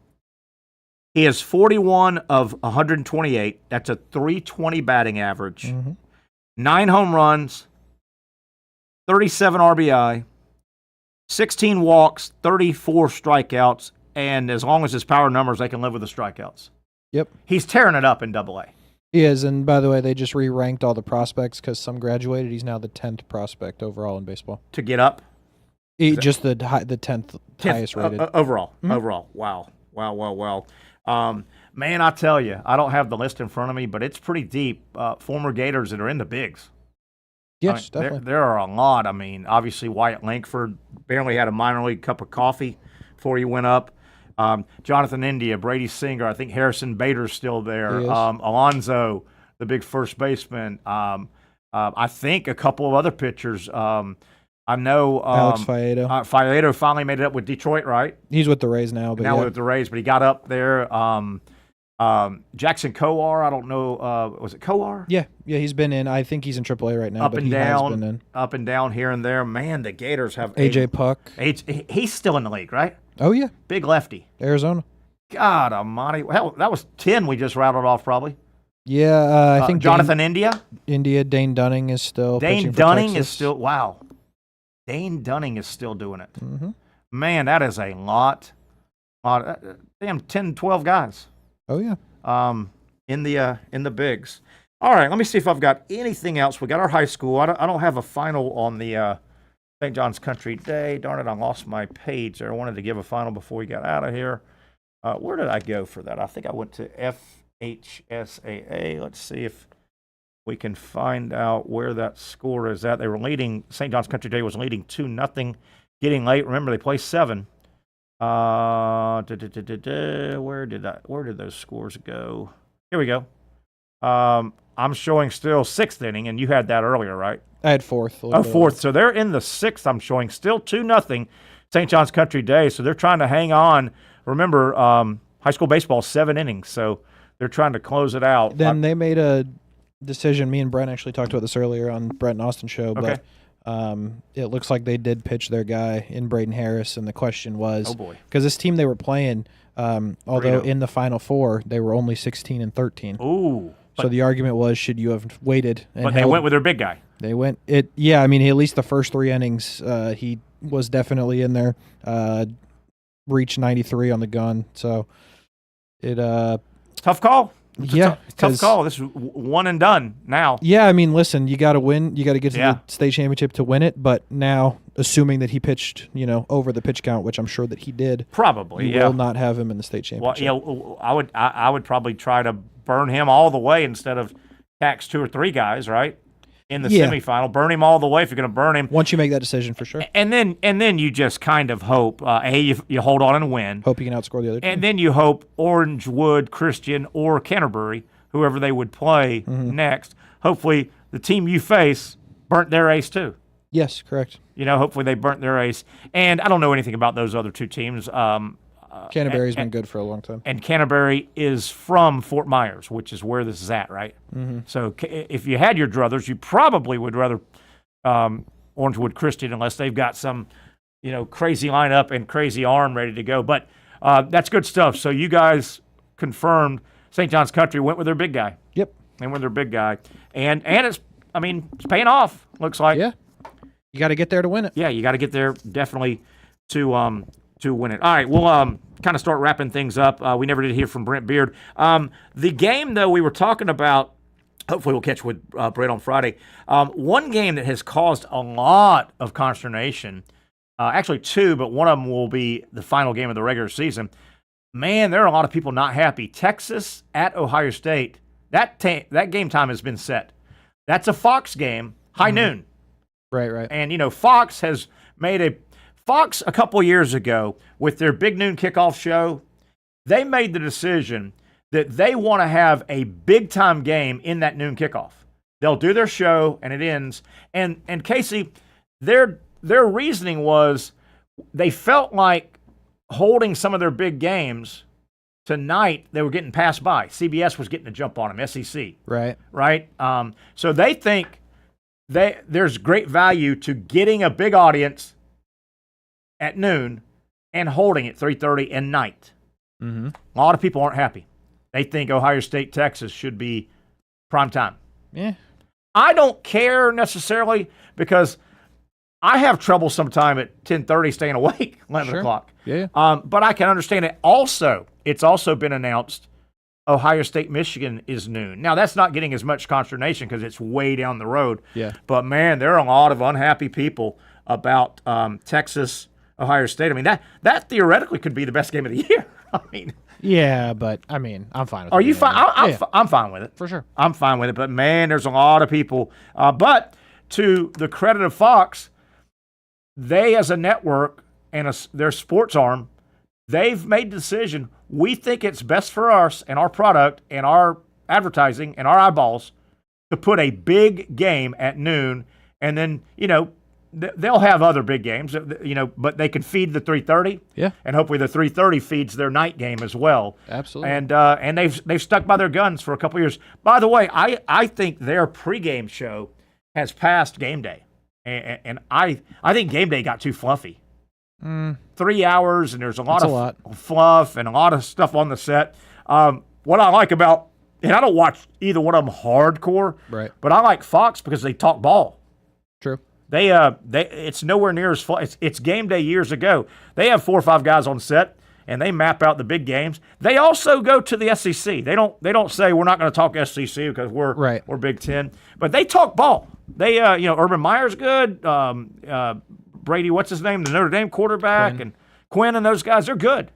He is 41 of 128. That's a .320 batting average. Mm-hmm. 9 home runs, 37 RBI, 16 walks, 34 strikeouts, and as long as his power numbers, they can live with the strikeouts. Yep. He's tearing it up in AA. He is, and by the way, they just re-ranked all the prospects because some graduated. He's now the 10th prospect overall in baseball. To get up? Just the 10th highest rated. Overall. Mm-hmm. Overall. Wow. Man, I tell you, I don't have the list in front of me, but it's pretty deep. Former Gators that are in the bigs. Yes, definitely. There are a lot. I mean, obviously Wyatt Langford barely had a minor league cup of coffee before he went up. Jonathan India, Brady Singer, I think Harrison Bader's still there. Alonzo, the big first baseman. I think a couple of other pitchers. I know Alex Faedo. Faedo finally made it up with Detroit, right? He's with the Rays now. But with the Rays, but he got up there. Jackson Kowar, I don't know. Was it Kowar? Yeah, he's been in. I think he's in AAA right now. Up and down here and there. Man, the Gators have AJ Puck. He's still in the league, right? Oh yeah, big lefty. Arizona. God almighty! Hell, that was 10 we just rattled off, probably. Yeah, I think Jonathan India. Dane Dunning is still. Dane Dunning is still. Wow. Dane Dunning is still doing it. Mm-hmm. Man, that is a lot. Damn, 10, 12 guys. Oh yeah. In the bigs. All right, let me see if I've got anything else. We got our high school. I don't have a final on the St. John's Country Day. Darn it, I lost my page there. I wanted to give a final before we got out of here. Where did I go for that? I think I went to FHSAA. Let's see if we can find out where that score is at. They were leading. St. John's Country Day was leading 2-0, getting late. Remember, they placed 7. Where did those scores go? Here we go. I'm showing still 6th inning, and you had that earlier, right? I had 4th. Oh, 4th. So they're in the 6th. I'm showing still 2-0 St. John's Country Day. So they're trying to hang on. Remember, high school baseball is 7 innings, so they're trying to close it out. Then they made a decision. Me and Brent actually talked about this earlier on Brent and Austin show, but it looks like they did pitch their guy in Braden Harris, and the question was, because this team they were playing, although in the Final Four, they were only 16-13. Ooh. So the argument was, should you have waited? But they went with their big guy. They went it. Yeah, I mean, at least the first 3 innings, he was definitely in there. Reached 93 on the gun. So it tough call. Yeah, tough call. This is one and done now. Yeah, I mean, listen, you got to win. You got to get to the state championship to win it. But now, assuming that he pitched, over the pitch count, which I'm sure that he did, probably, you will not have him in the state championship. Well, I would probably try to burn him all the way instead of tax 2 or 3 guys, right? In the semifinal, burn him all the way if you're going to burn him. Once you make that decision, for sure. And then you just kind of hope, you hold on and win. Hope you can outscore the other team. And then you hope Orangewood, Christian, or Canterbury, whoever they would play next, hopefully the team you face burnt their ace too. Yes, correct. Hopefully they burnt their ace. And I don't know anything about those other 2 teams. Canterbury's been good for a long time. And Canterbury is from Fort Myers, which is where this is at, right? Mm-hmm. So if you had your druthers, you probably would rather Orangewood Christian, unless they've got some, crazy lineup and crazy arm ready to go. But that's good stuff. So you guys confirmed St. John's Country went with their big guy. Yep. They went with their big guy. And it's paying off, looks like. Yeah. You got to get there to win it. Yeah, you got to get there definitely to win it. All right, we'll kind of start wrapping things up. We never did hear from Brent Beaird. The game, though, we were talking about, hopefully we'll catch with Brent on Friday. One game that has caused a lot of consternation, actually 2, but one of them will be the final game of the regular season. Man, there are a lot of people not happy. Texas at Ohio State, that game time has been set. That's a Fox game, high noon. Right. And, Fox has made Fox a couple years ago with their Big Noon Kickoff show, they made the decision that they want to have a big-time game in that noon kickoff. They'll do their show, and it ends. And Casey, their reasoning was they felt like holding some of their big games tonight, they were getting passed by. CBS was getting a jump on them, SEC. Right. So they think there's great value to getting a big audience at noon and holding it 3:30 at night. Mm-hmm. A lot of people aren't happy. They think Ohio State, Texas should be prime time. Yeah. I don't care necessarily because I have trouble sometime at 10:30 staying awake, 11 o'clock. Yeah. But I can understand it. Also, it's also been announced Ohio State, Michigan is noon. Now, that's not getting as much consternation because it's way down the road. Yeah. But, man, there are a lot of unhappy people about Texas, Ohio State. I mean, that theoretically could be the best game of the year. I mean. Yeah, but, I mean, I'm fine with it. Are you fine? I'm fine with it. For sure. I'm fine with it. But, man, there's a lot of people. But to the credit of Fox, they as a network and their sports arm, they've made the decision. We think it's best for us and our product and our advertising and our eyeballs to put a big game at noon. And then, they'll have other big games, but they can feed the 3:30. Yeah. And hopefully the 3:30 feeds their night game as well. Absolutely. And they've stuck by their guns for a couple years. By the way, I think their pregame show has passed game day. And I think game day got too fluffy. 3 hours, and there's a lot of fluff and a lot of stuff on the set. What I like about, and I don't watch either one of them hardcore, right? But I like Fox because they talk ball. True. They it's nowhere near as fun. It's game day years ago. They have 4 or 5 guys on set, and they map out the big games. They also go to the SEC. They don't say we're not going to talk SEC because we're Big Ten, but they talk ball. They Urban Meyer's good. Brady, what's his name? The Notre Dame quarterback, and Quinn and those guys, they're good.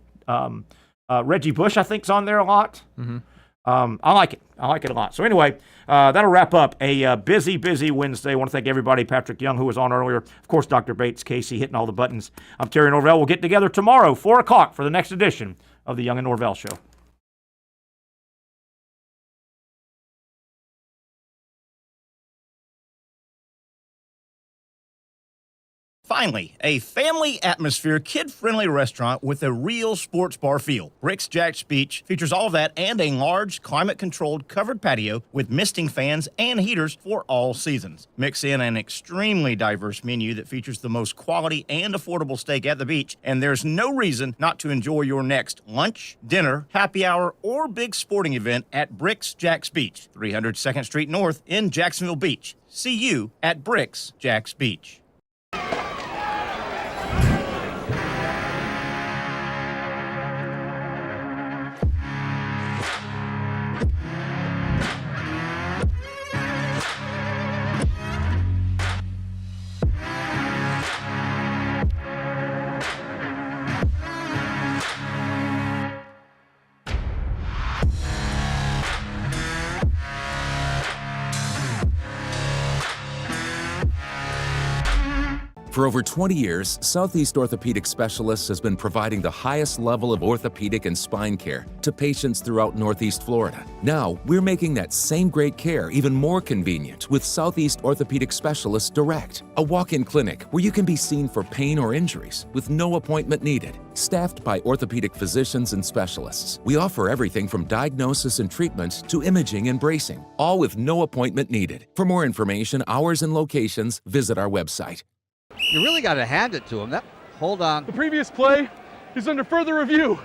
Reggie Bush, I think, is on there a lot. Mm-hmm. I like it. I like it a lot. So anyway, that'll wrap up a busy Wednesday. I want to thank everybody. Patrick Young, who was on earlier. Of course, Dr. Bates, Casey, hitting all the buttons. I'm Terry Norvelle. We'll get together tomorrow, 4 o'clock, for the next edition of the Young and Norvelle Show. Finally, a family atmosphere, kid-friendly restaurant with a real sports bar feel. Bricks Jack's Beach features all that and a large, climate-controlled covered patio with misting fans and heaters for all seasons. Mix in an extremely diverse menu that features the most quality and affordable steak at the beach, and there's no reason not to enjoy your next lunch, dinner, happy hour, or big sporting event at Bricks Jack's Beach, 300 2nd Street North in Jacksonville Beach. See you at Bricks Jack's Beach. For over 20 years, Southeast Orthopedic Specialists has been providing the highest level of orthopedic and spine care to patients throughout Northeast Florida. Now, we're making that same great care even more convenient with Southeast Orthopedic Specialists Direct, a walk-in clinic where you can be seen for pain or injuries with no appointment needed. Staffed by orthopedic physicians and specialists, we offer everything from diagnosis and treatment to imaging and bracing, all with no appointment needed. For more information, hours, and locations, visit our website. You really got to hand it to him. Hold on. The previous play is under further review.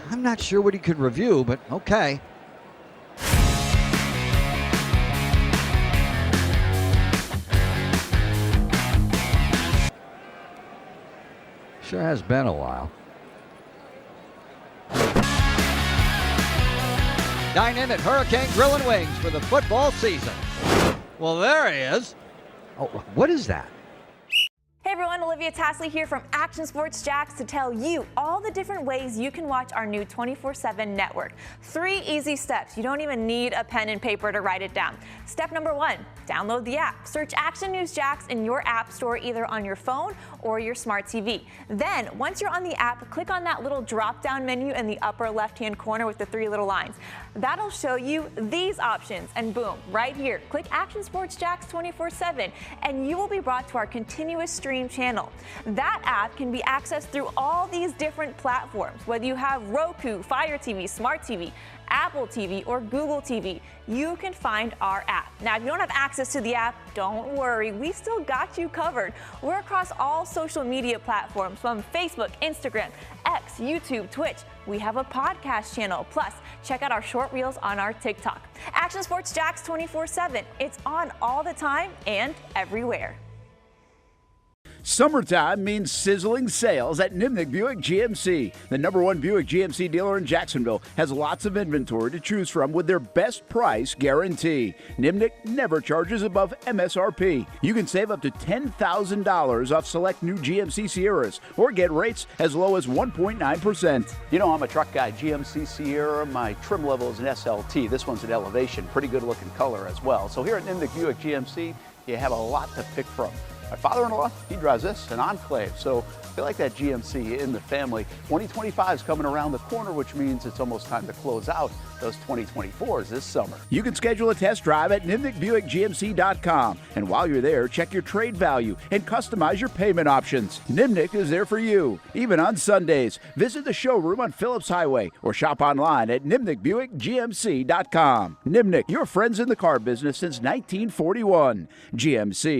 I'm not sure what he could review, but okay. Sure has been a while. Dynamic Hurricane Grill and Wings for the football season. Well, there he is. Oh, what is that? Hey everyone, Olivia Tasley here from Action Sports Jacks to tell you all the different ways you can watch our new 24/7 network. 3 easy steps. You don't even need a pen and paper to write it down. Step number 1, download the app. Search Action News Jacks in your app store either on your phone or your smart TV. Then, once you're on the app, click on that little drop-down menu in the upper left-hand corner with the 3 little lines. That'll show you these options, and boom, right here, click Action Sports Jacks 24/7, and you will be brought to our continuous stream channel. That app can be accessed through all these different platforms, whether you have Roku, Fire TV, Smart TV, Apple TV, or Google TV. You can find our app. Now, if you don't have access to the app, don't worry. We still got you covered. We're across all social media platforms from Facebook, Instagram, X, YouTube, Twitch. We have a podcast channel. Plus, check out our short reels on our TikTok. Action Sports Jacks 24/7. It's on all the time and everywhere. Summertime means sizzling sales at Nimnick Buick GMC. The #1 Buick GMC dealer in Jacksonville has lots of inventory to choose from with their best price guarantee. Nimnick never charges above MSRP. You can save up to $10,000 off select new GMC Sierras or get rates as low as 1.9%. You know I'm a truck guy. GMC Sierra, my trim level is an SLT. This one's an Elevation. Pretty good looking color as well. So here at Nimnick Buick GMC, you have a lot to pick from. My father-in-law, he drives this, an Enclave, so I like that GMC in the family. 2025 is coming around the corner, which means it's almost time to close out those 2024s this summer. You can schedule a test drive at NimnickBuickGMC.com, and while you're there, check your trade value and customize your payment options. Nimnick is there for you, even on Sundays. Visit the showroom on Phillips Highway or shop online at NimnickBuickGMC.com. Nimnick, your friends in the car business since 1941. GMC.